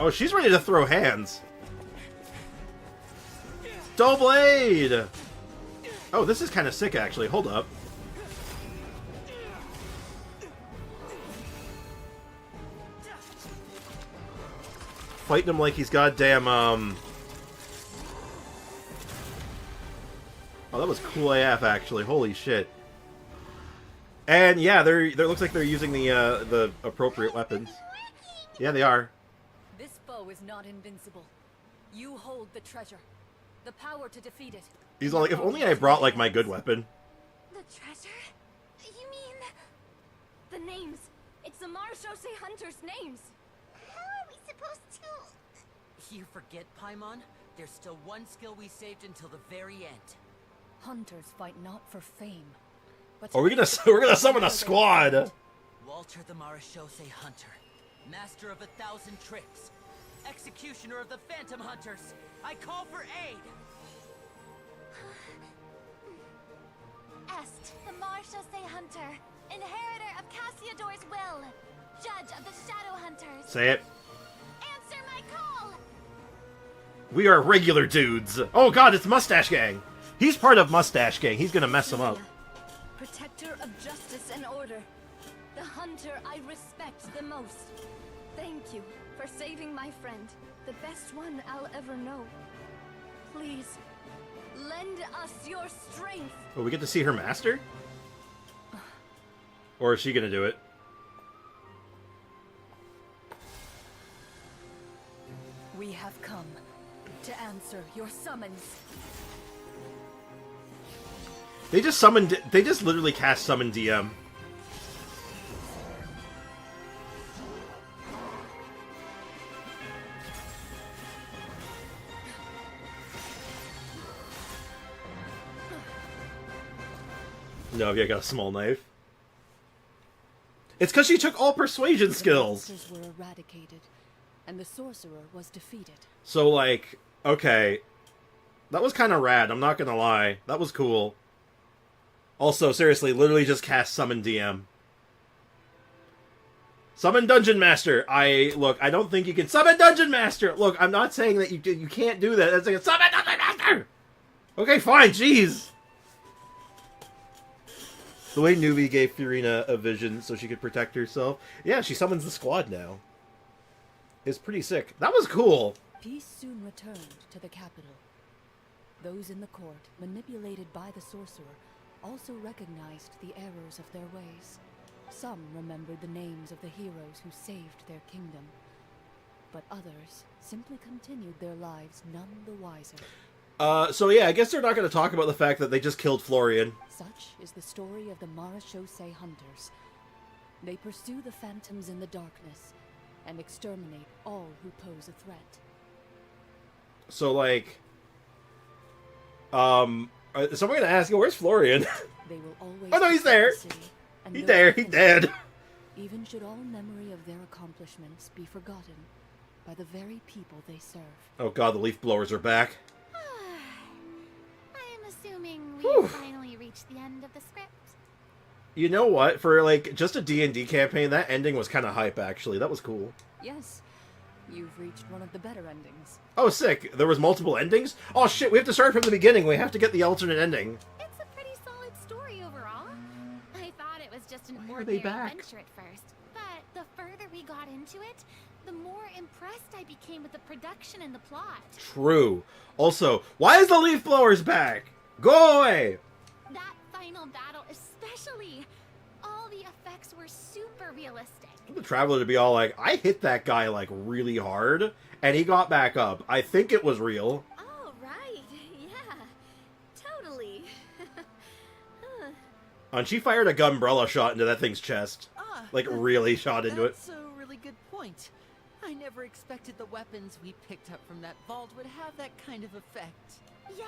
Oh, she's ready to throw hands. Dull blade! Oh, this is kind of sick, actually. Hold up. Fighting him like he's goddamn, Oh, that was cool AF, actually. Holy shit. And, yeah, it looks like they're using the appropriate weapons. Yeah, they are. This foe is not invincible. You hold the treasure. The power to defeat it. He's all like, if only I brought, like, my good weapon. The treasure? You mean... The names. It's the Marshose Hunters' names. How are we supposed to... You forget, Paimon? There's still one skill we saved until the very end. Hunters fight not for fame, but Oh, we're gonna summon a squad! Walter the Marashose Hunter, master of 1,000 tricks, executioner of the Phantom Hunters. I call for aid! Est, the Marshose Hunter, inheritor of Cassiodor's will, judge of the Shadow Hunters. Say it. Answer my call! We are regular dudes. Oh god, it's Mustache Gang. He's part of Mustache Gang. He's gonna mess him up. Protector of justice and order. The hunter I respect the most. Thank you for saving my friend. The best one I'll ever know. Please, lend us your strength. Will we get to see her master? Or is she gonna do it? we have come to answer your summons. They just summoned. They just literally cast Summon DM. No, yeah, I got a small knife. It's because she took all persuasion skills. The monsters were eradicated, and the sorcerer was defeated. So, like, okay, that was kind of rad. I'm not gonna lie, that was cool. Also, seriously, literally just cast Summon DM. Summon Dungeon Master. Look, I don't think you can summon Dungeon Master. Look, I'm not saying that you can't do that. That's like a Summon Dungeon Master. Okay, fine. Jeez. The way Newbie gave Furina a vision so she could protect herself. Yeah, she summons the squad now. It's pretty sick. That was cool. Peace soon returned to the capital. Those in the court, manipulated by the sorcerer, also recognized the errors of their ways. Some remembered the names of the heroes who saved their kingdom, but others simply continued their lives none the wiser. So yeah, I guess they're not going to talk about the fact that they just killed Florian. Such is the story of the Marashose Hunters. They pursue the phantoms in the darkness and exterminate all who pose a threat. So, like, someone going to ask you, where's Florian? They will always Oh no, he's there! protect the city and He's those there, who he's hold dead. it, even should all memory of their accomplishments be forgotten by the very people they serve. Oh god, the leaf blowers are back. I'm assuming we Whew. finally reached the end of the script. You know what? For, like, just a D&D campaign, that ending was kind of hype, actually. That was cool. Yes, you've reached one of the better endings. Oh, sick. There was multiple endings? Oh, shit, we have to start from the beginning. We have to get the alternate ending. It's a pretty solid story overall. I thought it was just an Why are they ordinary back? adventure at first, but the further we got into it, the more impressed I became with the production and the plot. True. Also, why is the leaf blowers back? Go away! That final battle especially, all the effects were super realistic. The Traveler to be all like, I hit that guy, like, really hard, and he got back up. I think it was real. Oh, right. Yeah. Totally. And she fired a gunbrella shot into that thing's chest. Ah, Like, really shot into it. That's a really good point. I never expected the weapons we picked up from that vault would have that kind of effect. Yeah,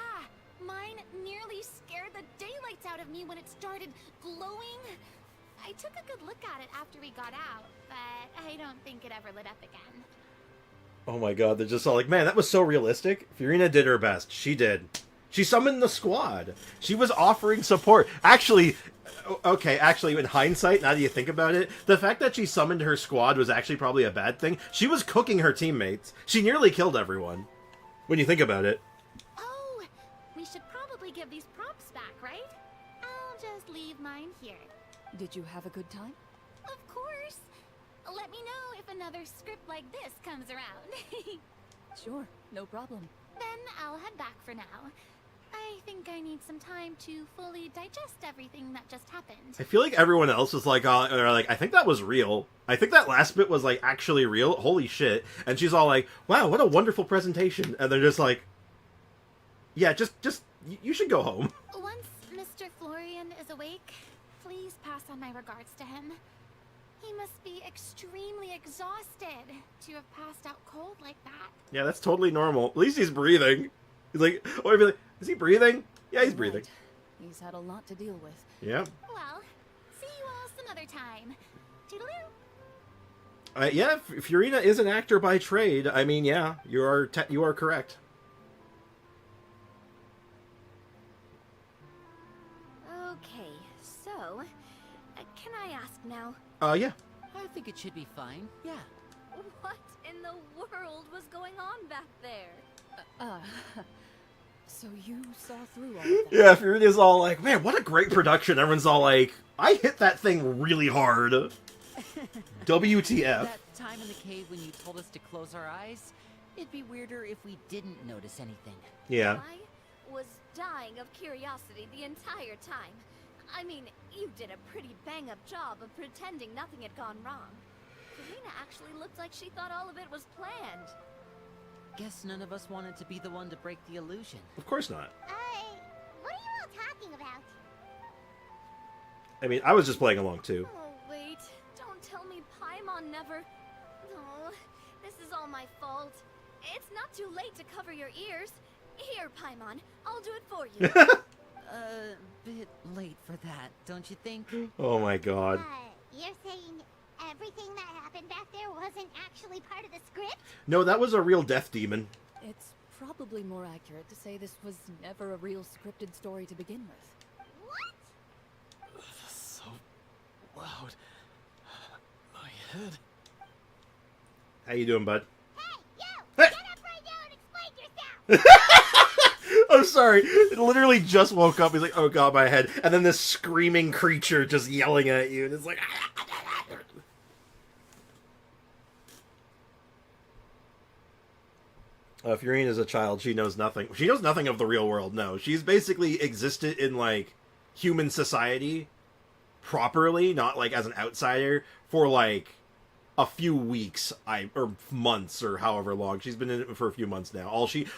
mine nearly scared the daylights out of me when it started glowing. I took a good look at it after we got out, but I don't think it ever lit up again. Oh my god, they're just all like, man, that was so realistic. Furina did her best. She did. She summoned the squad. She was offering support. Actually, in hindsight, now that you think about it, the fact that she summoned her squad was actually probably a bad thing. She was cooking her teammates. She nearly killed everyone. When you think about it. Oh, we should probably give these props back, right? I'll just leave mine here. Did you have a good time? Of course. Let me know if another script like this comes around. Sure, no problem. Then I'll head back for now. I think I need some time to fully digest everything that just happened. I feel like everyone else was like, I think that was real. I think that last bit was like actually real. Holy shit. And she's all like, wow, what a wonderful presentation. And they're just like, yeah, just you should go home. Once Mr. Florian is awake, please pass on my regards to him. He must be extremely exhausted to have passed out cold like that. Yeah, that's totally normal. At least he's breathing. He's like, or I'd be like, is he breathing? Yeah, he's Right. breathing. He's had a lot to deal with. Yeah. Well, see you all some other time. Toodaloo. Yeah, Furina is an actor by trade. I mean, yeah, you are correct. Okay, so, can I ask now? Yeah. I think it should be fine. Yeah. What in the world was going on back there? So you saw through all of that? Yeah, Furina's all like, man, what a great production. Everyone's all like, I hit that thing really hard. WTF. That time in the cave when you told us to close our eyes, it'd be weirder if we didn't notice anything. Yeah. I was dying of curiosity the entire time. I mean, you did a pretty bang-up job of pretending nothing had gone wrong. Karina actually looked like she thought all of it was planned. Guess none of us wanted to be the one to break the illusion. Of course not. What are you all talking about? I mean, I was just playing along too. Oh, wait. Don't tell me Paimon never... Oh, this is all my fault. It's not too late to cover your ears. Here, Paimon, I'll do it for you. Bit late for that, don't you think? Oh my god. You're saying everything that happened back there wasn't actually part of the script? No, that was a real death demon. It's probably more accurate to say this was never a real scripted story to begin with. What? So loud. My head. How you doing, bud? Hey, you! Hey! Get up right now and explain yourself! I'm sorry. It literally just woke up. He's like, oh god, my head. And then this screaming creature just yelling at you. And it's like... Furina's a child. She knows nothing. She knows nothing of the real world, no. She's basically existed in, like, human society properly, not, like, as an outsider, for, like, a few weeks, or months, or however long. She's been in it for a few months now.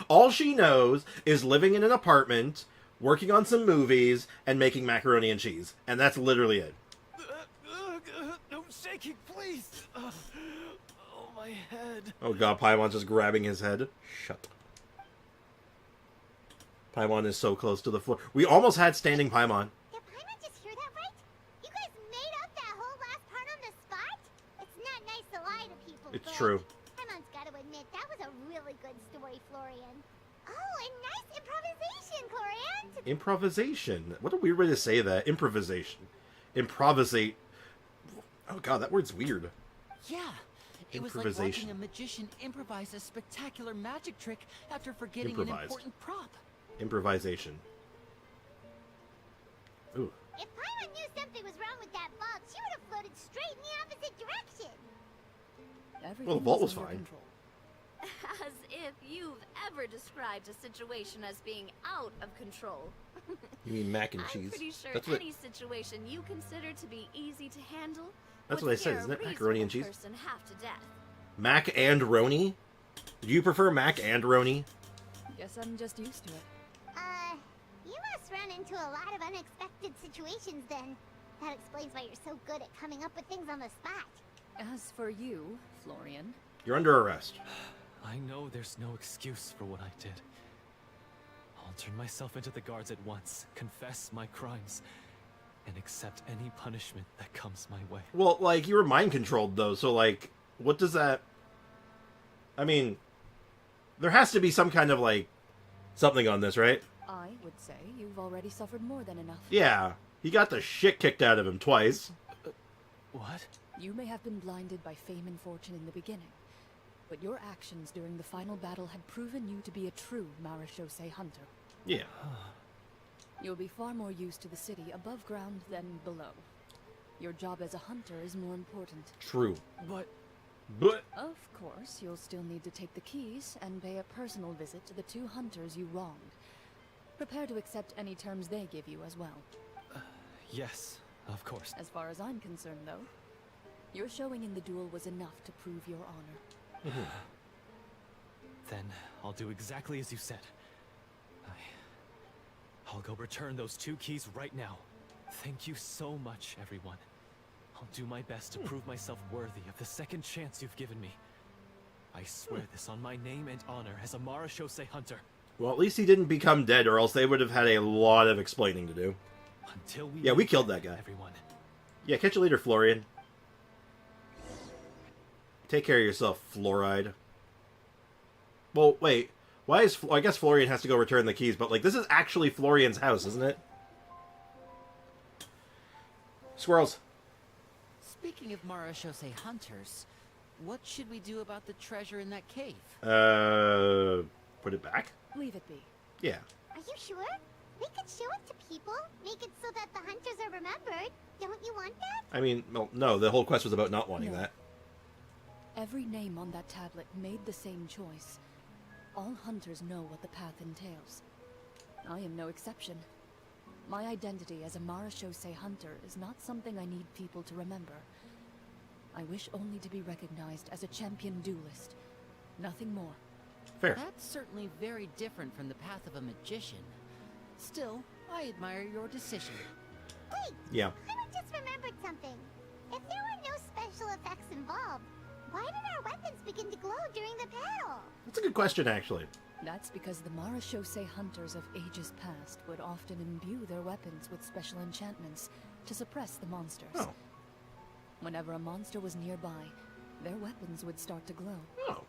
All she knows is living in an apartment, working on some movies, and making macaroni and cheese. And that's literally it. No shaking, please. Oh, my head. Oh god, Paimon's just grabbing his head. Shut up. Paimon is so close to the floor. We almost had standing Paimon. Did Paimon just hear that right? You guys made up that whole last part on the spot? It's not nice to lie to people, It's but true. Paimon's got to admit, that was a really good story, Florian. Oh, and nice improvisation, Clorinde! Improvisation. What a weird way to say that. Improvisation. Improvisate. Oh god, that word's weird. Yeah. It was like Improvisation. watching a magician improvise a spectacular magic trick after forgetting an Improvised. important prop. Improvisation. Ooh. If Paimon knew something was wrong with that vault, she would have floated straight in the opposite direction. Everything Well, the vault was under fine. control. As if you've ever described a situation as being out of control. You mean mac and I'm cheese? pretty sure That's what, any situation you consider to be easy to handle That's would what I said, scare isn't a it? Macaroni and reasonable cheese? person half to death. Mac and Roni? Do you prefer mac and Roni? Guess I'm just used to it. You must run into a lot of unexpected situations then. That explains why you're so good at coming up with things on the spot. As for you, Florian, You're under arrest. I know there's no excuse for what I did. I'll turn myself into the guards at once, confess my crimes, and accept any punishment that comes my way. Well, like, you were mind controlled, though, so, like, what does that... I mean, there has to be some kind of, like, something on this, right? I would say you've already suffered more than enough. Yeah. He got the shit kicked out of him twice. What? You may have been blinded by fame and fortune in the beginning, but your actions during the final battle had proven you to be a true Marashose hunter. Yeah. You'll be far more used to the city above ground than below. Your job as a hunter is more important. True. But... Of course, you'll still need to take the keys and pay a personal visit to the 2 hunters you wronged. Prepare to accept any terms they give you as well. yes, of course. As far as I'm concerned, though, your showing in the duel was enough to prove your honor. Then I'll do exactly as you said. I'll go return those 2 keys right now. Thank you so much, everyone. I'll do my best to prove myself worthy of the second chance you've given me. I swear this on my name and honor as a Marashose hunter. Well, at least he didn't become dead, or else they would have had a lot of explaining to do. Until we Yeah, we killed that guy. Everyone. Yeah, catch you later, Florian. Take care of yourself, Fluoride. Well, wait. Why is... I guess Florian has to go return the keys, but, like, this is actually Florian's house, isn't it? Squirrels. Speaking of Marashose hunters, what should we do about the treasure in that cave? Put it back? Leave it be. Yeah. Are you sure? We could show it to people, make it so that the hunters are remembered. Don't you want that? I mean, well, no, the whole quest was about not wanting No. that. Every name on that tablet made the same choice. All hunters know what the path entails. I am no exception. My identity as a Marashose hunter is not something I need people to remember. I wish only to be recognized as a champion duelist. Nothing more. Fair. That's certainly very different from the path of a magician. Still, I admire your decision. Wait, Yeah. I just remembered something. If there were no special effects involved, why did our weapons begin to glow during the battle? That's a good question, actually. That's because the Marashose hunters of ages past would often imbue their weapons with special enchantments to suppress the monsters. Oh. Whenever a monster was nearby, their weapons would start to glow. Oh.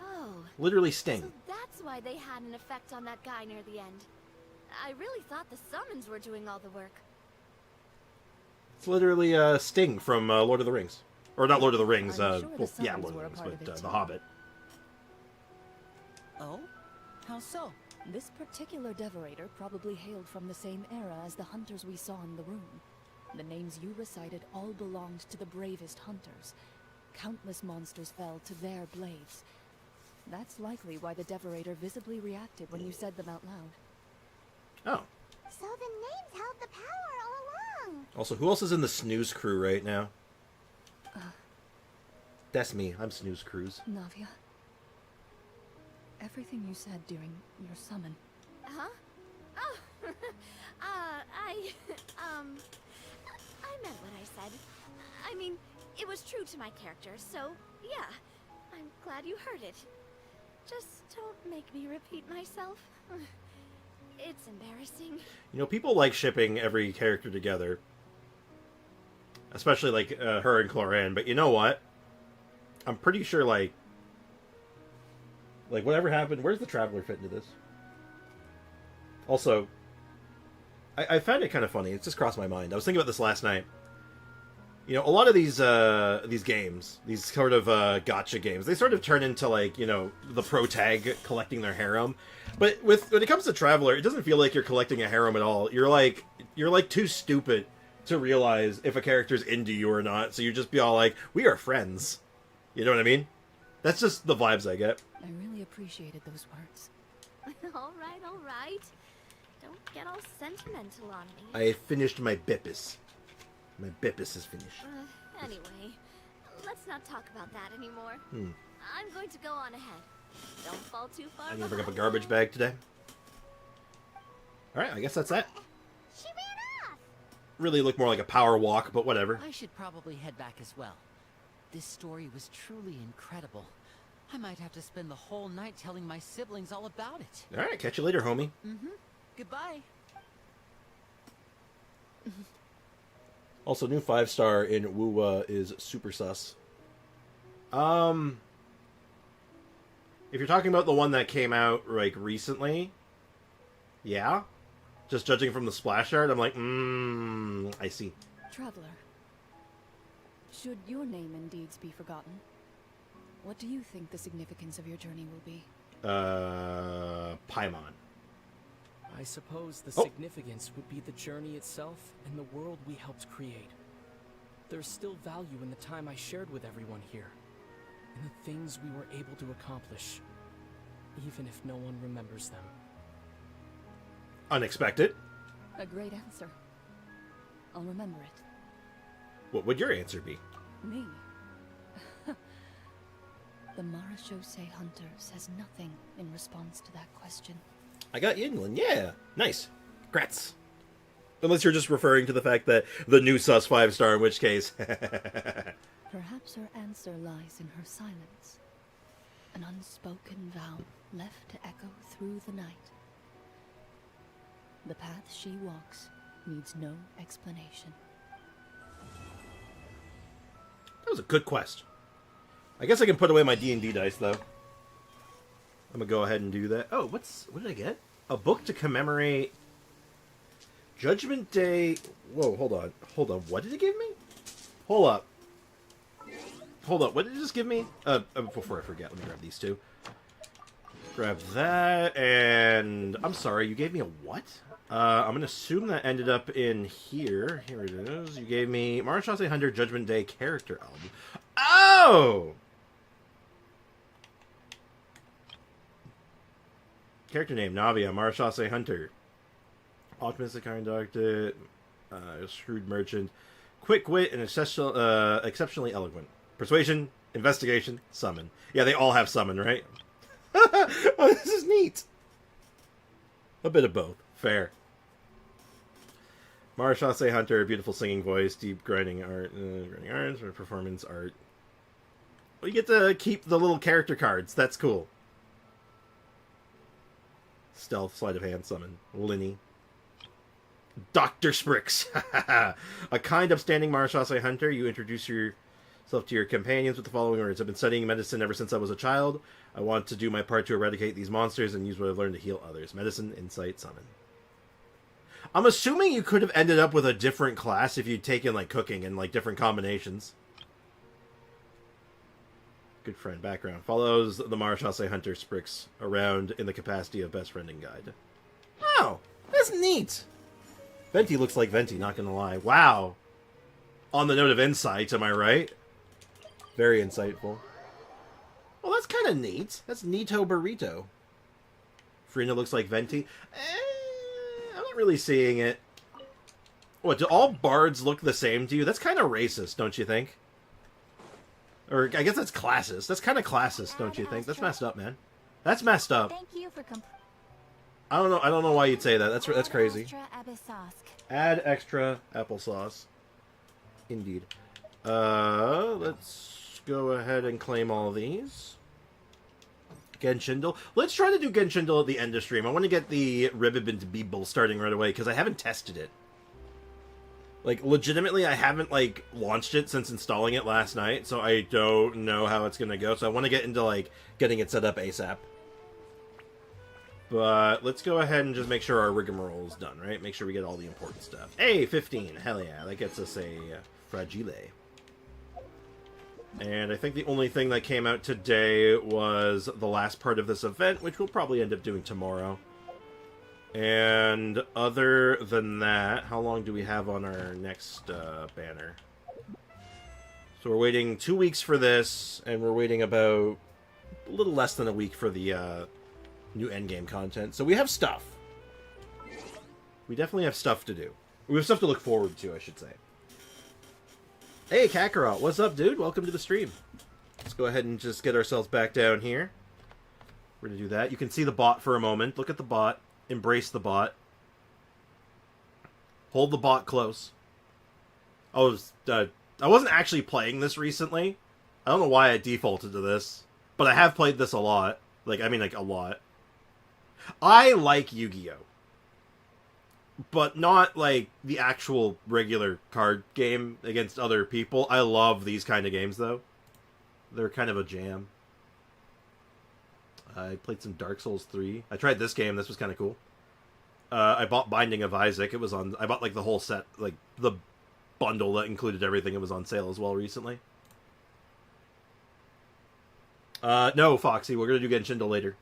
Oh, Literally sting. so that's why they had an effect on that guy near the end. I really thought the summons were doing all the work. It's literally Sting from Lord of the Rings. Or not Lord of the Rings, I'm sure the well, yeah, summons Lord were a of the part Rings, of but it The too. Hobbit. Oh? How so? This particular devorator probably hailed from the same era as the hunters we saw in the room. The names you recited all belonged to the bravest hunters. Countless monsters fell to their blades. That's likely why the devorator visibly reacted when you said them out loud. Oh. So the names held the power all along. Also, who else is in the Snooze crew right now? That's me. I'm Snooze Cruise. Navia, everything you said during your summon, Huh? Oh, I meant what I said. I mean, it was true to my character, so yeah. I'm glad you heard it. Just don't make me repeat myself. It's embarrassing. You know, people like shipping every character together. Especially, like, her and Clorinde. But you know what? I'm pretty sure, like, whatever happened... Where's the Traveler fit into this? Also, I found it kind of funny. It just crossed my mind. I was thinking about this last night. You know, a lot of these games, these sort of gacha games, they sort of turn into, like, you know, the pro tag collecting their harem. But when it comes to Traveler, it doesn't feel like you're collecting a harem at all. You're like too stupid to realize if a character's into you or not. So you just be all like, we are friends. You know what I mean? That's just the vibes I get. I really appreciated those words. All right. Don't get all sentimental on me. I finished my Bippus. My Bippus is finished. Anyway, let's not talk about that anymore. Hmm. I'm going to go on ahead. Don't fall too far I'm gonna bring up a behind. garbage bag today. Alright, I guess that's that. She ran off. Really look more like a power walk, but whatever. I should probably head back as well. This story was truly incredible. I might have to spend the whole night telling my siblings all about it. Alright, catch you later, homie. Goodbye. Also, new 5-star in Wuwa is super sus. If you're talking about the one that came out, like, recently, yeah. Just judging from the splash art, I'm like, I see. Traveler, should your name and deeds be forgotten, what do you think the significance of your journey will be? Paimon. I suppose the Oh. significance would be the journey itself and the world we helped create. There's still value in the time I shared with everyone here, and the things we were able to accomplish, even if no one remembers them. Unexpected. A great answer. I'll remember it. What would your answer be? Me? The Marachose Hunter says nothing in response to that question. I got Yingling, yeah. Nice. Congrats. Unless you're just referring to the fact that the new sus 5-star, in which case... Perhaps her answer lies in her silence. An unspoken vow left to echo through the night. The path she walks needs no explanation. That was a good quest. I guess I can put away my D&D dice, though. I'm gonna go ahead and do that. Oh, what did I get? A book to commemorate Judgment Day. Whoa, hold on. What did it give me? Hold up. What did it just give me? Before I forget, let me grab these two. Grab that, and I'm sorry, you gave me a what? I'm gonna assume that ended up in here. Here it is. You gave me Marachase Hunter Judgment Day character album. Oh! Character name, Navia, Marachase Hunter. Optimistic, kind-hearted, shrewd merchant. Quick wit and exceptionally eloquent. Persuasion, investigation, summon. Yeah, they all have summon, right? Oh, this is neat. A bit of both. Fair. Marachase Hunter, beautiful singing voice, deep grinding art, performance art. Well, you get to keep the little character cards. That's cool. Stealth, sleight of hand, summon. Linny. Dr. Sprix. A kind, upstanding Marachase Hunter. You introduce yourself to your companions with the following words. I've been studying medicine ever since I was a child. I want to do my part to eradicate these monsters and use what I've learned to heal others. Medicine, insight, summon. I'm assuming you could have ended up with a different class if you'd taken, like, cooking and, like, different combinations. Good friend. Background. Follows the Marachase Hunter Sprix around in the capacity of best friend and guide. Oh, that's neat. Venti looks like Venti, not gonna lie. Wow. On the note of insight, am I right? Very insightful. Well, that's kind of neat. That's Neato Burrito. Frina looks like Venti. I'm not really seeing it. What, do all bards look the same to you? That's kind of racist, don't you think? Or, I guess that's classist. That's kind of classist, don't you think? That's messed up, man. That's messed up. Thank you for I don't know why you'd say that. That's crazy. Abyssask. Add extra applesauce. Indeed. Let's go ahead and claim all these. Genshindle. Let's try to do Genshindle at the end of stream. I want to get the Ribbon Beeble starting right away, because I haven't tested it. Like, legitimately, I haven't, like, launched it since installing it last night, so I don't know how it's going to go. So I want to get into, like, getting it set up ASAP. But let's go ahead and just make sure our rigmarole is done, right? Make sure we get all the important stuff. Hey, 15. Hell yeah. That gets us a Fragile. And I think the only thing that came out today was the last part of this event, which we'll probably end up doing tomorrow. And other than that, how long do we have on our next banner? So we're waiting 2 weeks for this, and we're waiting about a little less than a week for the new endgame content. So we have stuff. We definitely have stuff to do. We have stuff to look forward to, I should say. Hey, Kakarot, what's up, dude? Welcome to the stream. Let's go ahead and just get ourselves back down here. We're going to do that. You can see the bot for a moment. Look at the bot. Embrace the bot. Hold the bot close. I wasn't actually playing this recently. I don't know why I defaulted to this, but I have played this a lot. Like, I mean, like, a lot. I like Yu-Gi-Oh! But not, like, the actual regular card game against other people. I love these kind of games, though. They're kind of a jam. I played some Dark Souls 3. I tried this game. This was kind of cool. I bought Binding of Isaac. It was on... I bought, like, the whole set. Like, the bundle that included everything. It was on sale as well recently. No, Foxy. We're going to do Genshindo later.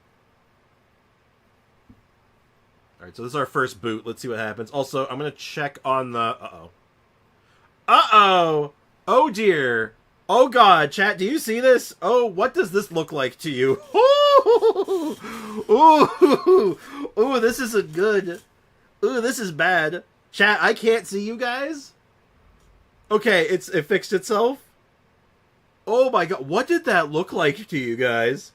Alright, so this is our first boot. Let's see what happens. Also, I'm going to check on the... Uh-oh. Uh-oh! Oh, dear. Oh, God. Chat, do you see this? Oh, what does this look like to you? Ooh! Ooh! Ooh, this isn't good. Ooh, this is bad. Chat, I can't see you guys? Okay, it fixed itself? Oh my god, what did that look like to you guys?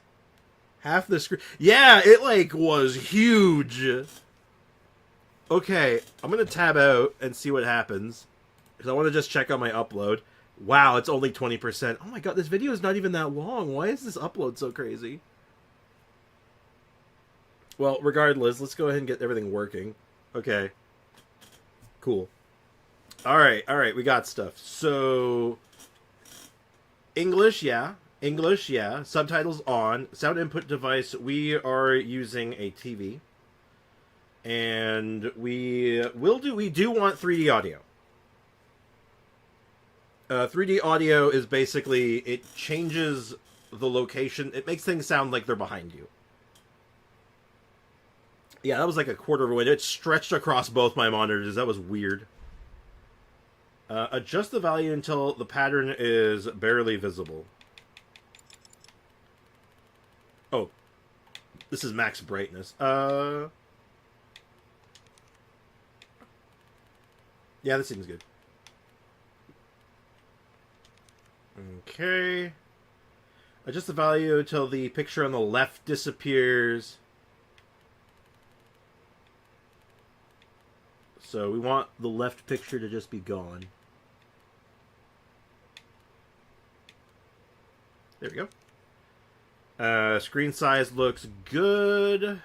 Half the screen. Yeah, it, like, was huge. Okay, I'm gonna tab out and see what happens. Because I want to just check on my upload. Wow, it's only 20%. Oh my god, this video is not even that long. Why is this upload so crazy? Well, regardless, let's go ahead and get everything working. Okay. Cool. Alright, we got stuff. So... English, yeah. English, yeah. Subtitles on. Sound input device, we are using a TV. And we do want 3D audio. 3D audio is basically, it changes the location. It makes things sound like they're behind you. Yeah, that was like a quarter of a window. It stretched across both my monitors. That was weird. Adjust the value until the pattern is barely visible. Oh. This is max brightness. Yeah, this seems good. Okay. Adjust the value until the picture on the left disappears. So we want the left picture to just be gone. There we go. Screen size looks good.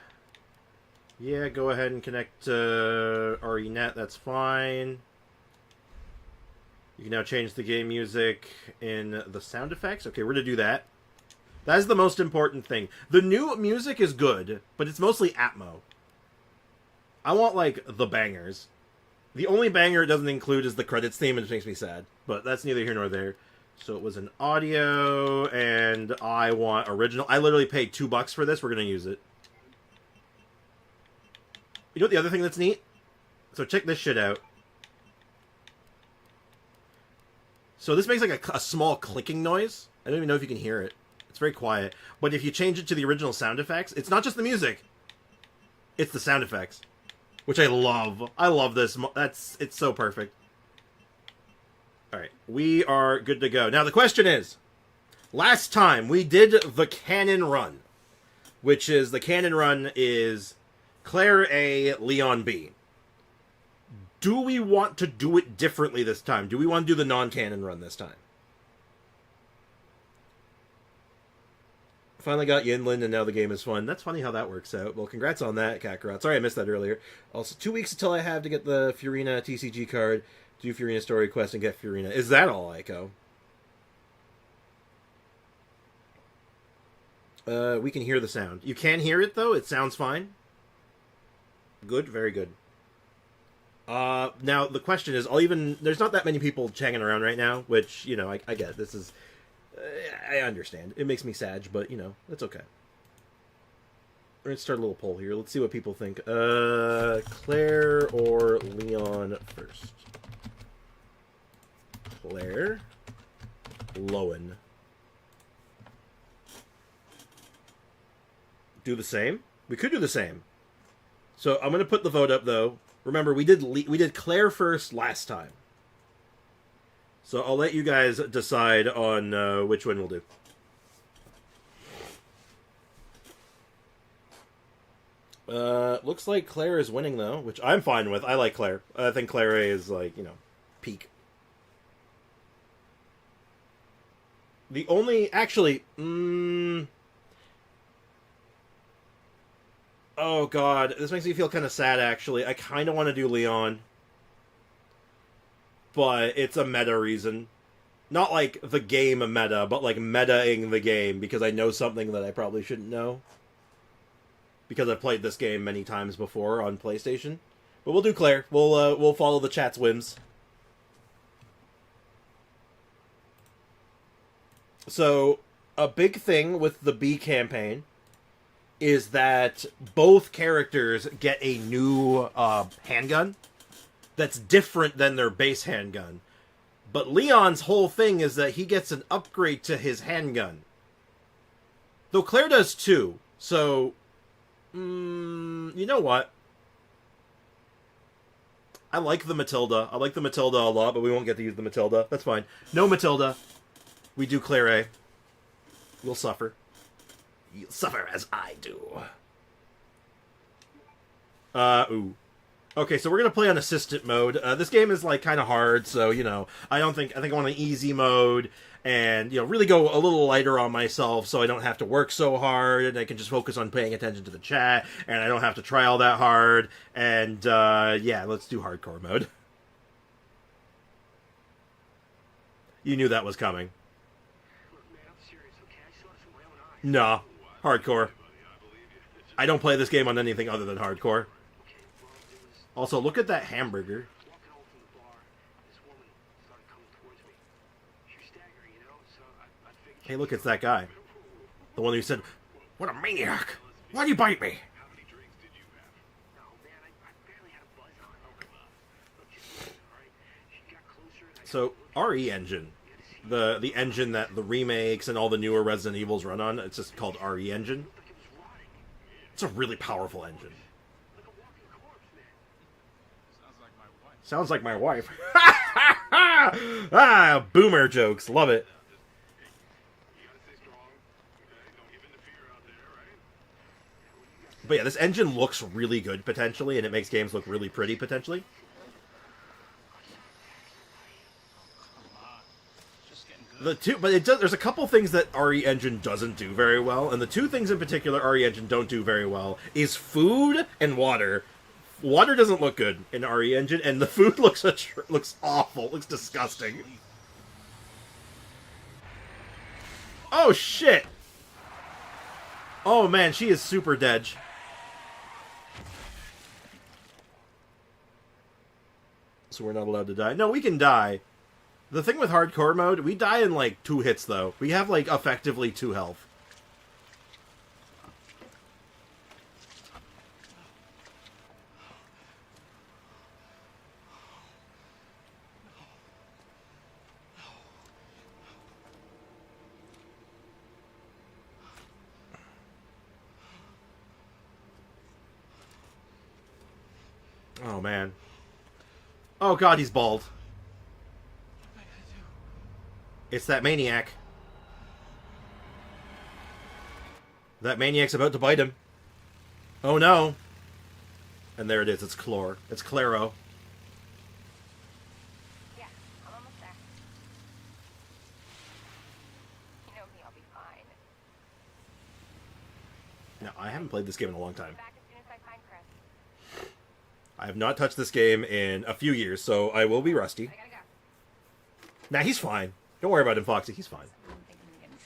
Yeah, go ahead and connect to RENet. That's fine. You can now change the game music in the sound effects. Okay, we're going to do that. That is the most important thing. The new music is good, but it's mostly Atmo. I want, like, the bangers. The only banger it doesn't include is the credits theme, and it makes me sad. But that's neither here nor there. So it was an audio, and I want original. I literally paid $2 for this. We're going to use it. You know what the other thing that's neat? So check this shit out. So this makes like a small clicking noise. I don't even know if you can hear it. It's very quiet. But if you change it to the original sound effects, it's not just the music. It's the sound effects. Which I love. I love this. It's so perfect. Alright, we are good to go. Now the question is, last time we did the canon run. Which is, the canon run is Claire A, Leon B. Do we want to do it differently this time? Do we want to do the non-canon run this time? Finally got Yinland, and now the game is fun. That's funny how that works out. Well, congrats on that, Kakarot. Sorry I missed that earlier. Also, 2 weeks until I have to get the Furina TCG card, do Furina story quest, and get Furina. Is that all, Aiko? We can hear the sound. You can hear it, though? It sounds fine? Good? Very good. Now, the question is, there's not that many people hanging around right now, which, you know, I get. This is, I understand. It makes me sad, but, you know, it's okay. We're gonna start a little poll here. Let's see what people think. Claire or Leon first? Claire. Lowen. Do the same? We could do the same. So, I'm gonna put the vote up, though. Remember, we did Claire first last time. So I'll let you guys decide on which one we'll do. Looks like Claire is winning, though, which I'm fine with. I like Claire. I think Claire A is, like, you know, peak. The only... Actually, oh, God. This makes me feel kind of sad, actually. I kind of want to do Leon. But it's a meta reason. Not like the game meta, but like meta-ing the game, because I know something that I probably shouldn't know. because I've played this game many times before on PlayStation. But we'll do Claire. We'll follow the chat's whims. So, a big thing with the B campaign is that both characters get a new handgun that's different than their base handgun. But Leon's whole thing is that he gets an upgrade to his handgun. Though Claire does too. So, you know what? I like the Matilda. I like the Matilda a lot, but we won't get to use the Matilda. That's fine. No Matilda. We do Claire A. We'll suffer. You'll suffer as I do. Ooh. Okay, so we're gonna play on assistant mode. This game is like kind of hard, so you know, I think I want an easy mode, and you know, really go a little lighter on myself, so I don't have to work so hard, and I can just focus on paying attention to the chat, and I don't have to try all that hard. And yeah, let's do hardcore mode. You knew that was coming. Nah, hardcore. I don't play this game on anything other than hardcore. Also, look at that hamburger. Hey, look, it's that guy. The one who said, "What a maniac! Why'd you bite me?" So, RE Engine. The engine that the remakes and all the newer Resident Evils run on, it's just called RE Engine. It's a really powerful engine. Sounds like my wife. Ah, boomer jokes. Love it. But yeah, this engine looks really good, potentially, and it makes games look really pretty, potentially. There's a couple things that RE Engine doesn't do very well, and the two things in particular RE Engine don't do very well is food and water. Water doesn't look good in RE Engine, and the food looks awful. Looks disgusting. Oh, shit! Oh, man, she is super dead. So we're not allowed to die. No, we can die. The thing with hardcore mode, we die in, like, 2 hits, though. We have, like, effectively 2 health. Oh, man. Oh, God, he's bald. It's that maniac. That maniac's about to bite him. Oh, no. And there it is. It's Clor. It's Claro. Yeah, I'm almost there. You know me, I'll be fine. No, I haven't played this game in a long time. Back as soon as I find Chris. I have not touched this game in a few years, so I will be rusty. I gotta go. Nah, he's fine. Don't worry about him, Foxy. He's fine. I don't think I'm gonna get in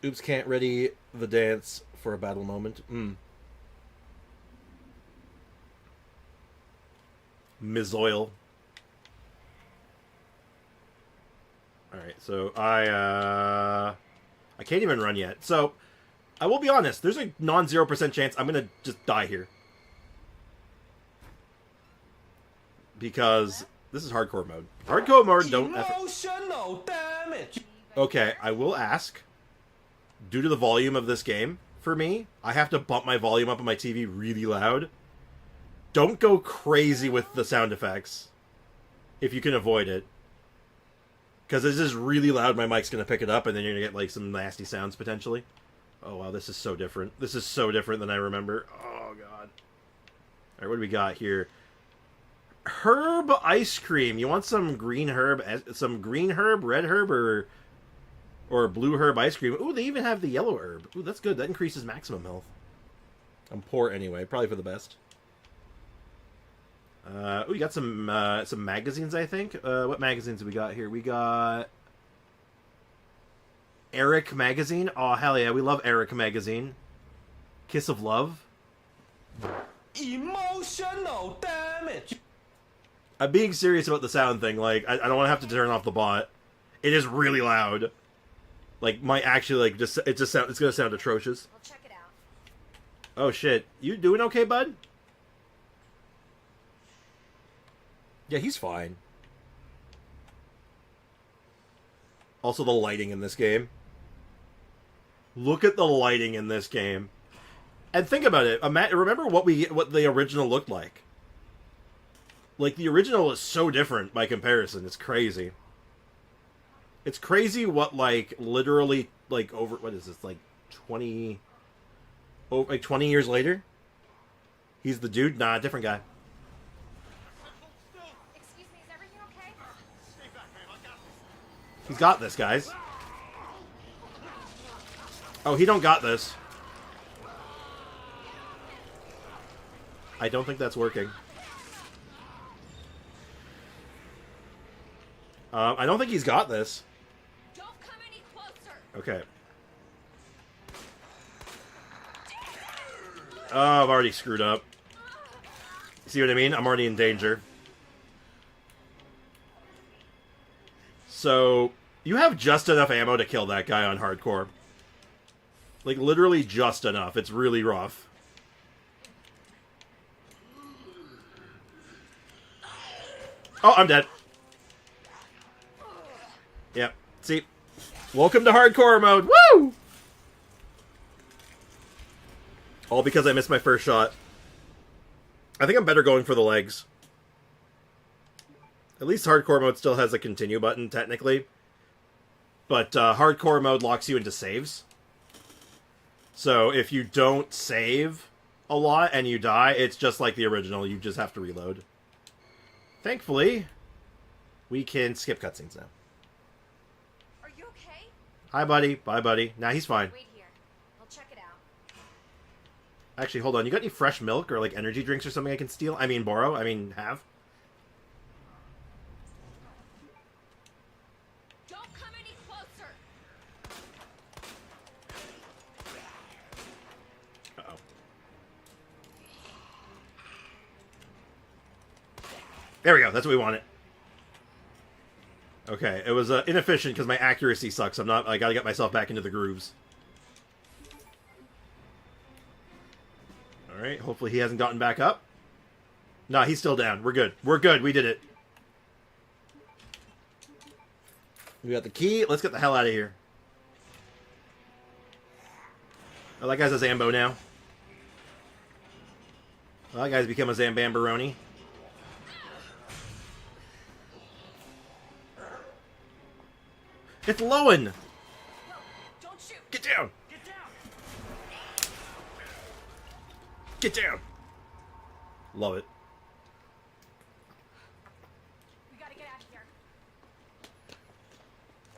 trouble. Oops, can't ready the dance for a battle moment. Mizoil. Alright, so I can't even run yet. So, I will be honest, there's a non-0% chance I'm gonna just die here. Because this is hardcore mode. Hardcore mode don't... Emotional damage! Okay, I will ask, due to the volume of this game, for me, I have to bump my volume up on my TV really loud. Don't go crazy with the sound effects, if you can avoid it. Because it's just really loud, my mic's going to pick it up, and then you're going to get like some nasty sounds, potentially. Oh, wow, this is so different. This is so different than I remember. Oh, God. Alright, what do we got here? Herb ice cream. You want some green herb, red herb, or blue herb ice cream? Ooh, they even have the yellow herb. Ooh, that's good. That increases maximum health. I'm poor anyway. Probably for the best. Ooh, we got some magazines, I think. What magazines do we got here? We got Eric magazine. Oh, hell yeah, we love Eric magazine. Kiss of Love. Emotional damage. I'm being serious about the sound thing. Like, I don't want to have to turn off the bot. It is really loud. Like, might actually, like, it's gonna sound atrocious. We'll check it out. Oh, shit. You doing okay, bud? Yeah, he's fine. Also, the lighting in this game. Look at the lighting in this game. And think about it. Remember what the original looked like. Like, the original is so different by comparison. It's crazy. It's crazy what, like, literally, like, over... What is this? Like, 20... Oh, like, 20 years later? He's the dude? Nah, different guy. Excuse me, is everything okay? He's got this, guys. Oh, he don't got this. I don't think that's working. I don't think he's got this. Don't come any closer. Okay. Oh, I've already screwed up. See what I mean? I'm already in danger. So, you have just enough ammo to kill that guy on hardcore. Like, literally just enough. It's really rough. Oh, I'm dead. Yep. See? Welcome to hardcore mode. Woo! All because I missed my first shot. I think I'm better going for the legs. At least hardcore mode still has a continue button, technically. But hardcore mode locks you into saves. So if you don't save a lot and you die, it's just like the original. You just have to reload. Thankfully, we can skip cutscenes now. Are you okay? Hi, buddy. Bye, buddy. Nah, he's fine. Wait here. I'll check it out. Actually, hold on. You got any fresh milk or, like, energy drinks or something I can steal? I mean, borrow? I mean, have? Don't come any closer. Uh-oh. There we go. That's what we wanted. Okay, it was inefficient because my accuracy sucks. I gotta get myself back into the grooves. Alright, hopefully he hasn't gotten back up. Nah, he's still down. We're good. We're good. We did it. We got the key. Let's get the hell out of here. Oh, that guy's a Zambo now. Well, that guy's become a Zambambaroni. It's Lowen! Don't shoot. Get down! Get down. Get down! Love it. We gotta get out of here.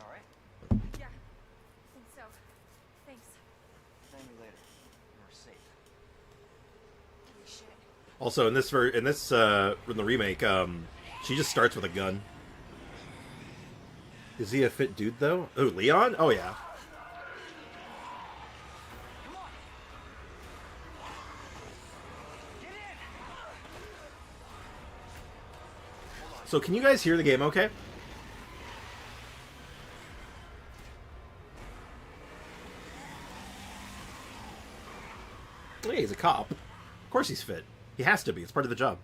Alright? Yeah. I think so. Thanks. Thank me later. We're safe. Holy shit. Also, in the remake, she just starts with a gun. Is he a fit dude, though? Oh, Leon? Oh, yeah. So, can you guys hear the game okay? Hey, he's a cop. Of course he's fit. He has to be. It's part of the job.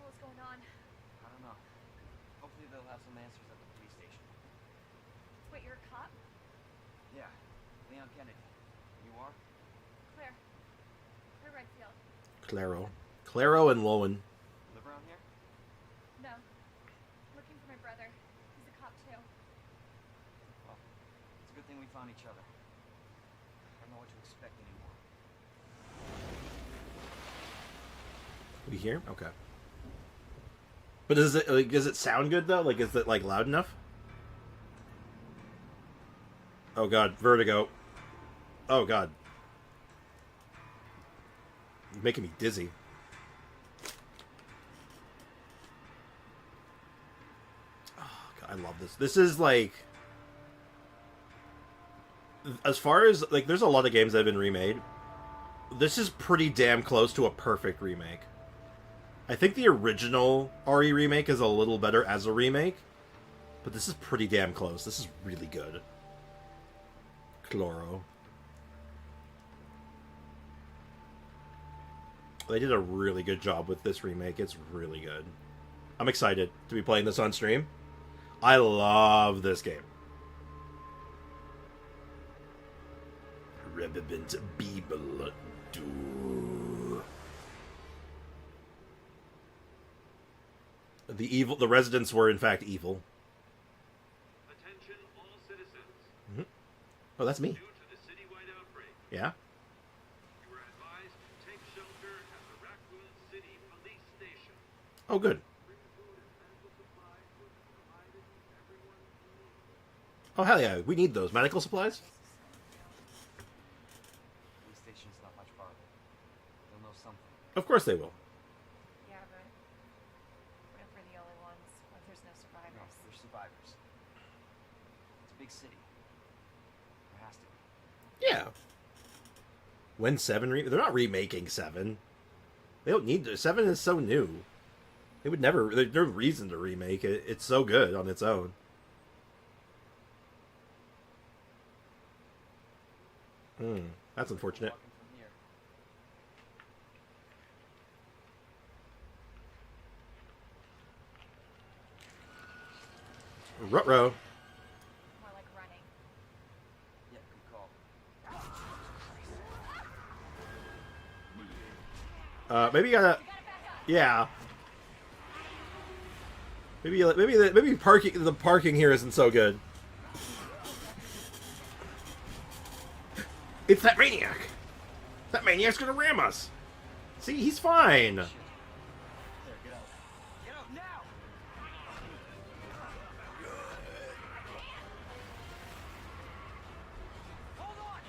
What's going on? I don't know. Hopefully they'll have some answers at the police station. Wait, you're a cop? Yeah. Leon Kennedy. You are? Claire. Claire Redfield. Claro and Lowen. Live around here? No. Looking for my brother. He's a cop too. Well, it's a good thing we found each other. I don't know what to expect anymore. We hear? Okay. But does it sound good though? Like, is it like loud enough? Oh god, vertigo. Oh god. You're making me dizzy. Oh I love this. This is, like... As far as, like, there's a lot of games that have been remade. This is pretty damn close to a perfect remake. I think the original RE remake is a little better as a remake. But this is pretty damn close. This is really good. Chloro. They did a really good job with this remake. It's really good. I'm excited to be playing this on stream. I love this game. Rebibint Beeble do. The residents were in fact evil. Attention all citizens. Mm-hmm. Oh, that's me. Due to the citywide outbreak, Yeah? you are advised to take shelter at the Raccoon City Police Station. Oh, good. Free food and medical supplies will be provided to everyone who needs them. Oh, hell yeah. We need those. Medical supplies? Police station's not much farther. They'll know something. Of course they will. Yeah, but what if we're the only ones? What if there's no No, survivors? they're survivors. It's a big city. There has to be. Yeah. When 7 they're not remaking 7. They don't need to. 7 is so new. They would never... There's no reason to remake it. It's so good on its own. That's unfortunate. Walking from here. Ruh-roh. More like running. Yeah, good call. Maybe you gotta... Yeah. Maybe parking... The parking here isn't so good. It's that maniac! That maniac's gonna ram us! See, he's fine! There, get out. Get out now! Hold on!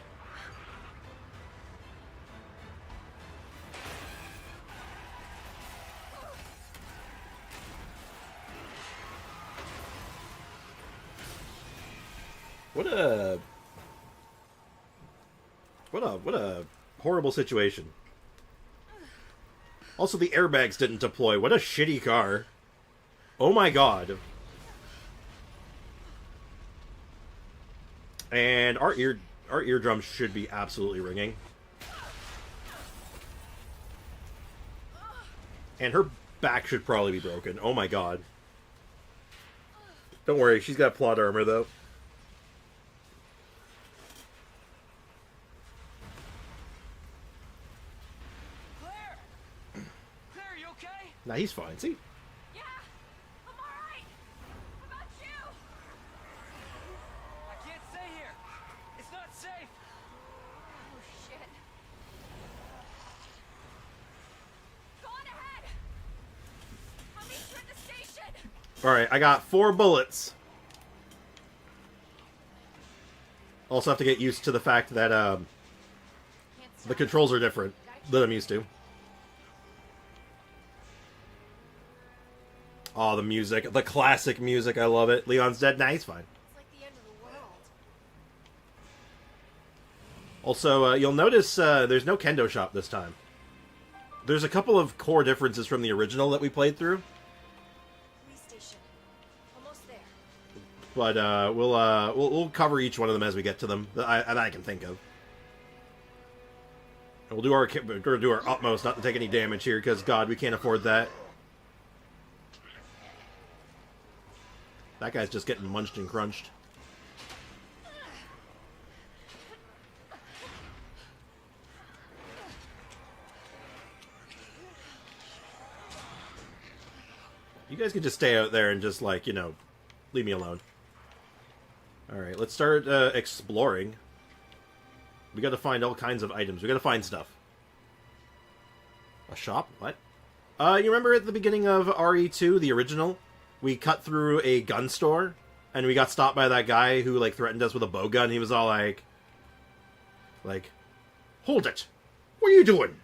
What a horrible situation. Also, the airbags didn't deploy. What a shitty car. Oh my god. And our eardrums should be absolutely ringing. And her back should probably be broken. Oh my god. Don't worry, she's got plot armor though. Nah, he's fine. See? Yeah! I'm alright! How about you? I can't stay here! It's not safe! Oh shit. Go on ahead! I'll meet you at the station! Alright, I got 4 bullets. Also have to get used to the fact that the controls are different than I'm used to. Oh, the music. The classic music. I love it. Leon's dead. Nah, he's fine. It's like the end of the world. Also, you'll notice there's no kendo shop this time. There's a couple of core differences from the original that we played through. Police station. Almost there. But we'll cover each one of them as we get to them that I can think of. And we're gonna do our utmost not to take any damage here because God, we can't afford that. That guy's just getting munched and crunched. You guys can just stay out there and just, like, you know, leave me alone. Alright, let's start exploring. We gotta find all kinds of items. We gotta find stuff. A shop? What? You remember at the beginning of RE2, the original? We cut through a gun store, and we got stopped by that guy who, like, threatened us with a bow gun. He was all like, hold it! What are you doing?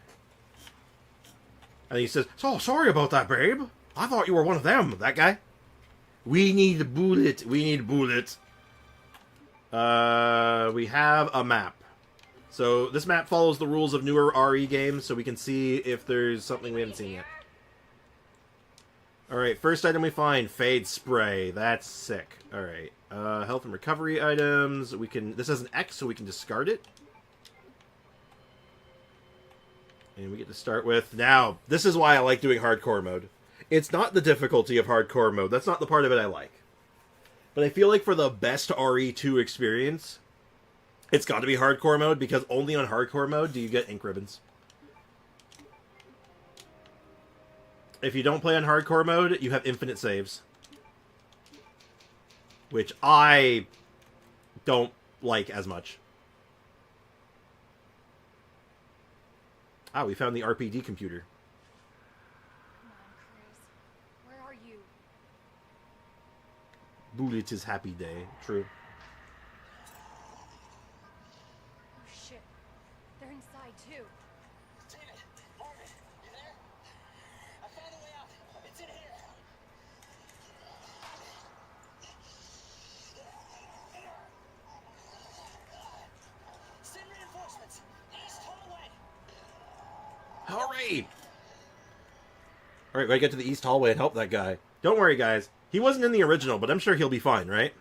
And he says, oh, sorry about that, babe. I thought you were one of them, that guy. We need bullet. We need bullet. We have a map. So this map follows the rules of newer RE games, so we can see if there's something we haven't seen yet. Alright, first item we find, Fade Spray. That's sick. Alright. Health and recovery items. We can. This has an X, so we can discard it. And we get to start with... Now, this is why I like doing hardcore mode. It's not the difficulty of hardcore mode. That's not the part of it I like. But I feel like for the best RE2 experience, it's got to be hardcore mode, because only on hardcore mode do you get ink ribbons. If you don't play on hardcore mode, you have infinite saves. Which I don't like as much. Ah, we found the RPD computer. Where are you? Bullet is happy day. True. Oh shit. They're inside too. Damn it! Marvin, you there? I found a way out. It's in here. Send reinforcements. East hallway. Hurry! Alright, we gotta get to the east hallway and help that guy. Don't worry, guys. He wasn't in the original, but I'm sure he'll be fine, right?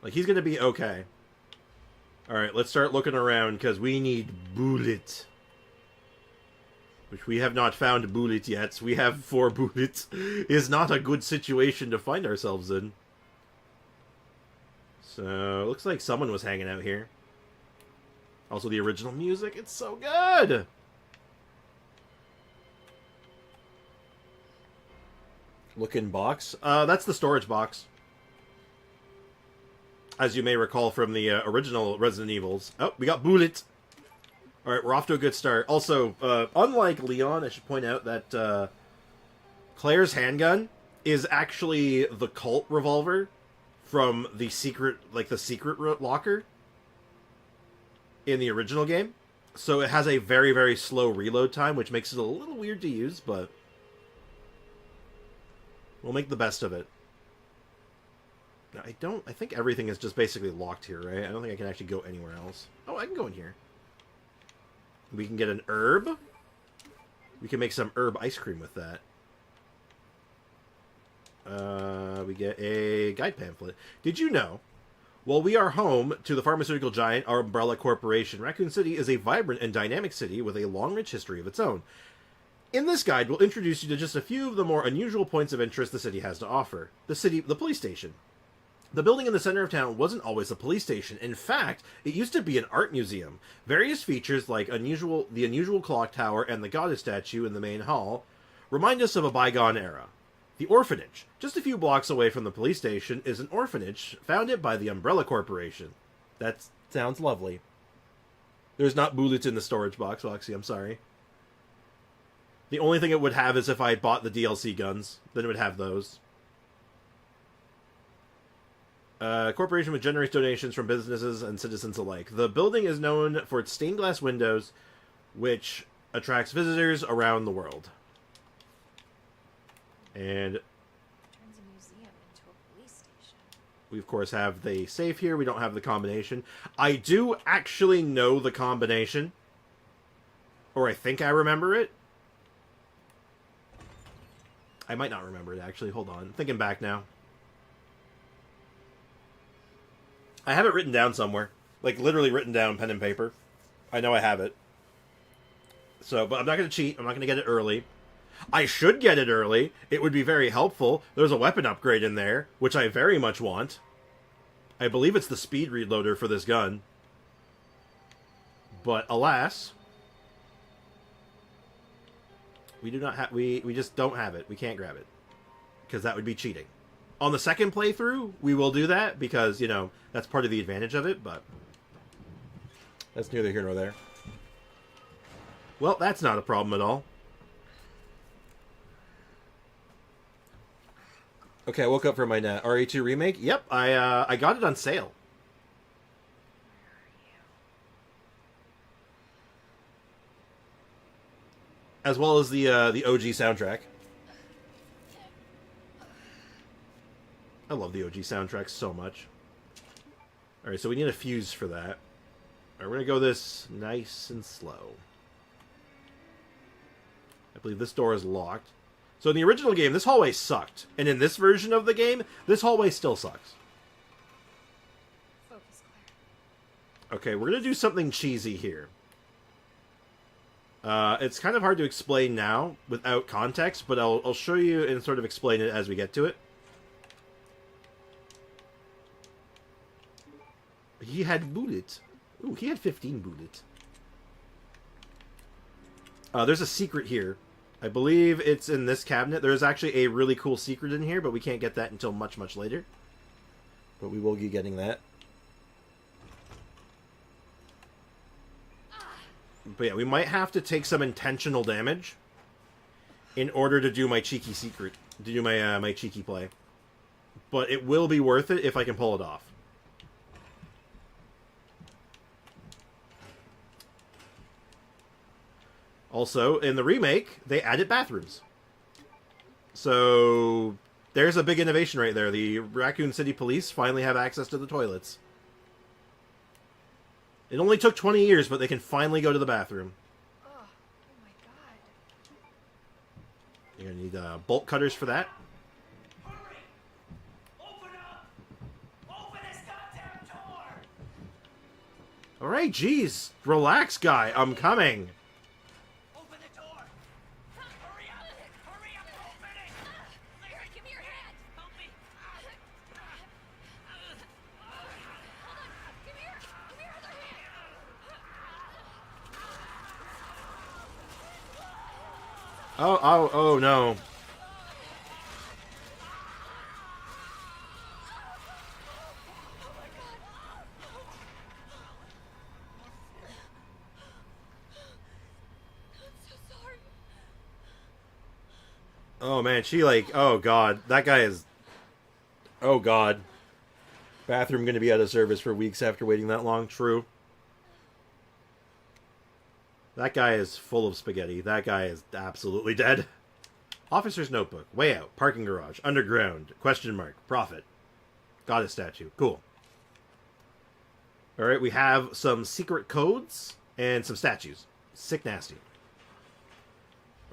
Like, he's gonna be okay. Alright, let's start looking around, because we need bullet. Which we have not found bullet yet. We have 4 bullets. Is not a good situation to find ourselves in. So, looks like someone was hanging out here. Also, the original music, it's so good! Looking box. That's the storage box. As you may recall from the original Resident Evils. Oh, we got bullet! Alright, we're off to a good start. Also, unlike Leon, I should point out that Claire's handgun is actually the cult revolver from the secret, like the secret locker in the original game. So it has a very, very slow reload time, which makes it a little weird to use, but we'll make the best of it. Now, I think everything is just basically locked here, right? I don't think I can actually go anywhere else. Oh, I can go in here. We can get an herb. We can make some herb ice cream with that. We get a guide pamphlet. Did you know, while we are home to the pharmaceutical giant Umbrella Corporation, Raccoon City is a vibrant and dynamic city with a long, rich history of its own. In this guide, we'll introduce you to just a few of the more unusual points of interest the city has to offer. The police station. The building in the center of town wasn't always a police station. In fact, it used to be an art museum. Various features like the unusual clock tower and the goddess statue in the main hall remind us of a bygone era. The orphanage. Just a few blocks away from the police station is an orphanage founded by the Umbrella Corporation. That sounds lovely. There's not bullets in the storage box, Foxy, I'm sorry. The only thing it would have is if I bought the DLC guns. Then it would have those. Corporation which generates donations from businesses and citizens alike. The building is known for its stained glass windows, which attracts visitors around the world. And Turns a museum into a police station. we, of course, have the safe here. We don't have the combination. I do actually know the combination. Or I think I remember it. I might not remember it, actually. Hold on. I'm thinking back now. I have it written down somewhere. Like, literally written down, pen and paper. I know I have it. So, but I'm not going to cheat. I'm not going to get it early. I should get it early. It would be very helpful. There's a weapon upgrade in there, which I very much want. I believe it's the speed reloader for this gun. But, alas, we do not have... We just don't have it. We can't grab it. Because that would be cheating. On the second playthrough, we will do that, because, you know, that's part of the advantage of it, but that's neither here nor there. Well, that's not a problem at all. Okay, I woke up from my nap. RE2 Remake? Yep, I got it on sale. As well as the OG soundtrack. I love the OG soundtrack so much. Alright, so we need a fuse for that. Alright, we're going to go this nice and slow. I believe this door is locked. So in the original game, this hallway sucked. And in this version of the game, this hallway still sucks. Focus, Claire. Okay, we're going to do something cheesy here. It's kind of hard to explain now without context, but I'll show you and sort of explain it as we get to it. He had bullet. Ooh, he had 15 bullet. There's a secret here. I believe it's in this cabinet. There's actually a really cool secret in here, but we can't get that until much, much later. But we will be getting that. But yeah, we might have to take some intentional damage in order to do my cheeky secret, to do my my cheeky play. But it will be worth it if I can pull it off. Also, in the remake, they added bathrooms. So, there's a big innovation right there. The Raccoon City Police finally have access to the toilets. It only took 20 years, but they can finally go to the bathroom. Oh my god. You're going to need bolt cutters for that. Hurry! Open up! Open this goddamn door! Alright, jeez. Relax, guy. I'm coming. Open the door! Hurry up! Hurry up! Open it! Claire, give me your hand! Help me! Hold on! Give me your other hand! Oh no. Oh man, she like, oh god, that guy is, oh god. Bathroom gonna be out of service for weeks after waiting that long, true. That guy is full of spaghetti. That guy is absolutely dead. Officer's notebook, way out, parking garage, underground, question mark, profit. Goddess statue, cool. Alright, we have some secret codes and some statues. Sick nasty.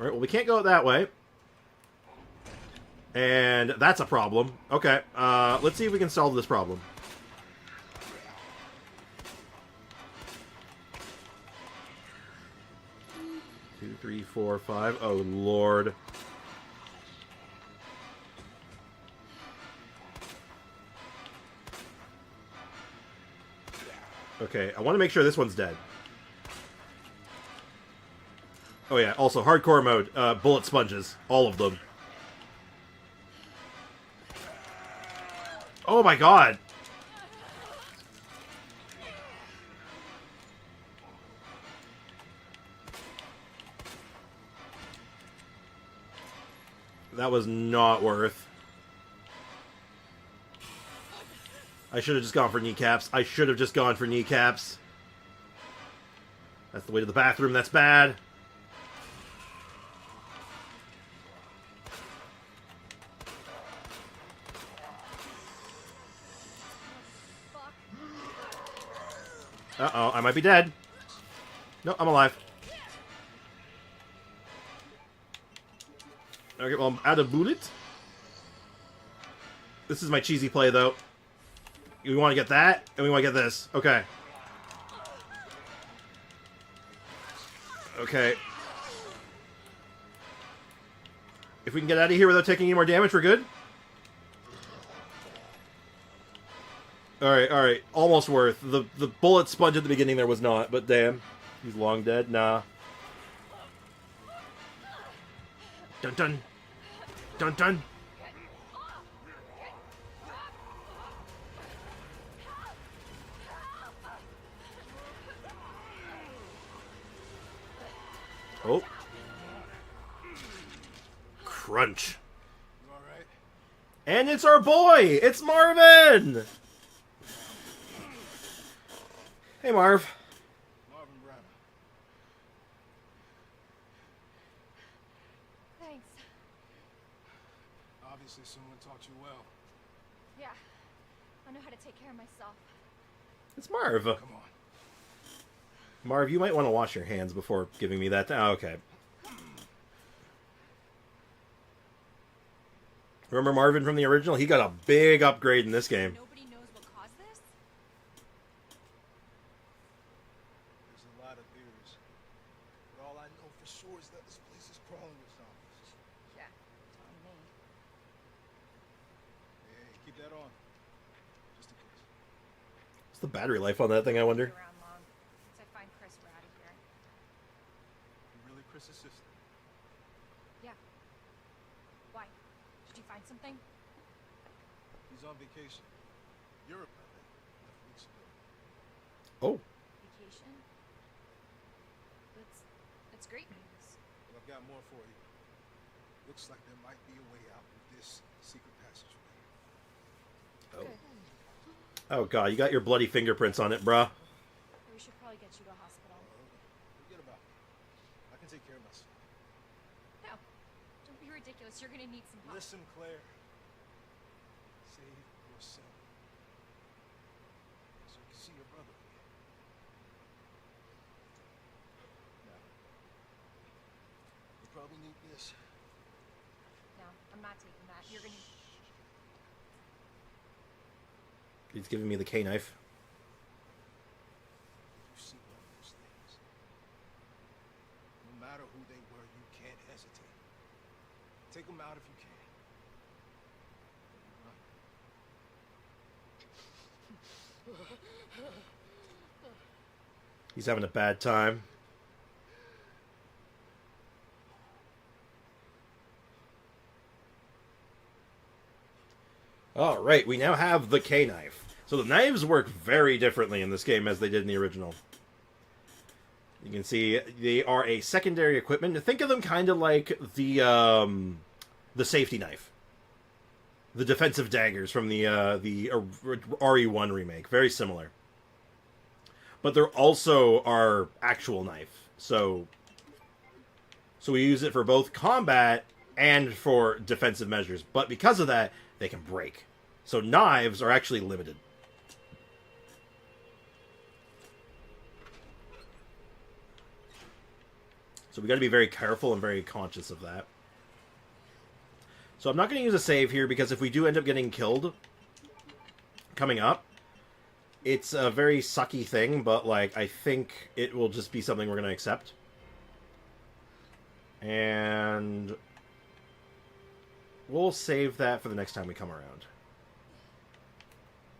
Alright, well we can't go that way. And that's a problem. Okay, let's see if we can solve this problem. Two, three, four, five. Oh, Lord. Okay, I want to make sure this one's dead. Oh yeah, also hardcore mode. Bullet sponges. All of them. Oh my god! That was not worth. I should have just gone for kneecaps. I should have just gone for kneecaps. That's the way to the bathroom. That's bad. Uh-oh, I might be dead. No, I'm alive. Okay, well, I'm out of bullet. This is my cheesy play, though. We want to get that, and we want to get this. Okay. Okay. If we can get out of here without taking any more damage, we're good? Alright, alright. Almost worth. The bullet sponge at the beginning there was not, but damn. He's long dead? Nah. Dun dun. Dun dun. Oh. Crunch. You alright? And it's our boy! It's Marvin! Hey, Marv. Marvin Brown. Thanks. Obviously someone taught you well. Yeah, I know how to take care of myself. It's Marv. Come on. Marv, you might want to wash your hands before giving me that. Oh, okay. Remember Marvin from the original? He got a big upgrade in this game. Nobody knows what caused this? There's a lot of theories. But all I know for sure is that this place is crawling with zombies. Yeah, it's on me. Hey, keep that on. Just in case. What's the battery life on that thing, I wonder? Around long. Once I find Chris, we're out of here. You really Chris's sister? Yeah. Why? Did you find something? He's on vacation. Europe, I think. Left weeks ago. Oh. Vacation? That's great news. But I've got more for you. Looks like there might be a way out with this secret passageway. Oh. Good. Oh god, you got your bloody fingerprints on it, bruh. We should probably get you to a hospital. Forget about it. I can take care of myself. No. Don't be ridiculous. You're gonna need some help. Listen, Claire. Save yourself. So you can see your brother again. Now, you probably need this. No, I'm not taking that. You're gonna... He's giving me the K-knife. You see one of those things. No matter who they were, you can't hesitate. Take them out if you can. He's having a bad time. Alright, we now have the K-knife. So the knives work very differently in this game as they did in the original. You can see they are a secondary equipment. Think of them kind of like the safety knife. The defensive daggers from the RE1 remake. Very similar. But they're also our actual knife. So we use it for both combat and for defensive measures. But because of that, they can break. So knives are actually limited. So we got to be very careful and very conscious of that. So I'm not going to use a save here because if we do end up getting killed coming up, it's a very sucky thing, but like I think it will just be something we're going to accept. And we'll save that for the next time we come around.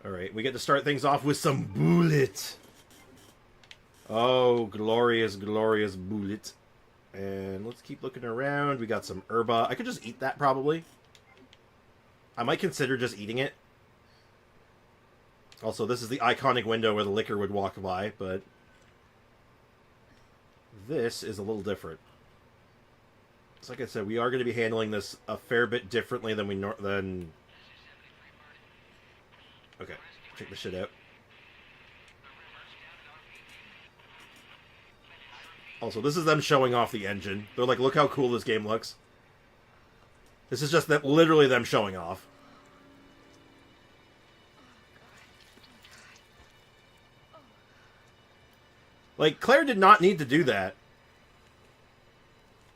Alright, we get to start things off with some bullet. Oh, glorious, glorious bullet. And let's keep looking around. We got some herba. I could just eat that, probably. I might consider just eating it. Also, this is the iconic window where the liquor would walk by, but this is a little different. So like I said, we are going to be handling this a fair bit differently than we Okay, check this shit out. Also, this is them showing off the engine. They're like, look how cool this game looks. This is just that literally them showing off. Like, Claire did not need to do that.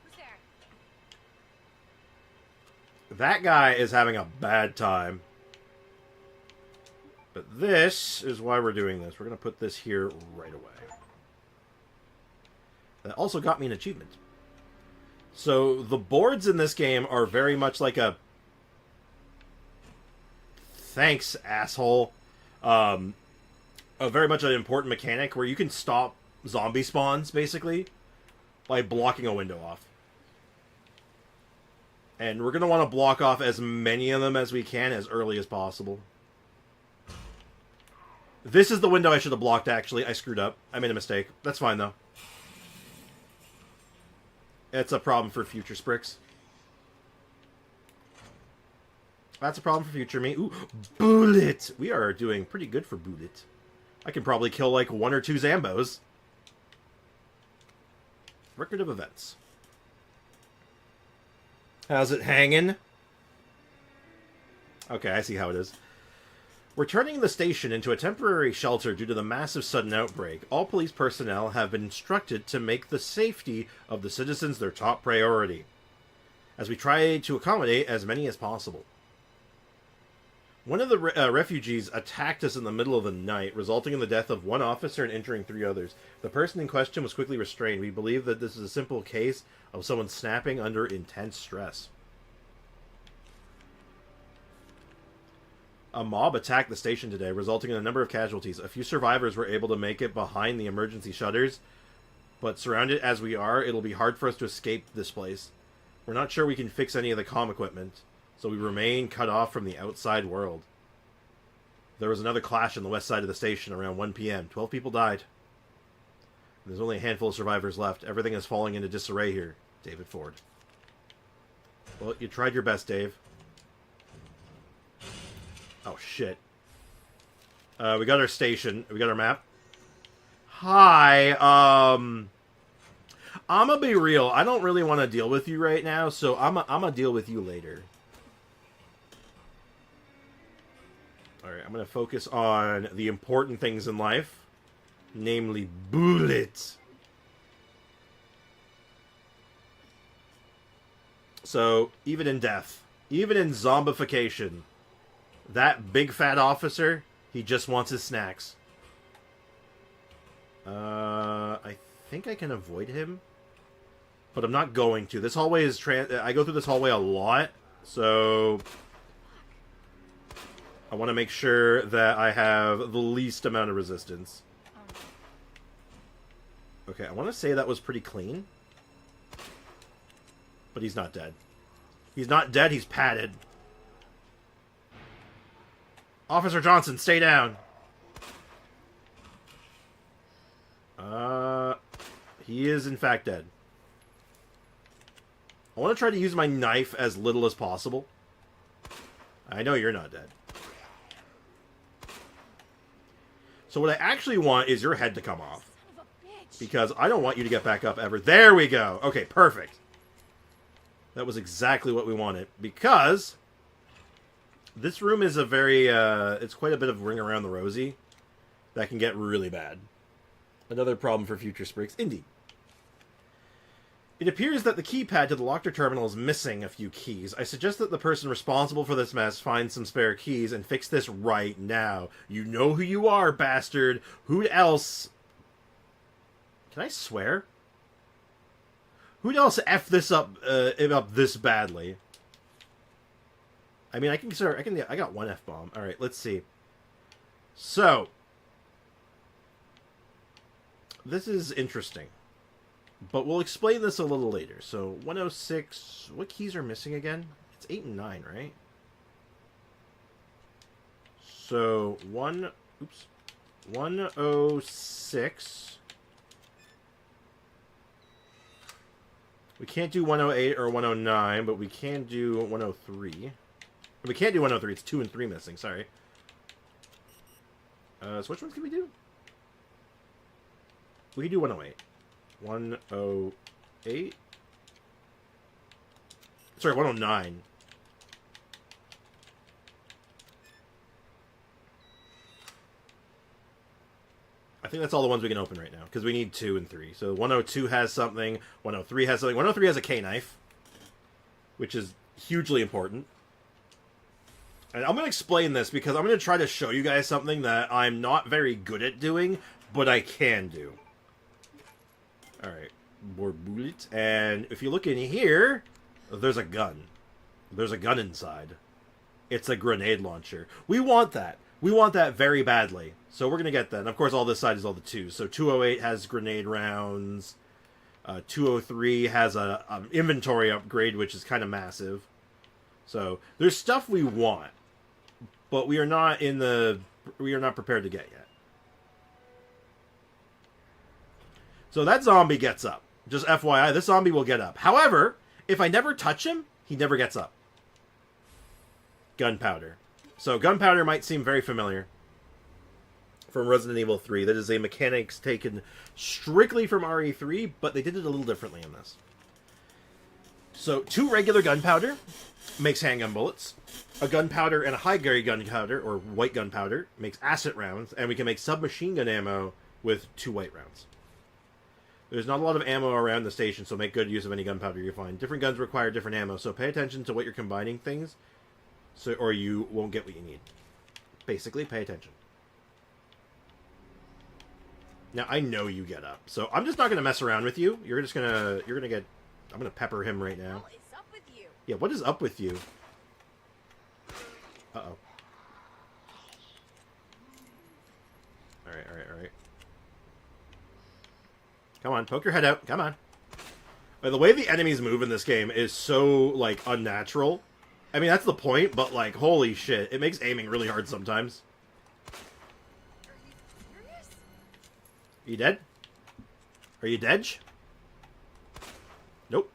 Who's there? That guy is having a bad time. But this is why we're doing this. We're going to put this here right away. That also got me an achievement. So the boards in this game are very much like a thanks, asshole. Very much an important mechanic where you can stop zombie spawns, basically, by blocking a window off. And we're going to want to block off as many of them as we can as early as possible. This is the window I should have blocked, actually. I screwed up. I made a mistake. That's fine, though. It's a problem for future Spricks. That's a problem for future me. Ooh, bullet! We are doing pretty good for bullet. I can probably kill like 1 or 2 Zambos. Record of events. How's it hanging? Okay, I see how it is. We're turning the station into a temporary shelter due to the massive sudden outbreak. All police personnel have been instructed to make the safety of the citizens their top priority, as we try to accommodate as many as possible. One of the refugees attacked us in the middle of the night, resulting in the death of one officer and injuring 3 others. The person in question was quickly restrained. We believe that this is a simple case of someone snapping under intense stress. A mob attacked the station today, resulting in a number of casualties. A few survivors were able to make it behind the emergency shutters, but surrounded as we are, it'll be hard for us to escape this place. We're not sure we can fix any of the comm equipment, so we remain cut off from the outside world. There was another clash on the west side of the station around 1 p.m. 12 people died. There's only a handful of survivors left. Everything is falling into disarray here. David Ford. Well, you tried your best, Dave. Oh, shit. We got our station. We got our map. Hi, I'm gonna be real. I don't really want to deal with you right now, so I'm gonna deal with you later. Alright, I'm gonna focus on the important things in life. Namely, bullets. So, even in death, even in zombification, that big fat officer, he just wants his snacks. I think I can avoid him, but I'm not going to. This hallway is I go through this hallway a lot, so I want to make sure that I have the least amount of resistance. Okay, I want to say that was pretty clean, but he's not dead. He's not dead, he's padded. Officer Johnson, stay down. He is in fact dead. I want to try to use my knife as little as possible. I know you're not dead. So what I actually want is your head to come off. Because I don't want you to get back up ever. There we go. Okay, perfect. That was exactly what we wanted. Because this room is a very, it's quite a bit of ring around the rosy. That can get really bad. Another problem for future sprigs. Indeed. It appears that the keypad to the locker terminal is missing a few keys. I suggest that the person responsible for this mess find some spare keys and fix this right now. You know who you are, bastard. Who else? Can I swear? Who else F this up this badly? I mean, I got one F-bomb. Alright, let's see. So, this is interesting. But we'll explain this a little later. So, 106... What keys are missing again? It's 8 and 9, right? So, 106... We can't do 108 or 109, but we can do 103. We can't do 103, it's 2 and 3 missing, sorry. So which ones can we do? We can do 108. 108? Sorry, 109. I think that's all the ones we can open right now, because we need 2 and 3. So 102 has something, 103 has something. 103 has a K-knife, which is hugely important. And I'm going to explain this, because I'm going to try to show you guys something that I'm not very good at doing, but I can do. Alright, more bullets. And if you look in here, there's a gun. There's a gun inside. It's a grenade launcher. We want that. We want that very badly. So we're going to get that. And of course, all this side is all the 2s. So 208 has grenade rounds. 203 has a inventory upgrade, which is kind of massive. So there's stuff we want, but we are not prepared to get yet. So that zombie gets up. Just FYI, this zombie will get up. However, if I never touch him, he never gets up. Gunpowder. So gunpowder might seem very familiar from Resident Evil 3. That is a mechanics taken strictly from RE3, but they did it a little differently in this. So 2 regular gunpowder makes handgun bullets. A gunpowder and a high-grade gunpowder, or white gunpowder, makes acid rounds, and we can make submachine gun ammo with 2 white rounds. There's not a lot of ammo around the station, so make good use of any gunpowder you find. Different guns require different ammo, so pay attention to what you're combining things, or you won't get what you need. Basically, pay attention. Now, I know you get up, so I'm just not going to mess around with you. You're gonna get... I'm going to pepper him right now. What is up with you? Yeah, what is up with you? Uh-oh. Alright. Come on, poke your head out. Come on. The way the enemies move in this game is so, like, unnatural. I mean, that's the point, but, like, holy shit. It makes aiming really hard sometimes. Are you dead? Are you dead? Nope.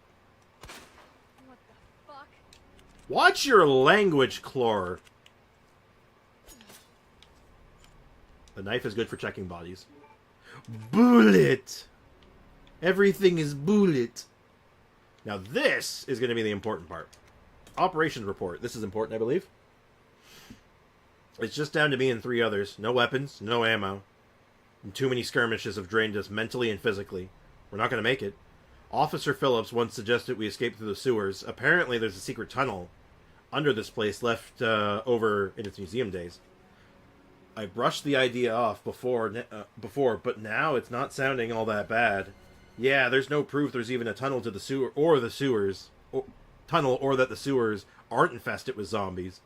What the fuck? Watch your language, Clor. The knife is good for checking bodies. Bullet! Everything is bullet. Now this is going to be the important part. Operations report. This is important, I believe. It's just down to me and 3 others. No weapons, no ammo. And too many skirmishes have drained us mentally and physically. We're not going to make it. Officer Phillips once suggested we escape through the sewers. Apparently there's a secret tunnel under this place left over in its museum days. I brushed the idea off before, but now it's not sounding all that bad. Yeah, there's no proof there's even a tunnel to the sewer, or the sewers, or that the sewers aren't infested with zombies.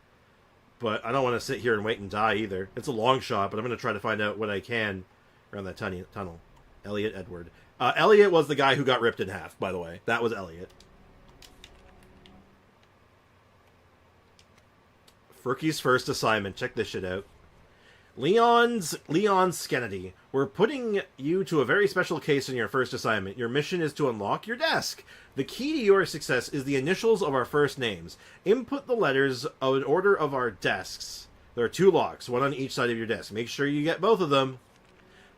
But I don't want to sit here and wait and die either. It's a long shot, but I'm going to try to find out what I can around that tunnel. Elliot Edward. Elliot was the guy who got ripped in half, by the way. That was Elliot. Furky's first assignment. Check this shit out. Leon Skennedy. We're putting you to a very special case in your first assignment. Your mission is to unlock your desk. The key to your success is the initials of our first names. Input the letters of an order of our desks. There are 2 locks, one on each side of your desk. Make sure you get both of them.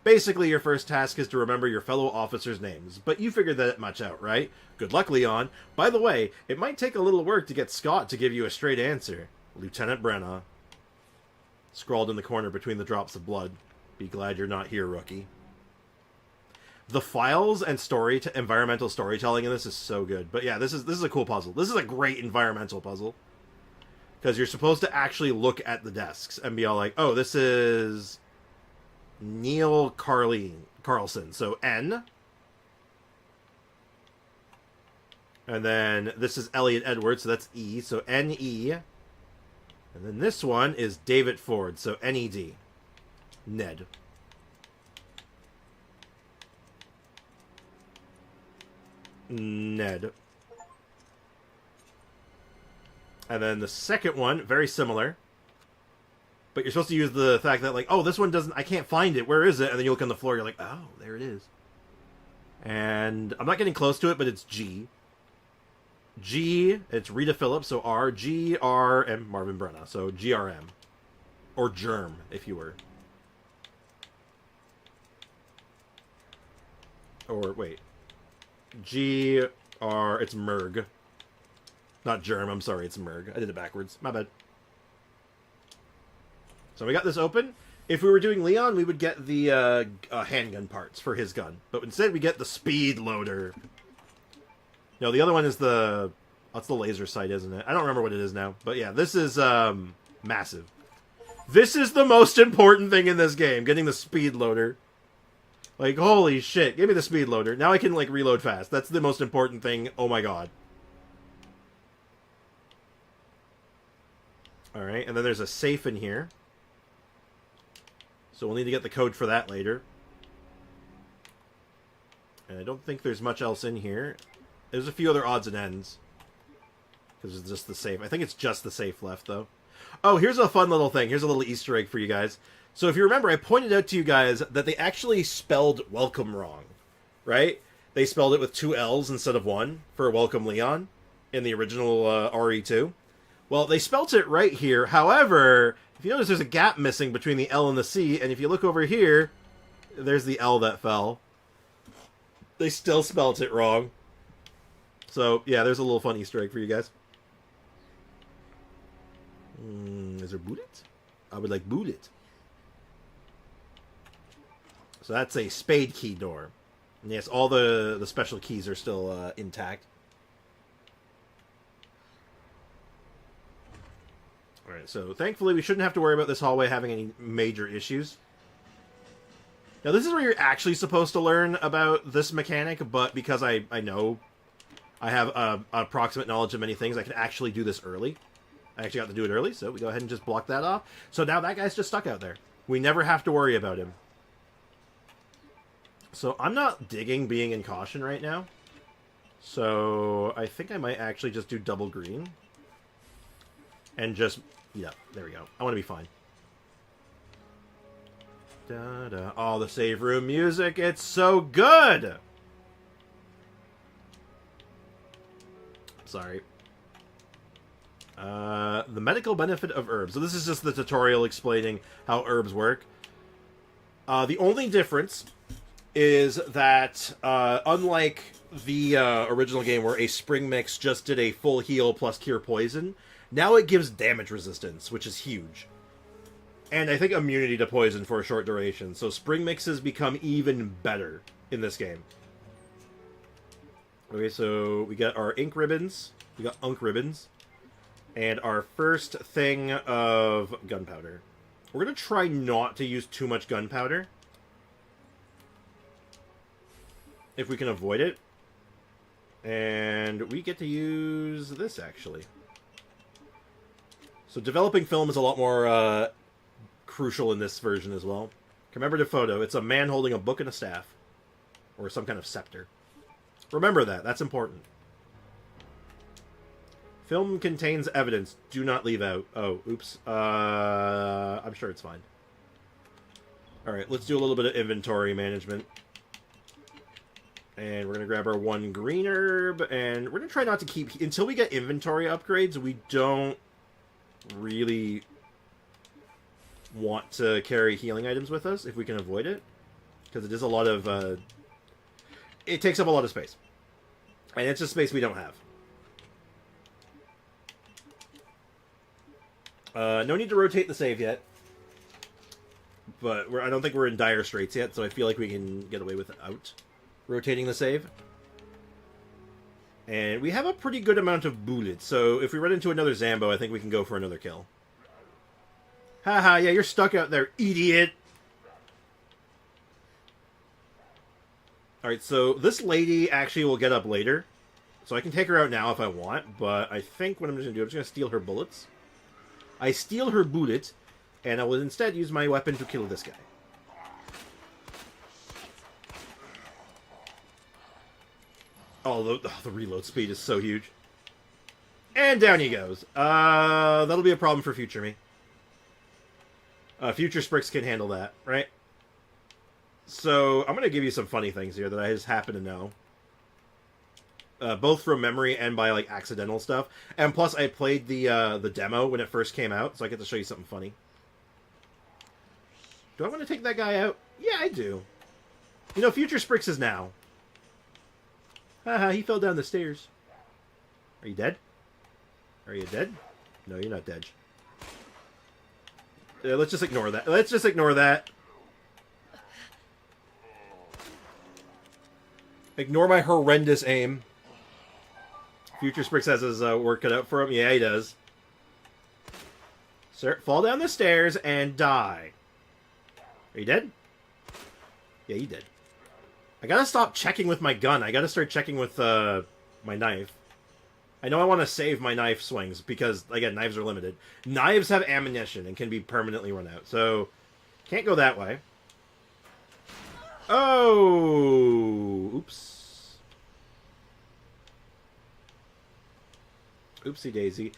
Basically, your first task is to remember your fellow officers' names, but you figured that much out, right? Good luck, Leon. By the way, it might take a little work to get Scott to give you a straight answer. Lieutenant Brenna. Scrawled in the corner between the drops of blood. Be glad you're not here, rookie. The files and environmental storytelling in this is so good. But yeah, this is a cool puzzle. This is a great environmental puzzle. Because you're supposed to actually look at the desks and be all like, oh, this is Neil Carlson. So N. And then this is Elliot Edwards, so that's E. So N-E. And then this one is David Ford, so N-E-D. Ned. Ned. And then the second one, very similar. But you're supposed to use the fact that, like, oh, this one doesn't, I can't find it, where is it? And then you look on the floor, you're like, oh, there it is. And I'm not getting close to it, but it's G. G, it's Rita Phillips, so R, G, R, and Marvin Brenna, so GRM. Or Germ, if you were. Or, wait. G, R, it's Merg. Not Germ, I'm sorry, it's Merg. I did it backwards. My bad. So we got this open. If we were doing Leon, we would get the handgun parts for his gun. But instead we get the speed loader. No, the other one is the... That's the laser sight, isn't it? I don't remember what it is now. But yeah, this is massive. This is the most important thing in this game. Getting the speed loader. Like, holy shit. Give me the speed loader. Now I can, like, reload fast. That's the most important thing. Oh my god. Alright, and then there's a safe in here. So we'll need to get the code for that later. And I don't think there's much else in here. There's a few other odds and ends. Because it's just the safe. I think it's just the safe left, though. Oh, here's a fun little thing. Here's a little Easter egg for you guys. So if you remember, I pointed out to you guys that they actually spelled welcome wrong. Right? They spelled it with 2 L's instead of 1 for Welcome Leon in the original RE2. Well, they spelt it right here. However, if you notice, there's a gap missing between the L and the C. And if you look over here, there's the L that fell. They still spelt it wrong. So, yeah, there's a little fun Easter egg for you guys. Is there bullet? I would like bullet. So that's a spade key door. And yes, all the special keys are still intact. Alright, so thankfully we shouldn't have to worry about this hallway having any major issues. Now this is where you're actually supposed to learn about this mechanic, but because I know I have an approximate knowledge of many things, I can actually do this early. I actually got to do it early, so we go ahead and just block that off. So now that guy's just stuck out there. We never have to worry about him. So I'm not digging being in caution right now. So I think I might actually just do double green. And just, yeah, there we go. I want to be fine. Da, da. Oh, the save room music, it's so good! Sorry. The medical benefit of herbs. So this is just the tutorial explaining how herbs work. The only difference is that, unlike the original game where a spring mix just did a full heal plus cure poison, now it gives damage resistance, which is huge. And I think immunity to poison for a short duration. So spring mixes become even better in this game. Okay, so we got our ink ribbons. We got unk ribbons. And our first thing of gunpowder. We're going to try not to use too much gunpowder. If we can avoid it. And we get to use this, actually. So developing film is a lot more crucial in this version as well. Commemorative photo. It's a man holding a book and a staff. Or some kind of scepter. Remember that. That's important. Film contains evidence. Do not leave out. Oh, oops. I'm sure it's fine. Alright, let's do a little bit of inventory management. And we're going to grab our one green herb. And we're going to try not to keep... Until we get inventory upgrades, we don't really want to carry healing items with us, if we can avoid it. Because it is a lot of... it takes up a lot of space. And it's just space we don't have. No need to rotate the save yet. But I don't think we're in dire straits yet, so I feel like we can get away without rotating the save. And we have a pretty good amount of bullets, so if we run into another Zambo, I think we can go for another kill. Haha, yeah, you're stuck out there, idiot! Alright, so this lady actually will get up later. So I can take her out now if I want, but I think what I'm just going to do, I'm just going to steal her bullets. I steal her bullet, and I will instead use my weapon to kill this guy. Oh, the reload speed is so huge. And down he goes. That'll be a problem for future me. Future Spricks can handle that, right? So, I'm going to give you some funny things here that I just happen to know. Both from memory and by, like, accidental stuff. And plus, I played the demo when it first came out, so I get to show you something funny. Do I want to take that guy out? Yeah, I do. You know, Future Spricks is now. Haha, he fell down the stairs. Are you dead? Are you dead? No, you're not dead. Let's just ignore that. Let's just ignore that. Ignore my horrendous aim. Future Spricks has his work cut out for him. Yeah, he does. Sir, fall down the stairs and die. Are you dead? Yeah, you did. I gotta stop checking with my gun. I gotta start checking with my knife. I know I want to save my knife swings because, again, knives are limited. Knives have ammunition and can be permanently run out. So, can't go that way. Oh! Oops. Oopsie daisy.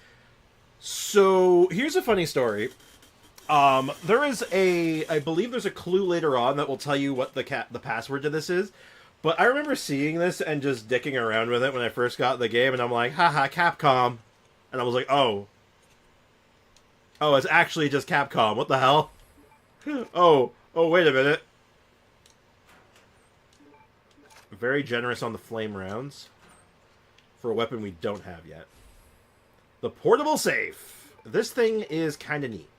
So, here's a funny story. There is I believe there's a clue later on that will tell you what the password to this is. But I remember seeing this and just dicking around with it when I first got the game, and I'm like, haha, Capcom. And I was like, oh. Oh, it's actually just Capcom. What the hell? Oh, wait a minute. Very generous on the flame rounds. for a weapon we don't have yet. The portable safe. This thing is kind of neat.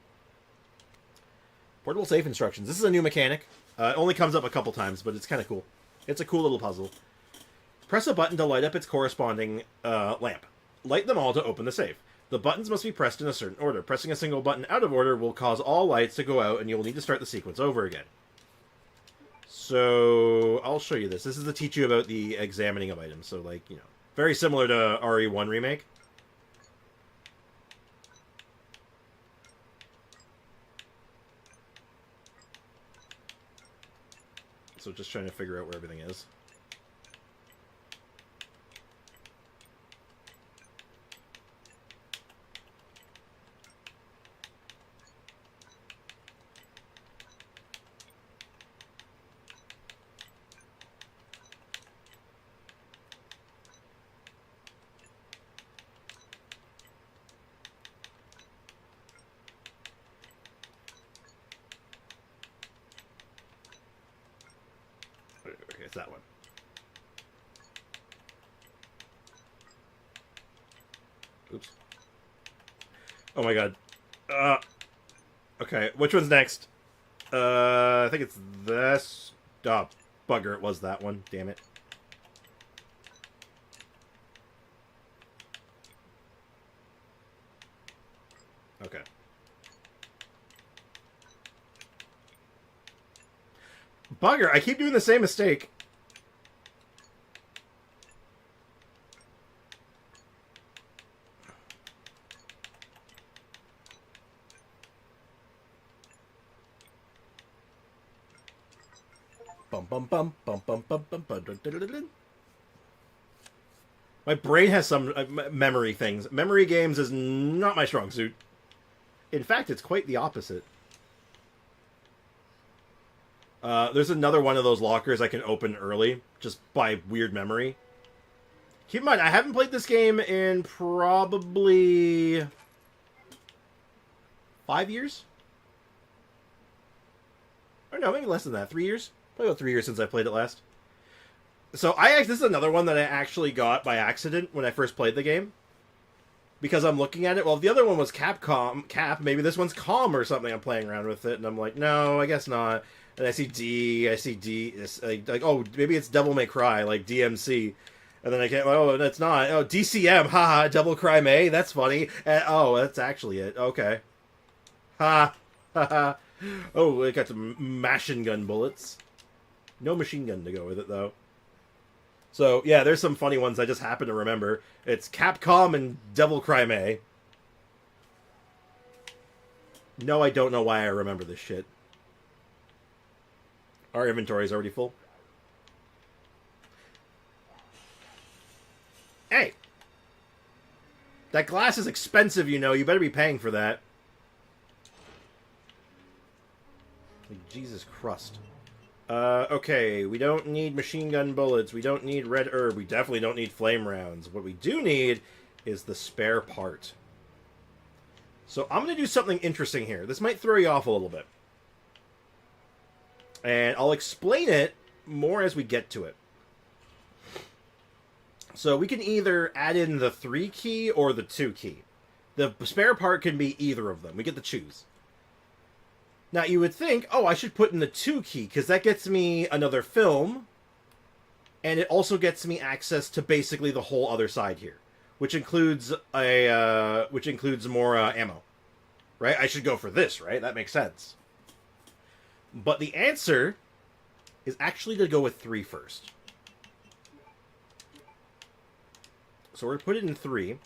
Portable safe instructions. This is a new mechanic. It only comes up a couple times, but it's kind of cool. It's a cool little puzzle. Press a button to light up its corresponding lamp. Light them all to open the safe. The buttons must be pressed in a certain order. Pressing a single button out of order will cause all lights to go out, and you'll need to start the sequence over again. So, I'll show you this. This is to teach you about the examining of items. So, like, you know, very similar to RE1 Remake. So just trying to figure out where everything is. Okay, it's that one. Oops. Oh my god. Okay, which one's next? I think it's this. Oh, bugger, it was that one. Damn it. Okay. Bugger, I keep doing the same mistake. Bum bum bum bum bum bum bum bum dun, dun, dun, dun. My brain has some memory things. Memory games is not my strong suit. In fact, it's quite the opposite. There's another one of those lockers I can open early, just by weird memory. Keep in mind, I haven't played this game in probably 5 years? Or no, maybe less than that. 3 years? Probably about 3 years since I played it last. So this is another one that I actually got by accident when I first played the game. Because I'm looking at it, well, the other one was Capcom, maybe this one's Com or something, I'm playing around with it, and I'm like, no, I guess not. And I see D, it's like, oh, maybe it's Devil May Cry, like DMC. And then I get, oh, that's not. Oh, DCM, haha, Devil Cry May, that's funny. Oh, that's actually it, okay. Ha, haha. Oh, it got some machine gun bullets. No machine gun to go with it, though. So, yeah, there's some funny ones I just happen to remember. It's Capcom and Devil Cry May. No, I don't know why I remember this shit. Our inventory is already full. Hey! That glass is expensive, you know. You better be paying for that. Like, Jesus Christ. Okay, we don't need machine gun bullets, we don't need red herb, we definitely don't need flame rounds. What we do need is the spare part. So I'm going to do something interesting here. This might throw you off a little bit. And I'll explain it more as we get to it. So we can either add in the 3 key or the 2 key. The spare part can be either of them. We get to choose. Now, you would think, oh, I should put in the 2 key, because that gets me another film, and it also gets me access to basically the whole other side here, which includes more ammo, right? I should go for this, right? That makes sense. But the answer is actually to go with 3 first. So we're going to put it in 3,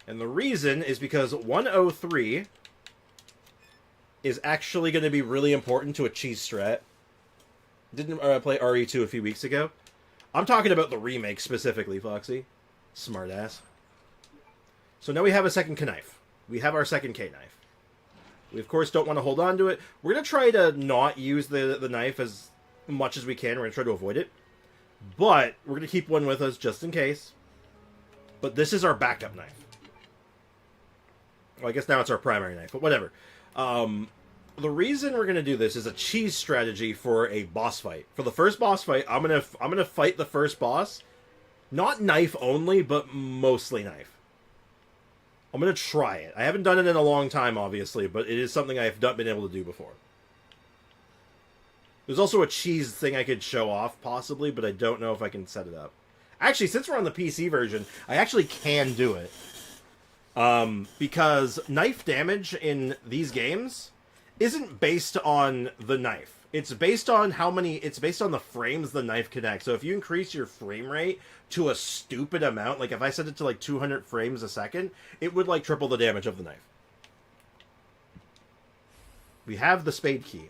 and the reason is because 103... is actually going to be really important to a cheese strat. Didn't play RE2 a few weeks ago. I'm talking about the remake specifically, Foxy. Smartass. So now we have a second knife. We have our second K-knife. We, of course, don't want to hold on to it. We're going to try to not use the knife as much as we can. We're going to try to avoid it. But we're going to keep one with us just in case. But this is our backup knife. Well, I guess now it's our primary knife, but whatever. The reason we're going to do this is a cheese strategy for a boss fight. For the first boss fight, I'm gonna fight the first boss, Not knife only, but mostly knife. I'm going to try it. I haven't done it in a long time, obviously, but it is something I have not been able to do before. There's also a cheese thing I could show off, possibly, but I don't know if I can set it up. Actually, since we're on the PC version, I actually can do it. Because knife damage in these games isn't based on the knife. It's based on it's based on the frames the knife connects. So if you increase your frame rate to a stupid amount, like if I set it to like 200 frames a second, it would like triple the damage of the knife. We have the spade key.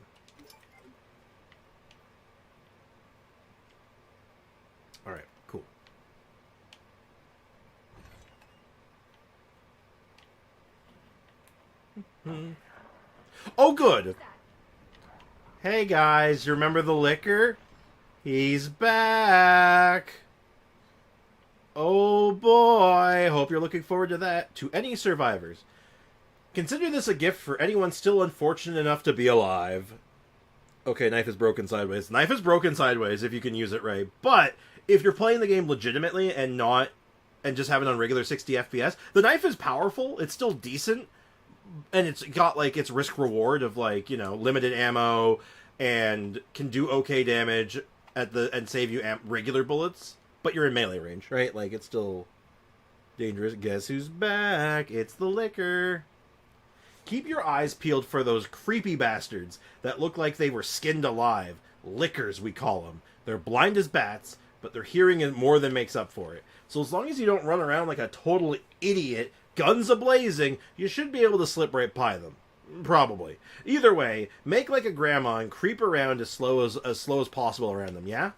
Alright, cool. Oh, good! Hey guys, you remember the liquor? He's back! Oh boy, hope you're looking forward to that. To any survivors, consider this a gift for anyone still unfortunate enough to be alive. Okay, knife is broken sideways. Knife is broken sideways if you can use it right. But if you're playing the game legitimately and just have it on regular 60 FPS, the knife is powerful. It's still decent. And it's got, like, its risk-reward of, like, you know, limited ammo and can do okay damage and save you regular bullets. But you're in melee range, right? Like, it's still dangerous. Guess who's back? It's the liquor. Keep your eyes peeled for those creepy bastards that look like they were skinned alive. Lickers, we call them. They're blind as bats, but their hearing more than makes up for it. So as long as you don't run around like a total idiot, guns a-blazing, you should be able to slip right by them. Probably. Either way, make like a grandma and creep around as slow as possible around them, yeah?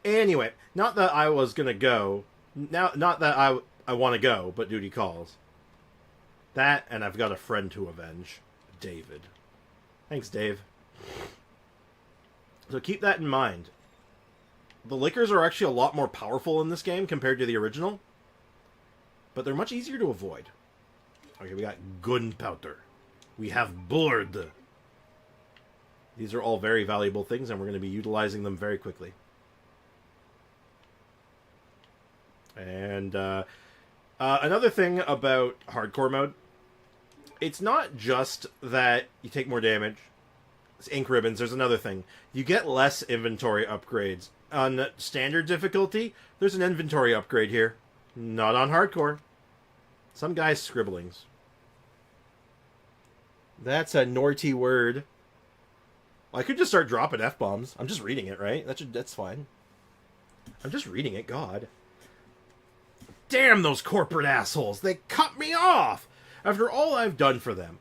Anyway, not that I was gonna go. Not that I want to go, but duty calls. That, and I've got a friend to avenge. David. Thanks, Dave. So keep that in mind. The lickers are actually a lot more powerful in this game compared to the original. But they're much easier to avoid. Okay, we got gunpowder. We have blood. These are all very valuable things, and we're going to be utilizing them very quickly. And another thing about hardcore mode, it's not just that you take more damage. It's ink ribbons. There's another thing. You get less inventory upgrades. On standard difficulty, there's an inventory upgrade here. Not on hardcore. Some guy's scribblings. That's a naughty word. Well, I could just start dropping F-bombs. I'm just reading it, right? That's fine. I'm just reading it, God. Damn those corporate assholes! They cut me off! After all I've done for them.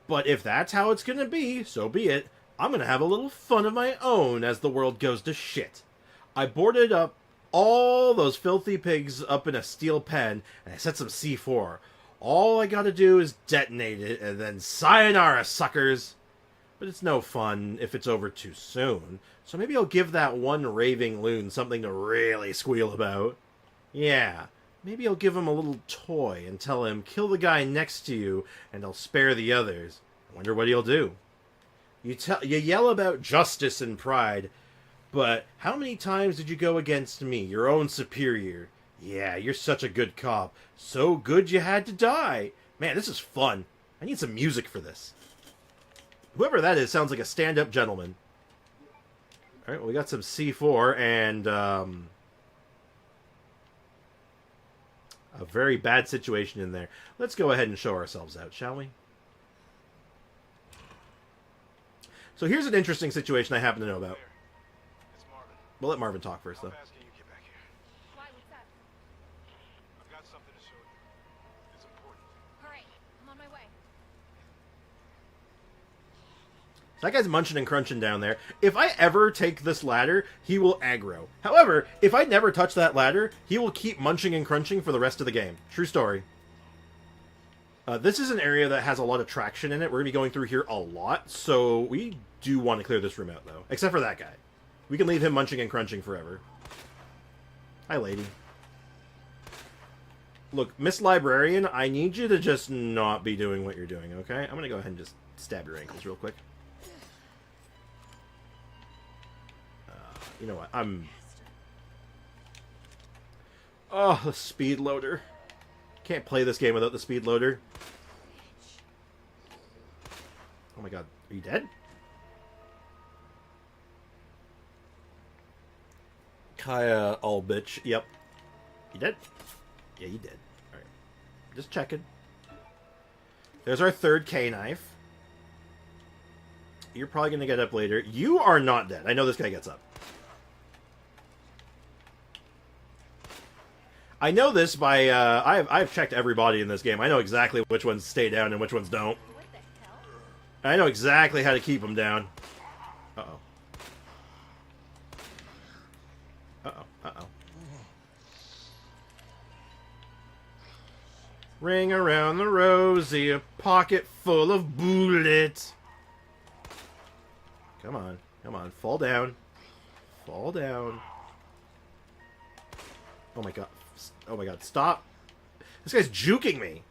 But if that's how it's gonna be, so be it. I'm gonna have a little fun of my own as the world goes to shit. I boarded up all those filthy pigs up in a steel pen, and I set some C4. All I gotta do is detonate it, and then sayonara, suckers! But it's no fun if it's over too soon, so maybe I'll give that one raving loon something to really squeal about. Yeah, maybe I'll give him a little toy and tell him, kill the guy next to you, and I'll spare the others. I wonder what he'll do. You yell about justice and pride, but how many times did you go against me, your own superior? Yeah, you're such a good cop. So good you had to die. Man, this is fun. I need some music for this. Whoever that is sounds like a stand-up gentleman. Alright, well, we got some C4 and a very bad situation in there. Let's go ahead and show ourselves out, shall we? So here's an interesting situation I happen to know about. It's Marvin. We'll let Marvin talk first, though. How fast can you get back here? Why, what's up? I've got something to show you. It's important. Alright, I'm on my way. That guy's munching and crunching down there. If I ever take this ladder, he will aggro. However, if I never touch that ladder, he will keep munching and crunching for the rest of the game. True story. This is an area that has a lot of traction in it. We're going to be going through here a lot, so we do want to clear this room out, though. Except for that guy. We can leave him munching and crunching forever. Hi, lady. Look, Miss Librarian, I need you to just not be doing what you're doing, okay? I'm going to go ahead and just stab your ankles real quick. You know what? Oh, the speed loader. Can't play this game without the speed loader. Oh my god, are you dead? Kaya all bitch. Yep. You dead? Yeah, you did. Alright. Just checking. There's our third K knife. You're probably gonna get up later. You are not dead. I know this guy gets up. I know this by, I've checked every body in this game. I know exactly which ones stay down and which ones don't. I know exactly how to keep them down. Uh-oh. Uh-oh. Uh-oh. Ring around the rosy, a pocket full of bullets. Come on. Come on. Fall down. Fall down. Oh my god. Oh my god. Stop. This guy's juking me.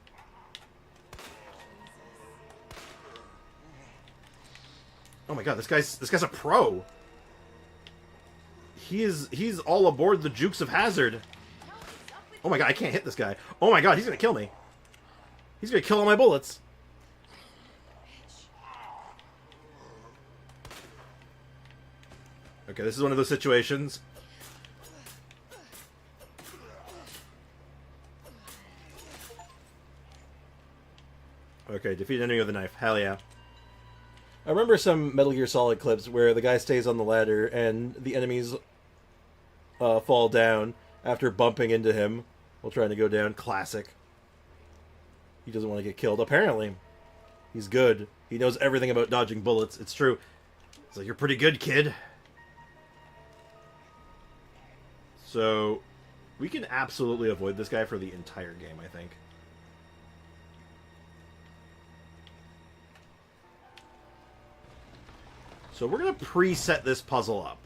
Oh my god, this guy's a pro. He's all aboard the Jukes of Hazard. Oh my god, I can't hit this guy. Oh my god, he's gonna kill me. He's gonna kill all my bullets. Okay, this is one of those situations. Okay, defeat an enemy with a knife. Hell yeah. I remember some Metal Gear Solid clips where the guy stays on the ladder and the enemies fall down after bumping into him while trying to go down. Classic. He doesn't want to get killed. Apparently. He's good. He knows everything about dodging bullets. It's true. It's like, you're pretty good, kid. So, we can absolutely avoid this guy for the entire game, I think. So we're going to preset this puzzle up.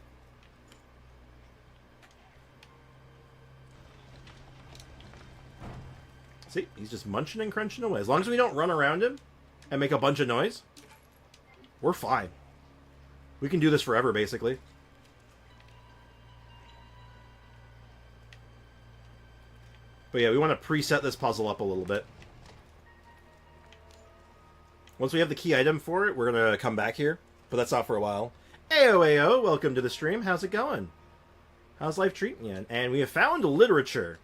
See, he's just munching and crunching away. As long as we don't run around him and make a bunch of noise, we're fine. We can do this forever, basically. But yeah, we want to preset this puzzle up a little bit. Once we have the key item for it, we're going to come back here. But that's not for a while. Ayo, welcome to the stream. How's it going? How's life treating you? And we have found literature.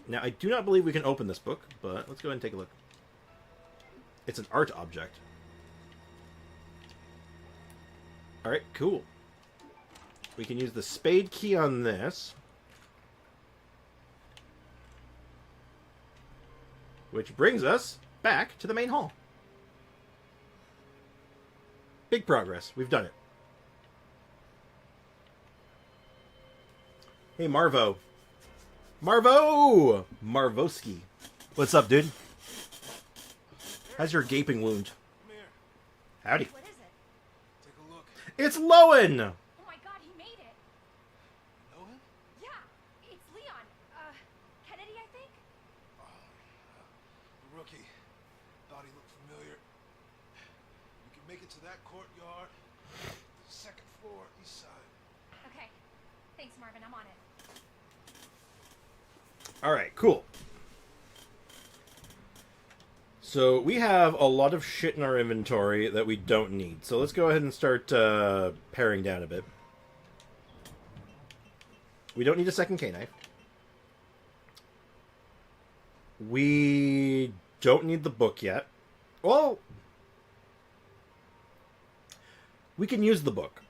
Now, I do not believe we can open this book, but let's go ahead and take a look. It's an art object. Alright, cool. We can use the spade key on this. Which brings us back to the main hall. Big progress. We've done it. Hey, Marvo. Marvo! Marvoski. What's up, dude? How's your gaping wound? Come here. Howdy. What is it? Take a look. It's Lowen! Oh my god, he made it! Know him? Yeah, it's Leon. Kennedy, I think? The rookie. Thought he looked familiar. You can make it to that courtyard. Second floor, east side. Okay. Thanks, Marvin. I'm on it. Alright, cool. So, we have a lot of shit in our inventory that we don't need. So let's go ahead and start paring down a bit. We don't need a second K-knife. We don't need the book yet. Well, we can use the book.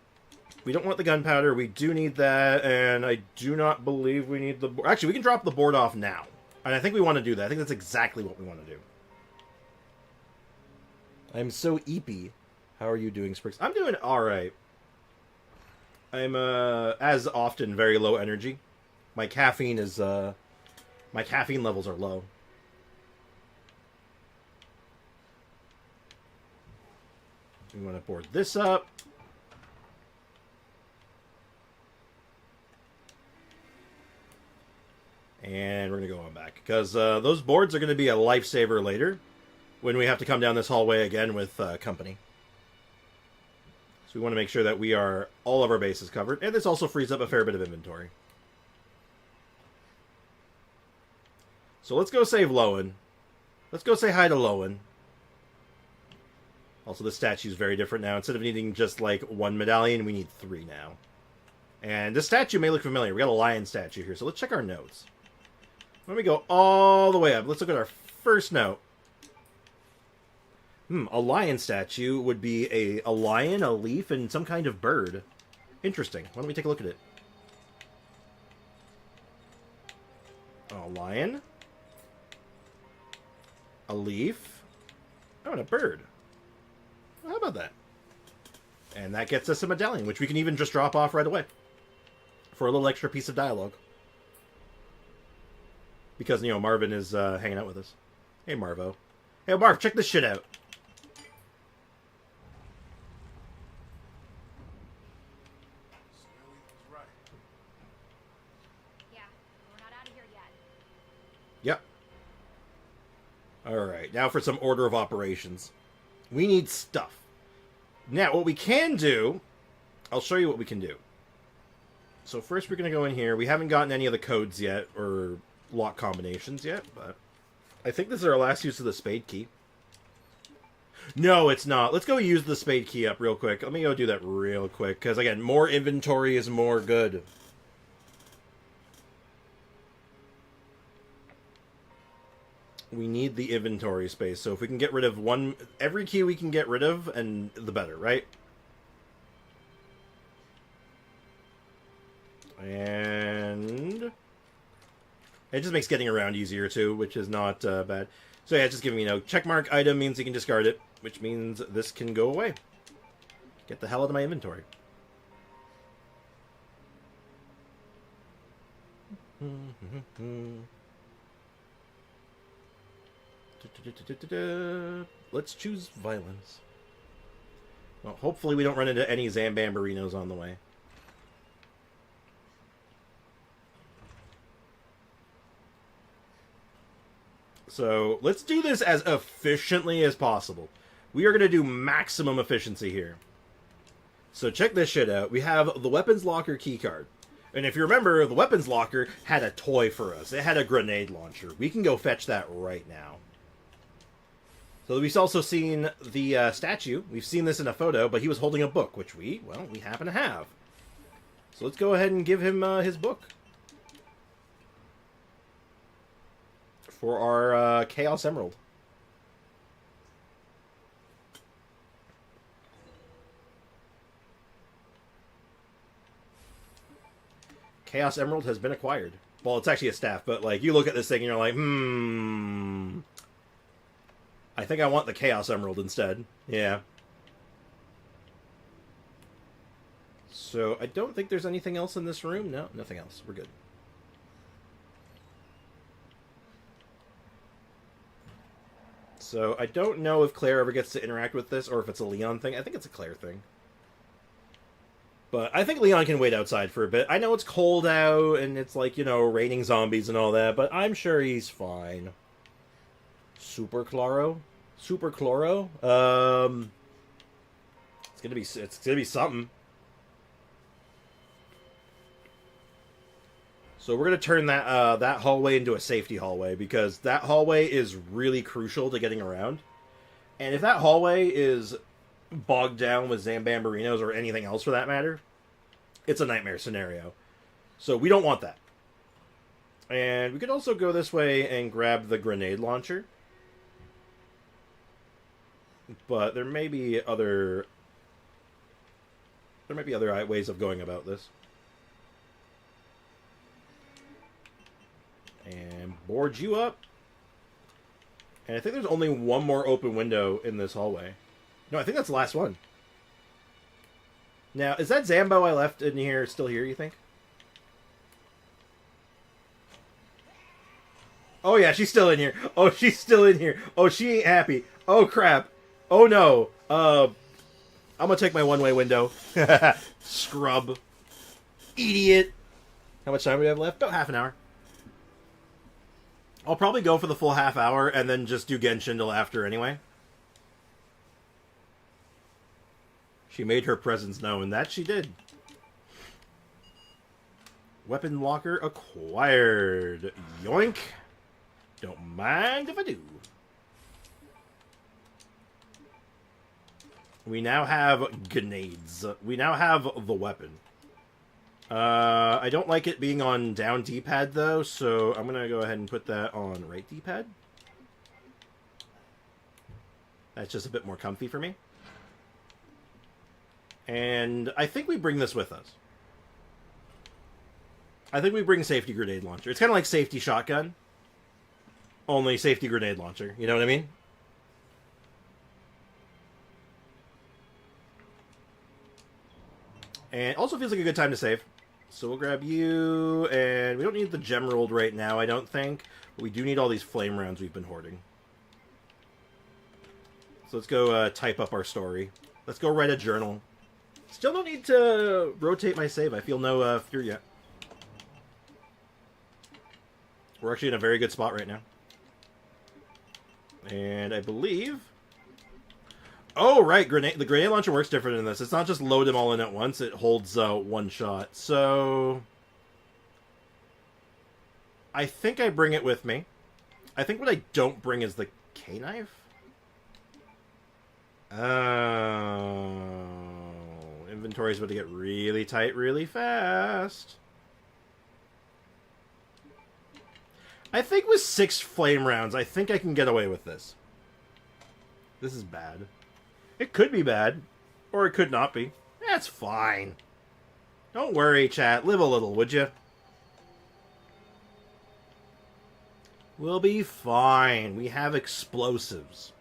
We don't want the gunpowder. We do need that, and I do not believe we need the board. Actually, we can drop the board off now. And I think we want to do that. I think that's exactly what we want to do. I'm so eepy. How are you doing, Spriggs? I'm doing alright. I'm, as often, very low energy. My caffeine is, my caffeine levels are low. We want to board this up. And we're going to go on back. Because those boards are going to be a lifesaver later. When we have to come down this hallway again with company. So we want to make sure that we are all of our bases covered. And this also frees up a fair bit of inventory. So let's go save Lowen. Let's go say hi to Lowen. Also, the statue's very different now. Instead of needing just, like, 1 medallion, we need 3 now. And this statue may look familiar. We got a lion statue here, so let's check our notes. Let me go all the way up. Let's look at our first note. A lion statue would be a lion, a leaf, and some kind of bird. Interesting. Why don't we take a look at it? A lion. A leaf. Oh, and a bird. How about that? And that gets us a medallion, which we can even just drop off right away. For a little extra piece of dialogue. Because, you know, Marvin is hanging out with us. Hey, Marvo. Hey, Marv, check this shit out. Yep. Alright, now for some order of operations. We need stuff. Now, what we can do... I'll show you what we can do. So first we're going to go in here. We haven't gotten any of the codes yet, or lock combinations yet, but... I think this is our last use of the spade key. No, it's not. Let's go use the spade key up real quick. Let me go do that real quick, because again, more inventory is more good. We need the inventory space, so if we can get rid of every key we can get rid of, and the better, right? And it just makes getting around easier too, which is not bad. So yeah, it's just giving me, you know, checkmark item means you can discard it, which means this can go away. Get the hell out of my inventory. Let's choose violence. Well, hopefully we don't run into any Zambambarinos on the way. So, let's do this as efficiently as possible. We are going to do maximum efficiency here. So check this shit out. We have the weapons locker keycard. And if you remember, the weapons locker had a toy for us. It had a grenade launcher. We can go fetch that right now. So we've also seen the statue. We've seen this in a photo, but he was holding a book, which we happen to have. So let's go ahead and give him his book. For our Chaos Emerald. Chaos Emerald has been acquired. Well, it's actually a staff, but like you look at this thing and you're like, I think I want the Chaos Emerald instead. Yeah. So I don't think there's anything else in this room. No, nothing else. We're good. So I don't know if Claire ever gets to interact with this or if it's a Leon thing. I think it's a Claire thing. But I think Leon can wait outside for a bit. I know it's cold out and it's like, you know, raining zombies and all that, but I'm sure he's fine. Super Chloro? Super Chloro? It's gonna be something. So we're gonna turn that that hallway into a safety hallway because that hallway is really crucial to getting around. And if that hallway is bogged down with Zambambarinos or anything else for that matter, it's a nightmare scenario. So we don't want that. And we could also go this way and grab the grenade launcher. But there may be other ways of going about this. And board you up. And I think there's only one more open window in this hallway. No, I think that's the last one. Now, is that Zambo I left in here still here, you think? Oh yeah, she's still in here. Oh, she's still in here. Oh, she ain't happy. Oh crap. Oh no. I'm gonna take my one-way window. Scrub. Idiot. How much time do we have left? About half an hour. I'll probably go for the full half hour and then just do Genshin till after anyway. She made her presence known. That she did. Weapon locker acquired. Yoink. Don't mind if I do. We now have grenades. We now have the weapon. I don't like it being on down D-pad, though, so I'm going to go ahead and put that on right D-pad. That's just a bit more comfy for me. And I think we bring this with us. I think we bring safety grenade launcher. It's kind of like safety shotgun. Only safety grenade launcher. You know what I mean? And also feels like a good time to save. So we'll grab you, and we don't need the Gemerald right now, I don't think. But we do need all these flame rounds we've been hoarding. So let's go type up our story. Let's go write a journal. Still don't need to rotate my save. I feel no fear yet. We're actually in a very good spot right now. And I believe... Oh, right. The grenade launcher works different in this. It's not just load them all in at once. It holds one shot. So... I think I bring it with me. I think what I don't bring is the K-knife. Oh... Inventory's about to get really tight really fast. I think with 6 flame rounds, I think I can get away with this. This is bad. It could be bad, or it could not be. That's fine. Don't worry, chat. Live a little, would you? We'll be fine. We have explosives.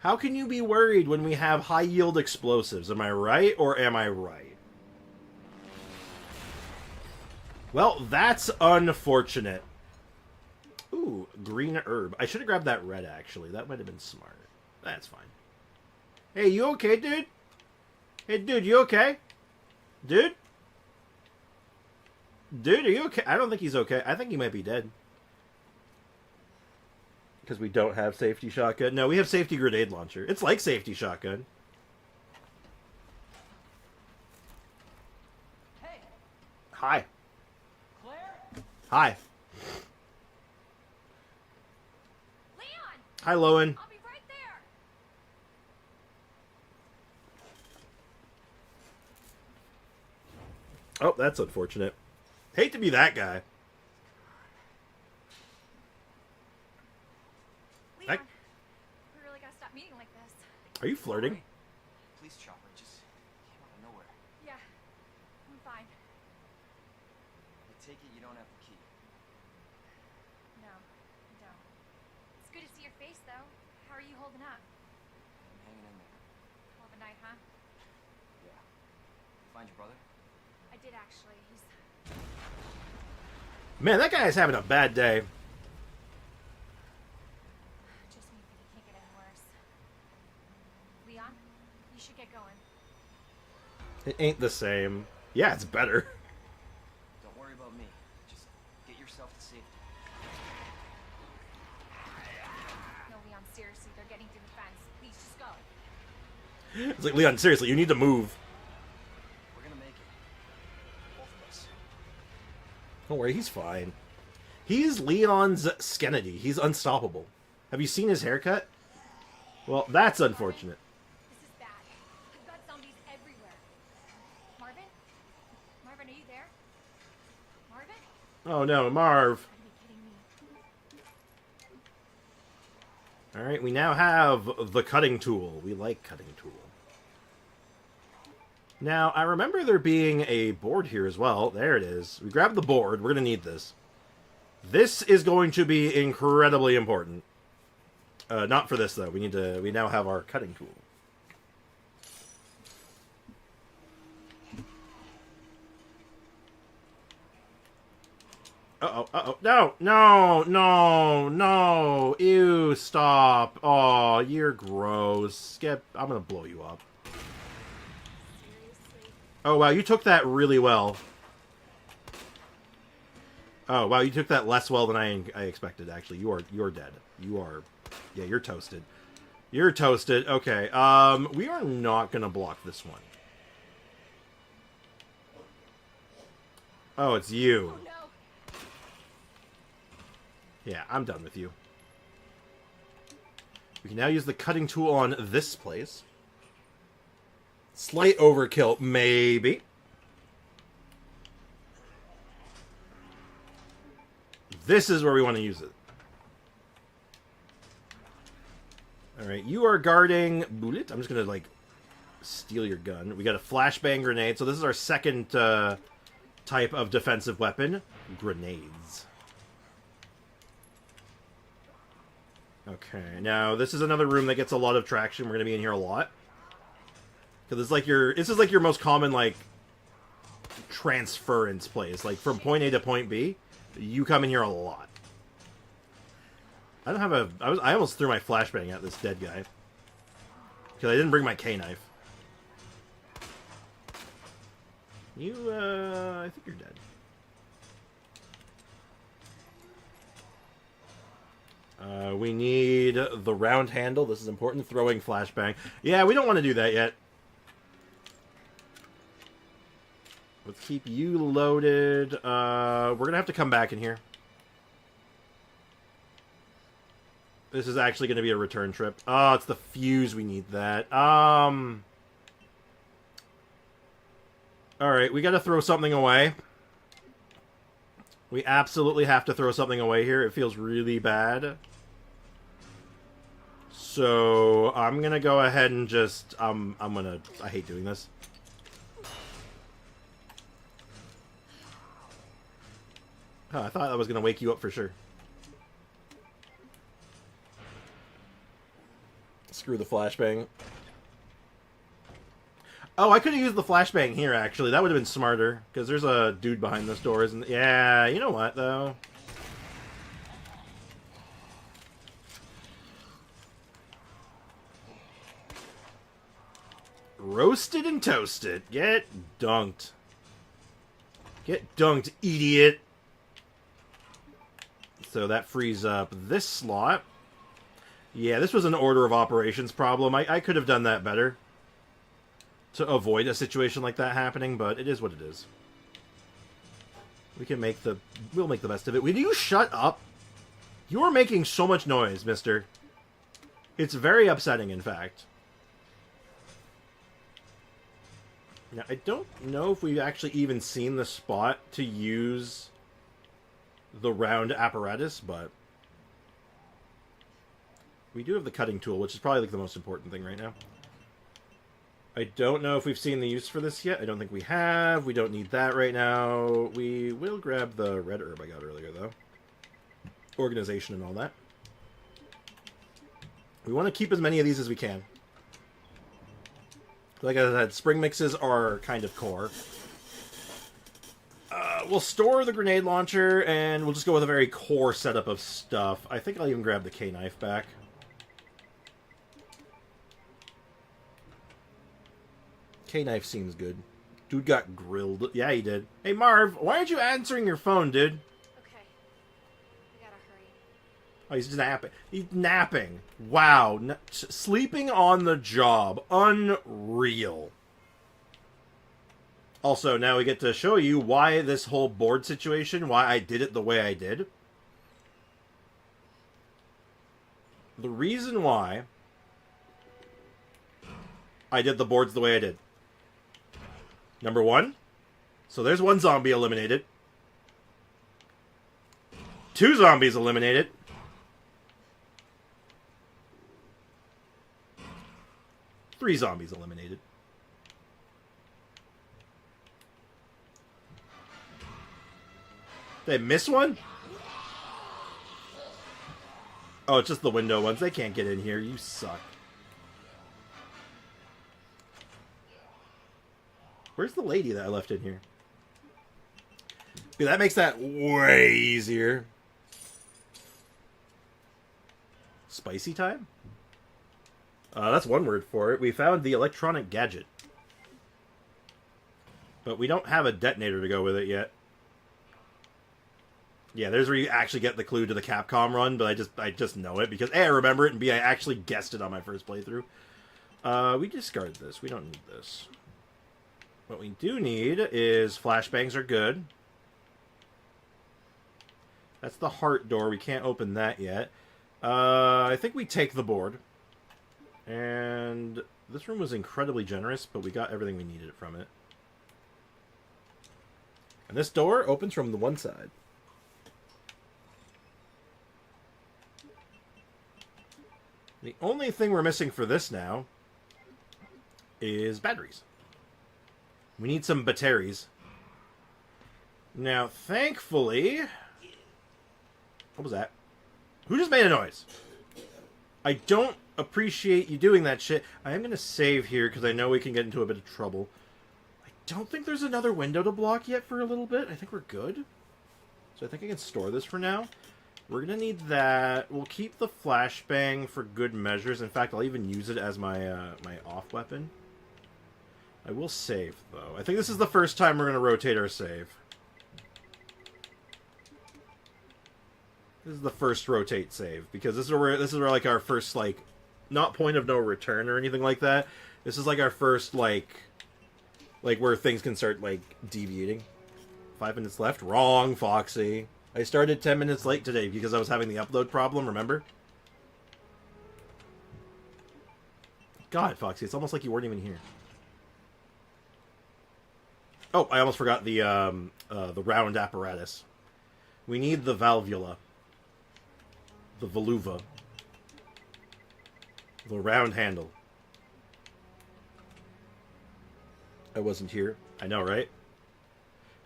How can you be worried when we have high-yield explosives? Am I right, or am I right? Well, that's unfortunate. Ooh, green herb. I should have grabbed that red, actually. That might have been smart. That's fine. Hey, you okay, dude? Hey, dude, you okay? Dude? Dude, are you okay? I don't think he's okay. I think he might be dead. Because we don't have safety shotgun. No, we have safety grenade launcher. It's like safety shotgun. Hey. Hi. Claire? Hi. Leon! Hi, Lowen. I'll be right there! Oh, that's unfortunate. Hate to be that guy. Leon, we really gotta stop meeting like this. Are you flirting? Police chopper just came out of nowhere. Yeah, I'm fine. I take it you don't have the key. No, I don't. It's good to see your face, though. How are you holding up? I'm hanging in there. Hell of a night, huh? Yeah. Find your brother? I did, actually. He's... Man, that guy is having a bad day. Just when you think it can't get any worse. Leon, you should get going. It ain't the same. Yeah, it's better. Don't worry about me. Just get yourself to safety. No, Leon, seriously, they're getting through the fence. Please, just go. It's like, Leon, seriously, you need to move. We're gonna make it. Both of us. Don't worry, he's fine. He's Leon's Skennedy. He's unstoppable. Have you seen his haircut? Well, that's unfortunate. This is bad. I've got zombies everywhere. Marvin? Marvin, are you there? Marvin? Oh no, Marv. Are you kidding me? Alright, we now have the cutting tool. We like cutting tool. Now, I remember there being a board here as well. There it is. We grabbed the board. We're going to need this. This is going to be incredibly important. Not for this, though. We now have our cutting tool. Uh-oh, uh-oh. No, no, no, no. Ew, stop. Oh, you're gross. Skip, I'm going to blow you up. Oh, wow, you took that really well. Oh, wow, you took that less well than I expected, actually. You're dead. You are... Yeah, you're toasted. You're toasted. Okay, we are not going to block this one. Oh, it's you. Oh, no. Yeah, I'm done with you. We can now use the cutting tool on this place. Slight overkill, maybe. This is where we want to use it. Alright, you are guarding Bullet. I'm just going to, like, steal your gun. We got a flashbang grenade. So this is our second type of defensive weapon. Grenades. Okay, now this is another room that gets a lot of traction. We're going to be in here a lot. Because it's like this is like your most common, like, transference place. Like, from point A to point B, you come in here a lot. I don't have a... I almost threw my flashbang at this dead guy. Because I didn't bring my K-knife. You, I think you're dead. We need the round handle. This is important. Throwing flashbang. Yeah, we don't want to do that yet. Let's keep you loaded. We're going to have to come back in here. This is actually going to be a return trip. Oh, it's the fuse. We need that. Alright, we got to throw something away. We absolutely have to throw something away here. It feels really bad. So, I'm going to go ahead and just... I hate doing this. Oh, I thought that was going to wake you up for sure. Screw the flashbang. Oh, I could have used the flashbang here, actually. That would have been smarter. Because there's a dude behind this door, isn't there? Yeah, you know what, though? Roasted and toasted. Get dunked. Get dunked, idiot. So that frees up this slot. Yeah, this was an order of operations problem. I could have done that better to avoid a situation like that happening, but it is what it is. We'll make the best of it. Will you shut up? You're making so much noise, mister. It's very upsetting, in fact. Now, I don't know if we've actually even seen the spot to use the round apparatus, but we do have the cutting tool, which is probably like the most important thing right now. I don't know if we've seen the use for this yet. I don't think we have. We don't need that right now. We will grab the red herb I got earlier, though. Organization and all that. We want to keep as many of these as we can. Like I said, spring mixes are kind of core. We'll store the grenade launcher, and we'll just go with a very core setup of stuff. I think I'll even grab the K-knife back. K-knife seems good. Dude got grilled. Yeah, he did. Hey, Marv, why aren't you answering your phone, dude? Okay. We gotta hurry. Oh, he's just napping. He's napping. Wow. Sleeping on the job. Unreal. Also, now we get to show you why this whole board situation, why I did it the way I did. The reason why I did the boards the way I did. Number one, so there's one zombie eliminated. 2 zombies eliminated. 3 zombies eliminated. Did I miss one? Oh, it's just the window ones. They can't get in here. You suck. Where's the lady that I left in here? Dude, that makes that way easier. Spicy time? That's one word for it. We found the electronic gadget. But we don't have a detonator to go with it yet. Yeah, there's where you actually get the clue to the Capcom run, but I just know it because A, I remember it, and B, I actually guessed it on my first playthrough. We discard this. We don't need this. What we do need is flashbangs are good. That's the heart door. We can't open that yet. I think we take the board. And this room was incredibly generous, but we got everything we needed from it. And this door opens from the one side. The only thing we're missing for this now is batteries. We need some batteries. Now, thankfully... What was that? Who just made a noise? I don't appreciate you doing that shit. I am going to save here because I know we can get into a bit of trouble. I don't think there's another window to block yet for a little bit. I think we're good. So I think I can store this for now. We're going to need that. We'll keep the flashbang for good measures. In fact, I'll even use it as my my off weapon. I will save, though. I think this is the first time we're going to rotate our save. This is the first rotate save, because this is where like our first, like, not point of no return or anything like that. This is like our first, like where things can start, like, deviating. 5 minutes left? Wrong, Foxy. I started 10 minutes late today because I was having the upload problem, remember? God, Foxy, it's almost like you weren't even here. Oh, I almost forgot the round apparatus. We need the valvula. The voluva. The round handle. I wasn't here. I know, right?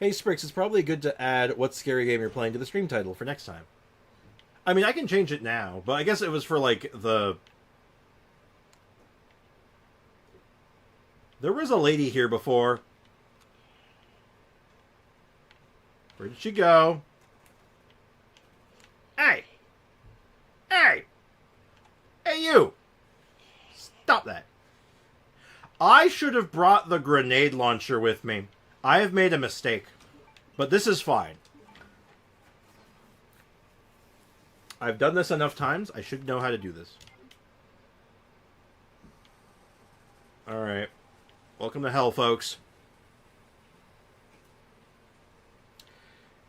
Hey, Sprix, it's probably good to add what scary game you're playing to the stream title for next time. I mean, I can change it now, but I guess it was for, like, the... There was a lady here before. Where did she go? Hey! Hey! Hey, you! Stop that. I should have brought the grenade launcher with me. I have made a mistake. But this is fine. I've done this enough times. I should know how to do this. Alright. Welcome to hell, folks.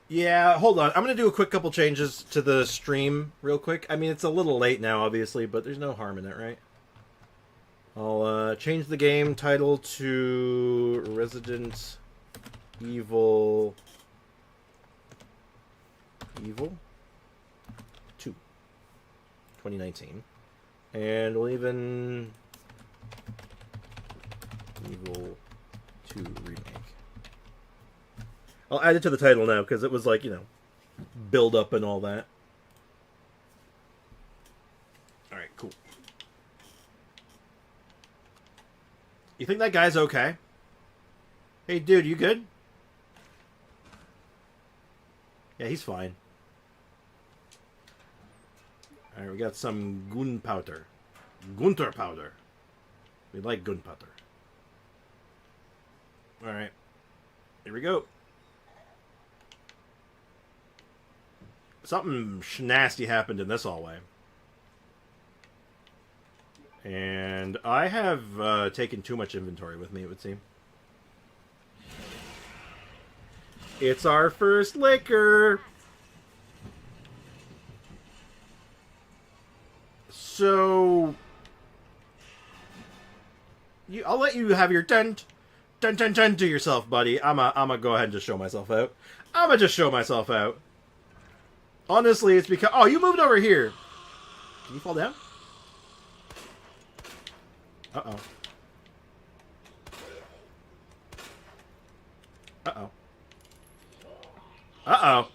Yeah, hold on. I'm going to do a quick couple changes to the stream real quick. I mean, it's a little late now, obviously, but there's no harm in it, right? I'll change the game title to Resident Evil 2 2019. And we'll even Evil 2 Remake. I'll add it to the title now, because it was like, you know, build up and all that. Alright, cool. You think that guy's okay? Hey, dude, you good? Yeah, he's fine. Alright, we got some gunpowder. Gunterpowder. We like gunpowder. Alright. Here we go. Something nasty happened in this hallway. And I have taken too much inventory with me, it would seem. It's our first liquor! So... I'll let you have your ten to yourself, buddy. I'ma go ahead and just show myself out. I'ma just show myself out. Honestly, it's because... Oh, you moved over here! Can you fall down? Uh-oh. Uh-oh. Uh-oh.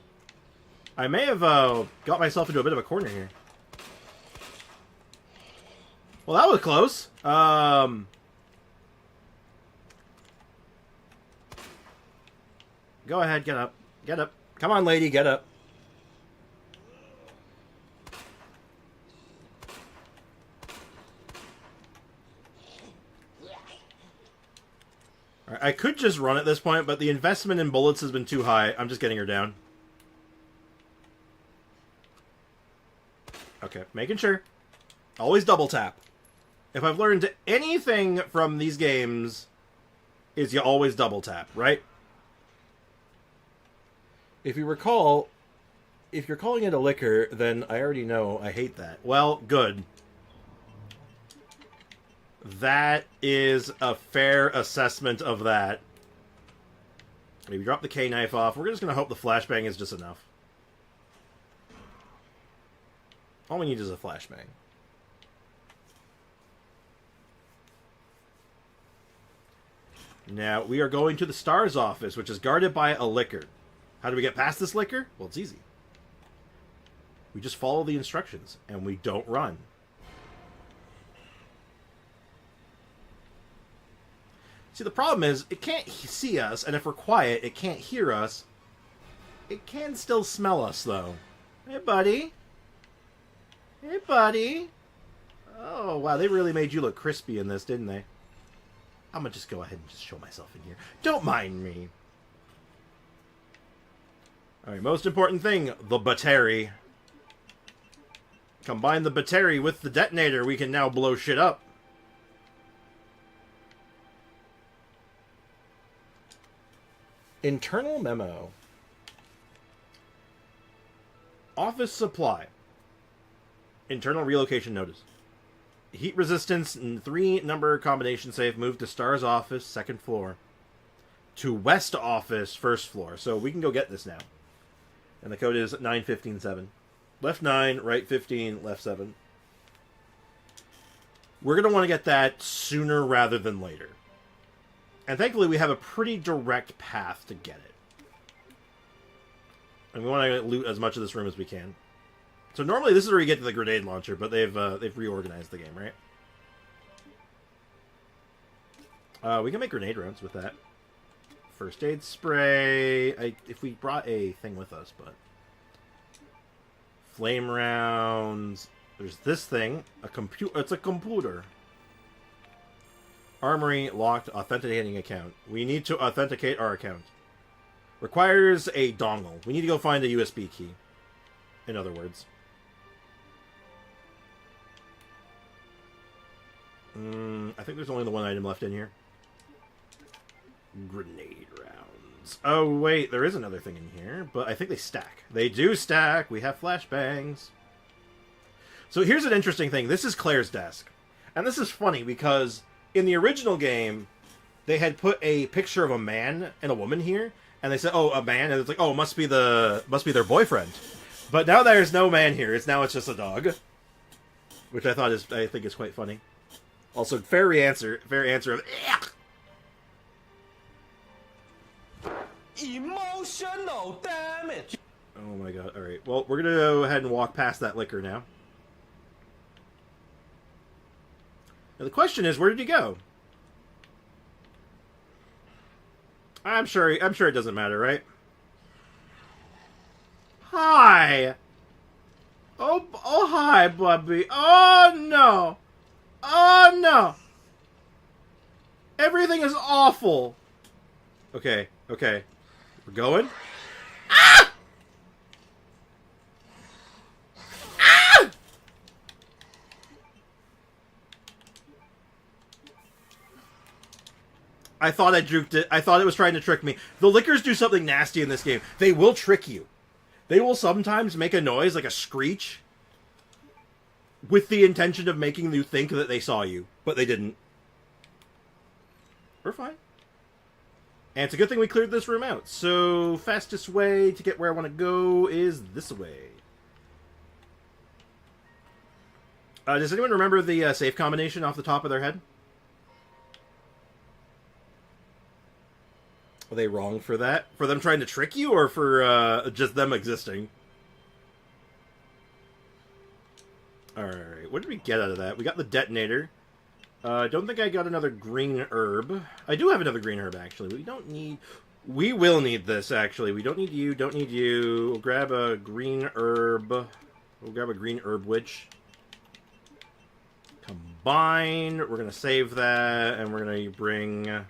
I may have got myself into a bit of a corner here. Well, that was close. Go ahead, get up. Get up. Come on, lady, get up. I could just run at this point, but the investment in bullets has been too high. I'm just getting her down. Okay, making sure. Always double tap. If I've learned anything from these games, is you always double tap, right? If you recall, if you're calling it a liquor, then I already know I hate that. Well, good. That is a fair assessment of that. Maybe drop the K-knife off. We're just going to hope the flashbang is just enough. All we need is a flashbang. Now, we are going to the Star's office, which is guarded by a liquor. How do we get past this liquor? Well, it's easy. We just follow the instructions, and we don't run. See, the problem is, it can't see us, and if we're quiet, it can't hear us. It can still smell us, though. Hey, buddy. Hey, buddy. Oh, wow, they really made you look crispy in this, didn't they? I'm gonna just go ahead and just show myself in here. Don't mind me. Alright, most important thing, the battery. Combine the battery with the detonator, we can now blow shit up. Internal memo. Office supply. Internal relocation notice. Heat resistance and 3-number combination safe moved to Star's office, 2nd floor. To West office, 1st floor. So we can go get this now. And the code is 9157. Left 9, right 15, left 7. We're going to want to get that sooner rather than later. And thankfully we have a pretty direct path to get it. And we want to loot as much of this room as we can. So normally this is where you get to the grenade launcher, but they've reorganized the game, right? We can make grenade rounds with that. First aid spray. If we brought a thing with us, but flame rounds. There's this thing. It's a computer. Armory locked authenticating account. We need to authenticate our account. Requires a dongle. We need to go find a USB key. In other words. I think there's only the one item left in here. Grenade rounds. Oh, wait, there is another thing in here, but I think they stack. They do stack. We have flashbangs. So here's an interesting thing. This is Claire's desk. And this is funny because in the original game, they had put a picture of a man and a woman here, and they said, "Oh, a man," and it's like, "Oh, must be their boyfriend." But now there's no man here. It's just a dog, which I think is quite funny. Also, fair answer of emotional damage. Oh my god! All right, well, we're gonna go ahead and walk past that liquor now. Now the question is, where did he go? I'm sure it doesn't matter, right? Hi. Oh, hi, Bubby. Oh no. Oh no. Everything is awful. Okay. We're going. Ah! Ah! I thought I juked it. I thought it was trying to trick me. The lickers do something nasty in this game. They will trick you. They will sometimes make a noise, like a screech, with the intention of making you think that they saw you, but they didn't. We're fine. And it's a good thing we cleared this room out. So, fastest way to get where I want to go is this way. Does anyone remember the safe combination off the top of their head? Are they wrong for that? For them trying to trick you, or for just them existing? Alright, what did we get out of that? We got the detonator. I don't think I got another green herb. I do have another green herb, actually. We don't need... We will need this, actually. We don't need you, don't need you. We'll grab a green herb. We'll grab a green herb witch. Combine. We're going to save that, and we're going to bring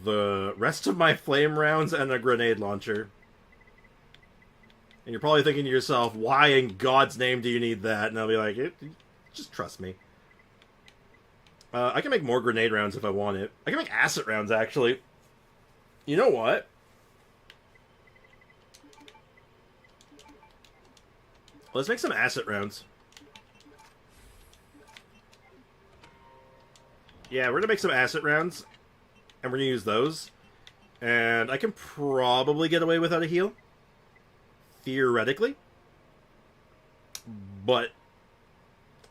the rest of my flame rounds and a grenade launcher. And you're probably thinking to yourself, why in God's name do you need that? And I'll be like, just trust me. I can make more grenade rounds if I want it. I can make acid rounds, actually. You know what? Let's make some asset rounds. Yeah, we're gonna make some asset rounds, and we're gonna use those. And I can probably get away without a heal. Theoretically. But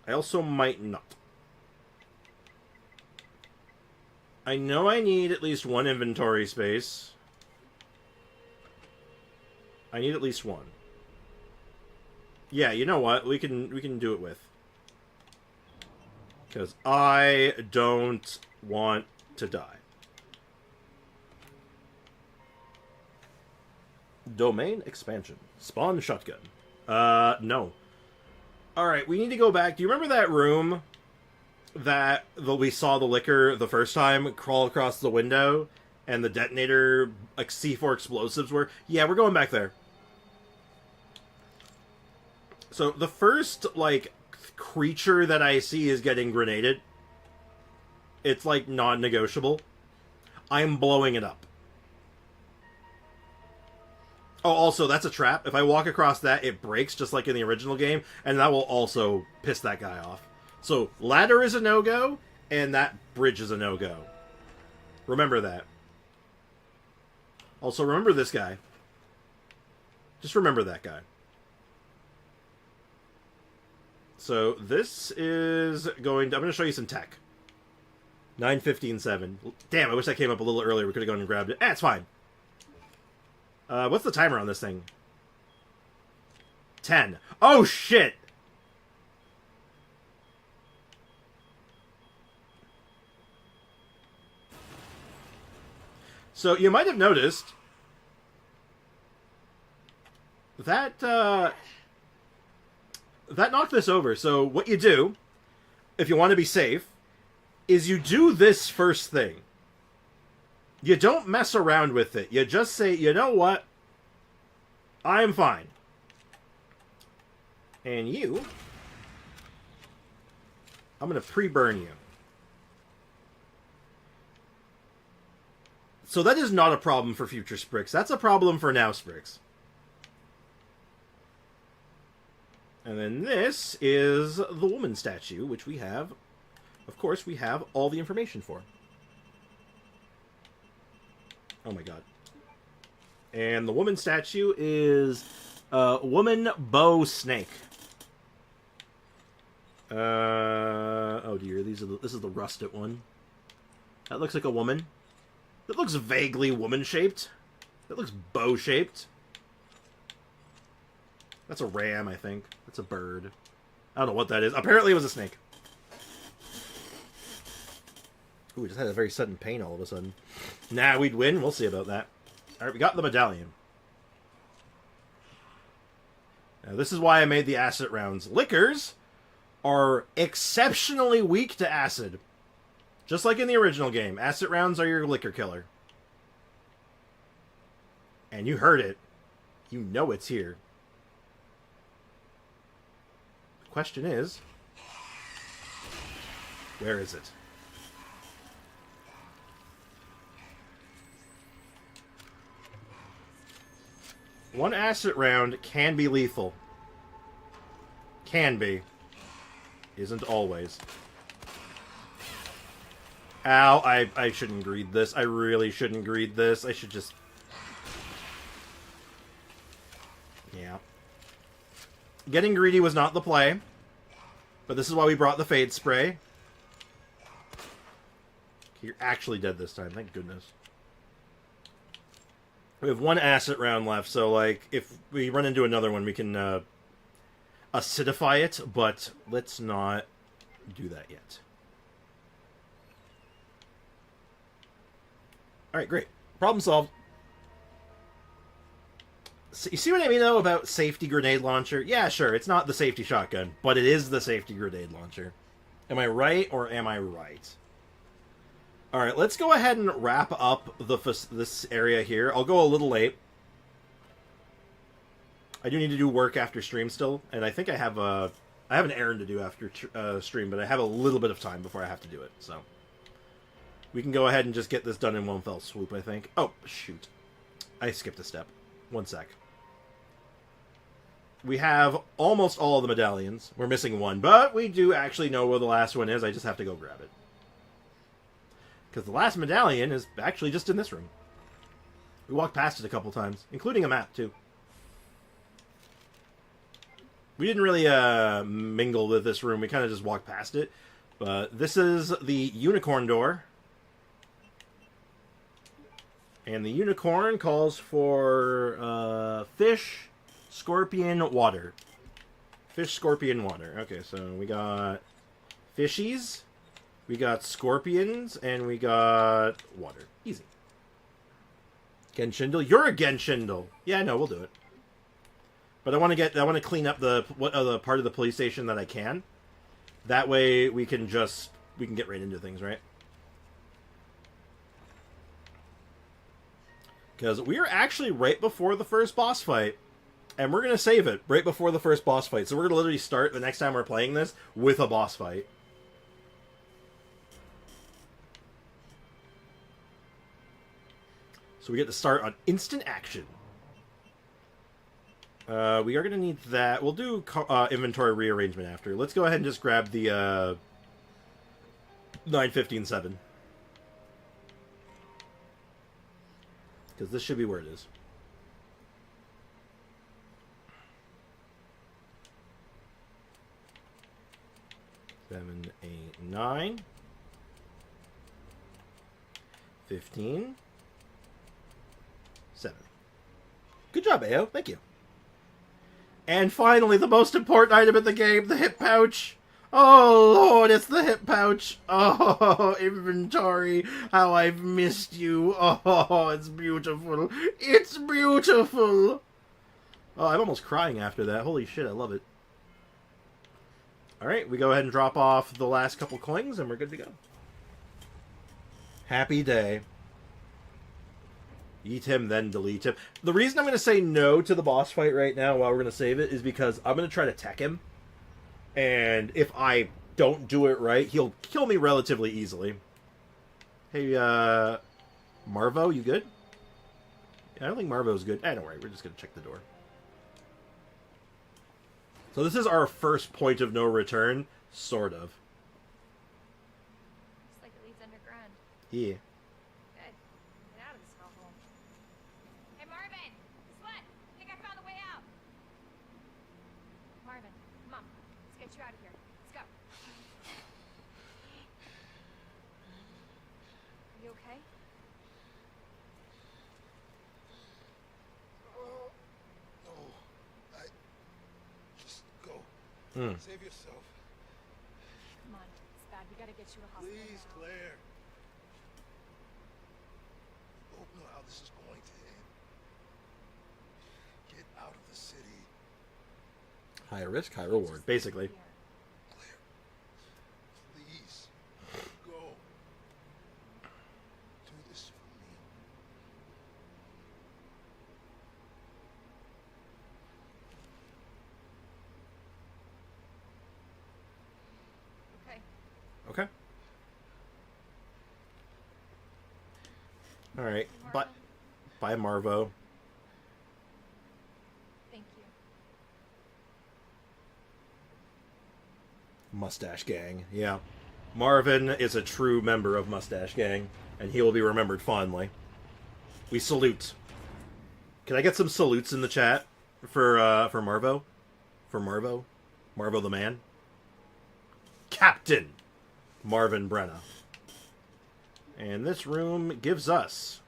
I also might not. I know I need at least one inventory space. I need at least one. Yeah, you know what? We can do it with. Because I don't want to die. Domain expansion. Spawn shotgun. No. Alright, we need to go back. Do you remember that room that we saw the liquor the first time crawl across the window and the detonator, like, C4 explosives were? Yeah, we're going back there. So, the first, like, creature that I see is getting grenaded. It's, like, non-negotiable. I'm blowing it up. Oh, also, that's a trap. If I walk across that, it breaks, just like in the original game, and that will also piss that guy off. So, ladder is a no-go, and that bridge is a no-go. Remember that. Also, remember this guy. Just remember that guy. So, this is going to... I'm going to show you some tech. 9:15:7. Damn, I wish that came up a little earlier. We could have gone and grabbed it. It's fine. What's the timer on this thing? 10. Oh, shit! So, you might have noticed that, that knocked this over. So, what you do, if you want to be safe, is you do this first thing. You don't mess around with it. You just say, you know what? I'm fine. And you... I'm going to pre-burn you. So that is not a problem for future Spricks. That's a problem for now Spricks. And then this is the woman statue, which we have... Of course, we have all the information for. Oh my god. And the woman statue is woman bow snake. Oh dear, this is the rusted one. That looks like a woman. That looks vaguely woman-shaped. That looks bow-shaped. That's a ram, I think. That's a bird. I don't know what that is. Apparently it was a snake. Ooh, we just had a very sudden pain all of a sudden. Nah, we'd win. We'll see about that. Alright, we got the medallion. Now, this is why I made the acid rounds. Liquors are exceptionally weak to acid. Just like in the original game. Acid rounds are your liquor killer. And you heard it. You know it's here. The question is... where is it? One acid round can be lethal. Can be. Isn't always. Ow, I shouldn't greed this. I really shouldn't greed this. I should just... yeah. Getting greedy was not the play. But this is why we brought the Fade Spray. You're actually dead this time, thank goodness. We have one acid round left, so, like, if we run into another one, we can, acidify it, but let's not do that yet. Alright, great. Problem solved. So, you see what I mean, though, about safety grenade launcher? Yeah, sure, it's not the safety shotgun, but it is the safety grenade launcher. Am I right, or am I right? Alright, let's go ahead and wrap up this area here. I'll go a little late. I do need to do work after stream still, and I think I have an errand to do after stream, but I have a little bit of time before I have to do it, so... we can go ahead and just get this done in one fell swoop, I think. Oh, shoot. I skipped a step. One sec. we have almost all of the medallions. We're missing one, but we do actually know where the last one is. I just have to go grab it. Because the last medallion is actually just in this room. We walked past it a couple times, including a map, too. We didn't really mingle with this room. We kind of just walked past it. But this is the unicorn door. And the unicorn calls for fish, scorpion, water. Fish, scorpion, water. Okay, so we got fishies, we got scorpions, and we got water. Easy. Genshindle? You're a Genshindle! Yeah, no, we'll do it. But I want to clean up the part of the police station that I can. That way we can get right into things, right? Because we are actually right before the first boss fight. And we're going to save it right before the first boss fight. So we're going to literally start the next time we're playing this with a boss fight. So we get to start on instant action. We are going to need that. We'll do inventory rearrangement after. Let's go ahead and just grab the 915-7. Because this should be where it is. 7, 8, 9. 15. 7. Good job, Ao. Thank you. And finally, the most important item in the game, the hip pouch. Oh, Lord, it's the hip pouch. Oh, inventory, how I've missed you. Oh, it's beautiful. It's beautiful. Oh, I'm almost crying after that. Holy shit, I love it. Alright, we go ahead and drop off the last couple coins, and we're good to go. Happy day. Eat him, then delete him. The reason I'm going to say no to the boss fight right now while we're going to save it is because I'm going to try to tech him. And if I don't do it right, he'll kill me relatively easily. Hey, Marvo, you good? Yeah, I don't think Marvo's good. Don't worry, we're just going to check the door. So this is our first point of no return, sort of. Looks like it leads underground. Yeah. Good. Get out of this hellhole. Hey, Marvin! Guess what? I think I found a way out. Marvin, come on. Let's get you out of here. Let's go. You okay? No, just go. Save yourself. Come on. It's bad. We gotta get you to hospital. Please, now. Claire. Don't know how this is going to end. Get out of the city. High risk, high reward, basically. Claire, please, go. Do this for me. Okay. Okay. Alright, bye Marvo. Thank you. Mustache Gang, yeah. Marvin is a true member of Mustache Gang, and he will be remembered fondly. We salute. Can I get some salutes in the chat for Marvo? For Marvo? Marvo the man? Captain Marvin Brenna. And this room gives us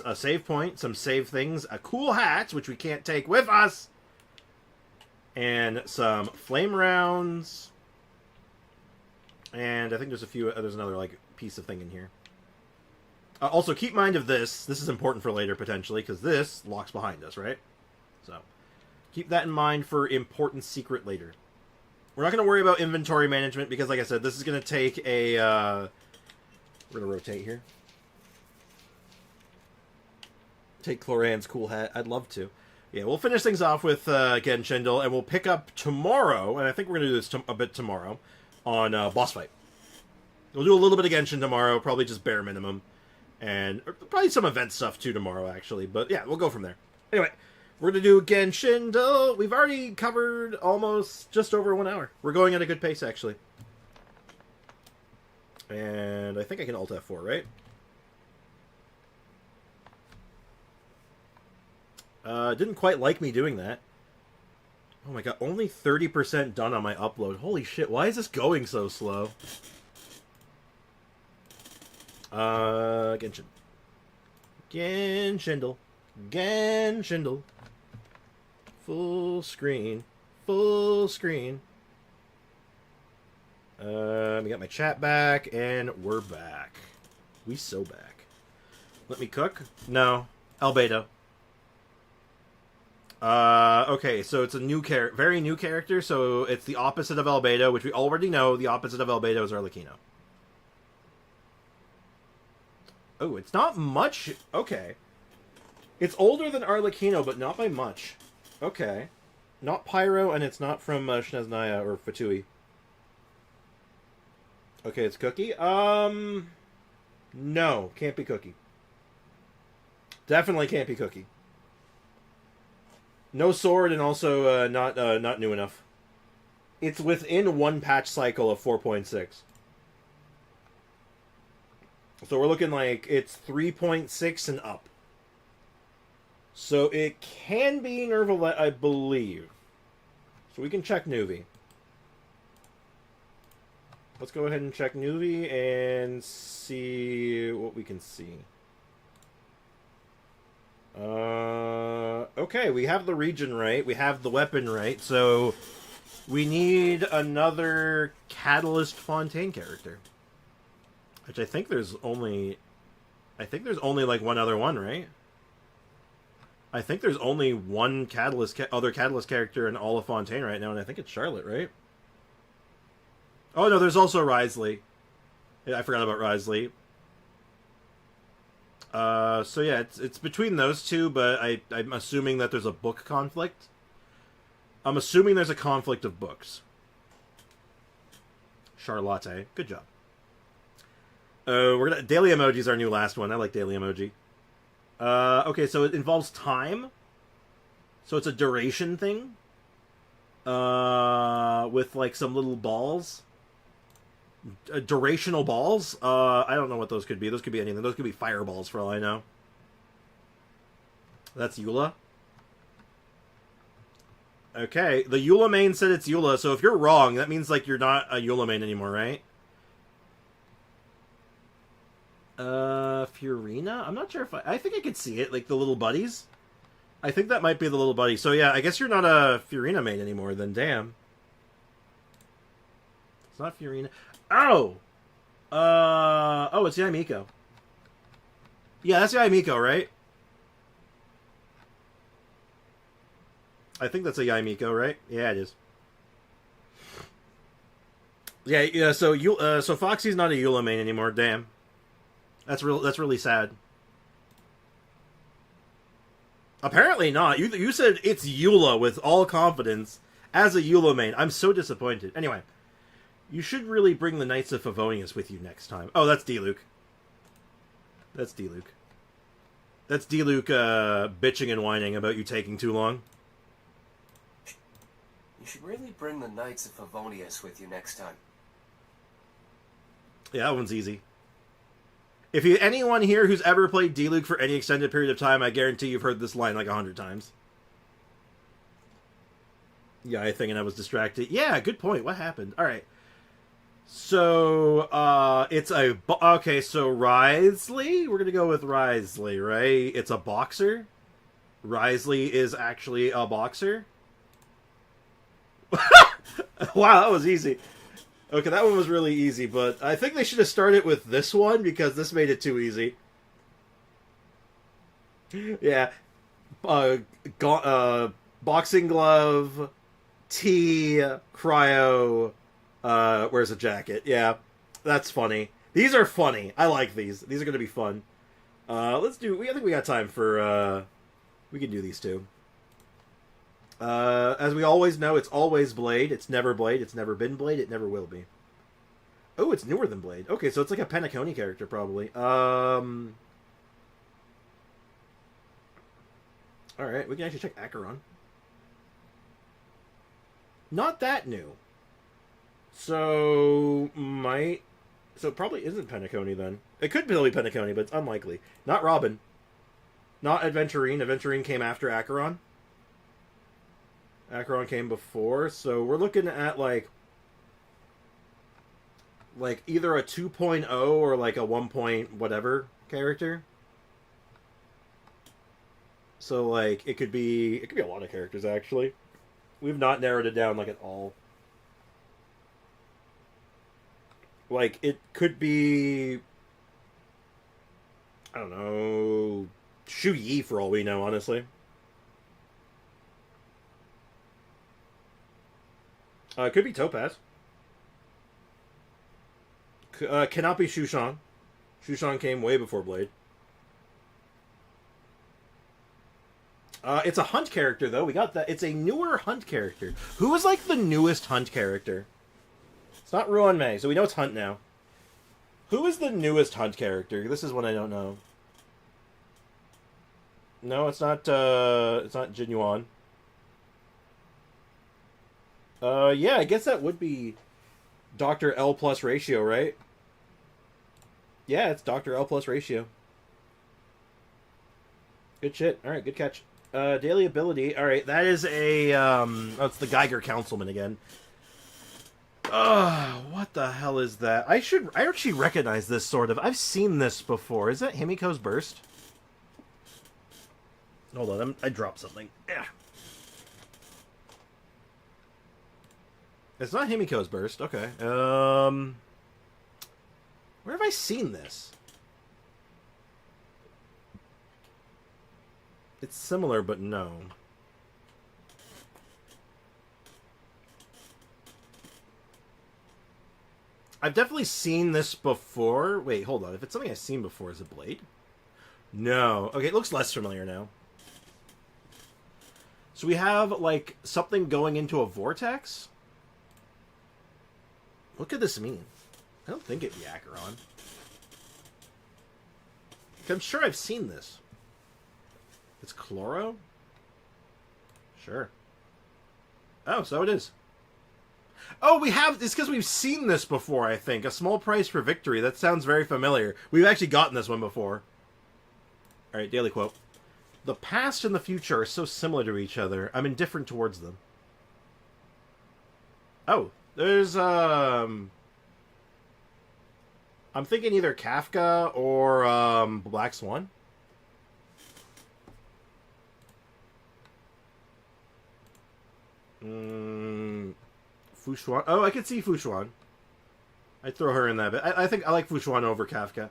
a save point, some save things, a cool hat, which we can't take with us, and some flame rounds. And I think there's another like piece of thing in here. Also, keep mind of this. This is important for later, potentially, because this locks behind us, right? So, keep that in mind for important secret later. We're not going to worry about inventory management, because, like I said, this is going to take a... we're going to rotate here. Take Clorinde's cool hat. I'd love to. Yeah, we'll finish things off with Genshindle, and we'll pick up tomorrow, and I think we're going to do this a bit tomorrow, on boss fight. We'll do a little bit of Genshin tomorrow, probably just bare minimum. And probably some event stuff too tomorrow, actually. But yeah, we'll go from there. Anyway, We're going to do Genshin. We've already covered almost just over 1 hour. We're going at a good pace, actually. And I think I can Alt F4, right? Didn't quite like me doing that. Oh my god, only 30% done on my upload. Holy shit, why is this going so slow? Genshin. Genshindle. Genshindle. Full screen. Full screen. We got my chat back, and we're back. We so back. Let me cook? No. Albedo. Okay, so it's a new very new character, so it's the opposite of Albedo, which we already know. The opposite of Albedo is Arlecchino. Oh, it's not much. Okay. It's older than Arlecchino, but not by much. Okay. Not Pyro, and it's not from Sneznaya or Fatui. Okay, it's Cookie. No, can't be Cookie. Definitely can't be Cookie. No sword, and also not new enough. It's within one patch cycle of 4.6. So we're looking like it's 3.6 and up. So it can be Nervalette, I believe. So we can check Nuvi. Let's go ahead and check Nuvi and see what we can see. Okay, we have the region right. We have the weapon right. So we need another Catalyst Fontaine character. Which I think there's only like one other one, right? I think there's only one other Catalyst character in all of Fontaine right now, and I think it's Charlotte, right? Oh no, there's also Risley. Yeah, I forgot about Risley. So yeah, it's between those two, but I'm assuming that there's a book conflict. I'm assuming there's a conflict of books. Charlotte, good job. Daily Emoji is our new last one. I like Daily Emoji. Okay, so it involves time. So it's a duration thing. With like some little balls. Durational balls? I don't know what those could be. Those could be anything. Those could be fireballs for all I know. That's Eula. Okay, the Eula main said it's Eula, so if you're wrong, that means like you're not a Eula main anymore, right? Furina? I'm not sure if I think I could see it, like the little buddies. I think that might be the little buddy. So yeah, I guess you're not a Furina main anymore, then damn. It's not Furina. Oh! Oh, it's Yaimiko. Yeah, that's Yaimiko, right? I think that's a Yaimiko, right? Yeah, it is. Yeah, so Foxy's not a Eula main anymore, damn. That's really sad. Apparently not. You said it's Eula with all confidence as a Eula main. I'm so disappointed. Anyway, you should really bring the Knights of Favonius with you next time. Oh, that's D-Luke. That's D-Luke. That's D-Luke bitching and whining about you taking too long. You should really bring the Knights of Favonius with you next time. Yeah, that one's easy. If anyone here who's ever played D-Luke for any extended period of time, I guarantee you've heard this line like 100 times. Yeah, I think, and I was distracted. Yeah, good point. What happened? All right. So, it's a... Okay, so Risley? We're going to go with Risley, right? It's a boxer? Risley is actually a boxer? Wow, that was easy. Okay, that one was really easy, but I think they should have started with this one because this made it too easy. Yeah. Boxing glove, tea, cryo, wears a jacket. Yeah, that's funny. These are funny. I like these. These are going to be fun. I think we got time for, we can do these two. As we always know, it's always Blade. It's never Blade. It's never been Blade. It never will be. Oh, it's newer than Blade. Okay, so it's like a Penacony character, probably. Alright, we can actually check Acheron. Not that new. So, So it probably isn't Penacony then. It could be Penacony, but it's unlikely. Not Robin. Not Adventurine. Adventurine came after Acheron. Acheron came before, so we're looking at like either a 2.0 or like a 1 point whatever character. So like it could be a lot of characters actually. We've not narrowed it down like at all. Like it could be, I don't know, Shu Yi for all we know, honestly. It could be Topaz. Cannot be Shushan. Shushan came way before Blade. It's a Hunt character, though. We got that. It's a newer Hunt character. Who is, like, the newest Hunt character? It's not Ruan Mei, so we know it's Hunt now. Who is the newest Hunt character? This is one I don't know. No, it's not Jin Yuan. Yeah, I guess that would be Dr. L plus ratio, right? Yeah, it's Dr. L plus ratio. Good shit. Alright, good catch. Daily ability. Alright, that is a, oh, it's the Geiger Councilman again. What the hell is that? I actually recognize this sort of. I've seen this before. Is that Himiko's Burst? Hold on, I dropped something. Yeah. It's not Himiko's Burst. Okay. Where have I seen this? It's similar, but no. I've definitely seen this before. Wait, hold on. If it's something I've seen before, is it Blade? No. Okay, it looks less familiar now. So we have, like, something going into a vortex? What could this mean? I don't think it'd be Acheron. I'm sure I've seen this. It's Chloro? Sure. Oh, so it is. Oh, we have... It's because we've seen this before, I think. A small price for victory. That sounds very familiar. We've actually gotten this one before. Alright, daily quote. The past and the future are so similar to each other. I'm indifferent towards them. Oh, there's, I'm thinking either Kafka or, Black Swan. Fushuan. Oh, I could see Fushuan. I'd throw her in that bit. I think I like Fushuan over Kafka.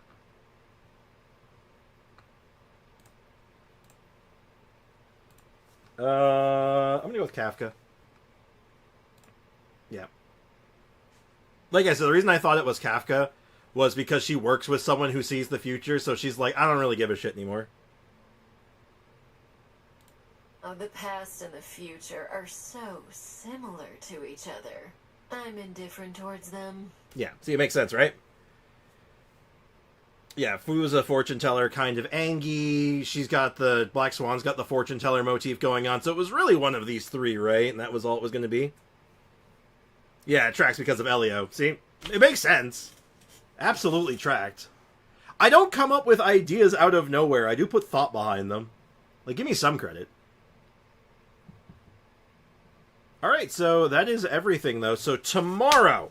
I'm gonna go with Kafka. Yeah. Like I said, the reason I thought it was Kafka was because she works with someone who sees the future, so she's like, I don't really give a shit anymore. The past and the future are so similar to each other. I'm indifferent towards them. Yeah, see, it makes sense, right? Yeah, Fu's a fortune teller, kind of Angie. She's got the... Black Swan's got the fortune teller motif going on, so it was really one of these three, right? And that was all it was going to be? Yeah, it tracks because of Elio. See? It makes sense. Absolutely tracked. I don't come up with ideas out of nowhere. I do put thought behind them. Like, give me some credit. Alright, so that is everything, though. So tomorrow...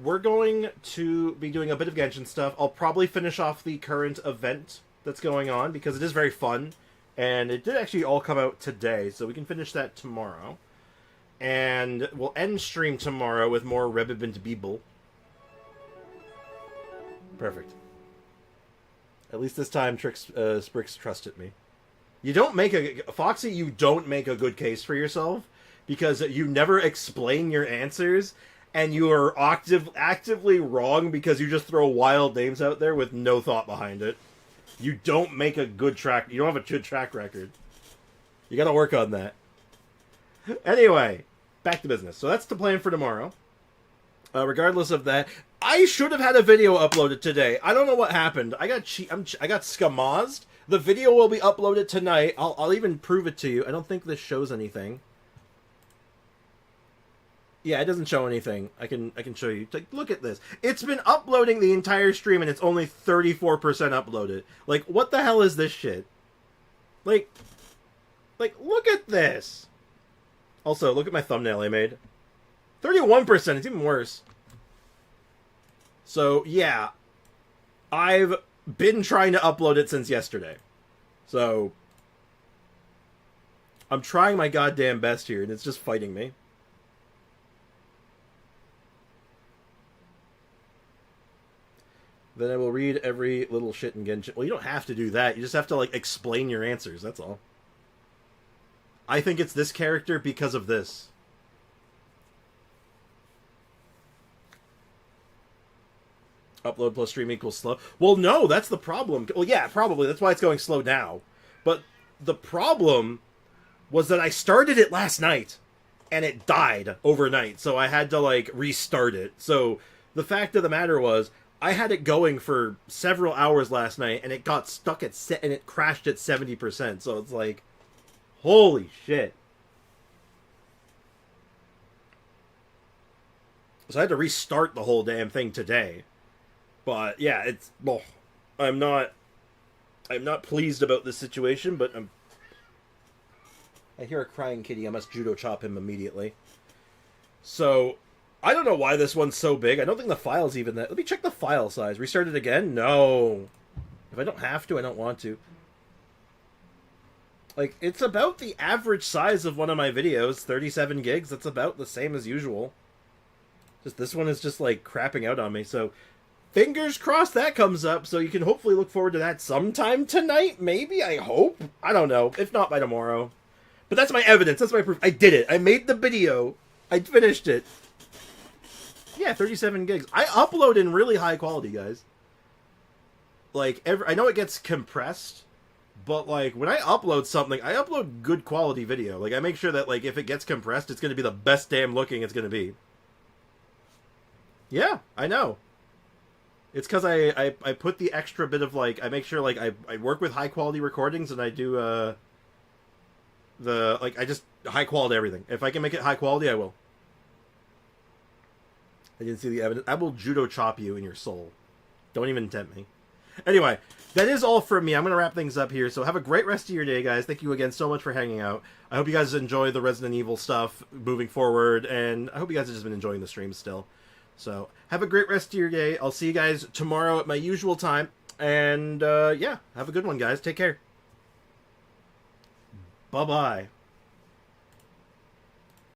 we're going to be doing a bit of Genshin stuff. I'll probably finish off the current event that's going on, because it is very fun. And it did actually all come out today, so we can finish that tomorrow. And we'll end stream tomorrow with more Rebibint Beeble. Perfect. At least this time Sprix trusted me. You don't make Foxy, you don't make a good case for yourself, because you never explain your answers, and you are actively wrong because you just throw wild names out there with no thought behind it. You don't make a good track... You don't have a good track record. You gotta work on that. Anyway, back to business. So that's the plan for tomorrow. Regardless of that, I should have had a video uploaded today. I don't know what happened. I got I got skamazed. The video will be uploaded tonight. I'll even prove it to you. I don't think this shows anything. Yeah, it doesn't show anything. I can show you. Like, look at this. It's been uploading the entire stream and it's only 34% uploaded. Like, what the hell is this shit? Like, look at this. Also, look at my thumbnail I made. 31%. It's even worse. So, yeah. I've been trying to upload it since yesterday. So, I'm trying my goddamn best here, and it's just fighting me. Then I will read every little shit in Genshin. Well, you don't have to do that. You just have to, like, explain your answers. That's all. I think it's this character because of this. Upload plus stream equals slow. Well, no, that's the problem. Well, yeah, probably. That's why it's going slow now. But the problem was that I started it last night, and it died overnight. So I had to, like, restart it. So the fact of the matter was, I had it going for several hours last night, and it got stuck at and it crashed at 70%. So it's like, holy shit. So I had to restart the whole damn thing today. But yeah, it's well, I'm not pleased about this situation, but I hear a crying kitty. I must judo chop him immediately. So I don't know why this one's so big. I don't think the file's even that. Let me check the file size. Restart it again? No. If I don't have to, I don't want to. Like, it's about the average size of one of my videos, 37 gigs. That's about the same as usual. Just this one is just, like, crapping out on me. So, fingers crossed that comes up, so you can hopefully look forward to that sometime tonight, maybe, I hope. I don't know. If not, by tomorrow. But that's my evidence. That's my proof. I did it. I made the video. I finished it. Yeah, 37 gigs. I upload in really high quality, guys. Like, I know it gets compressed, but, like, when I upload something, I upload good quality video. Like, I make sure that, like, if it gets compressed, it's going to be the best damn looking it's going to be. Yeah, I know. It's because I put the extra bit of, like, I make sure, like, I work with high quality recordings, and I do, I just high quality everything. If I can make it high quality, I will. I didn't see the evidence. I will judo chop you in your soul. Don't even tempt me. Anyway, that is all from me. I'm going to wrap things up here. So have a great rest of your day, guys. Thank you again so much for hanging out. I hope you guys enjoy the Resident Evil stuff moving forward. And I hope you guys have just been enjoying the stream still. So have a great rest of your day. I'll see you guys tomorrow at my usual time. And yeah, have a good one, guys. Take care. Bye-bye.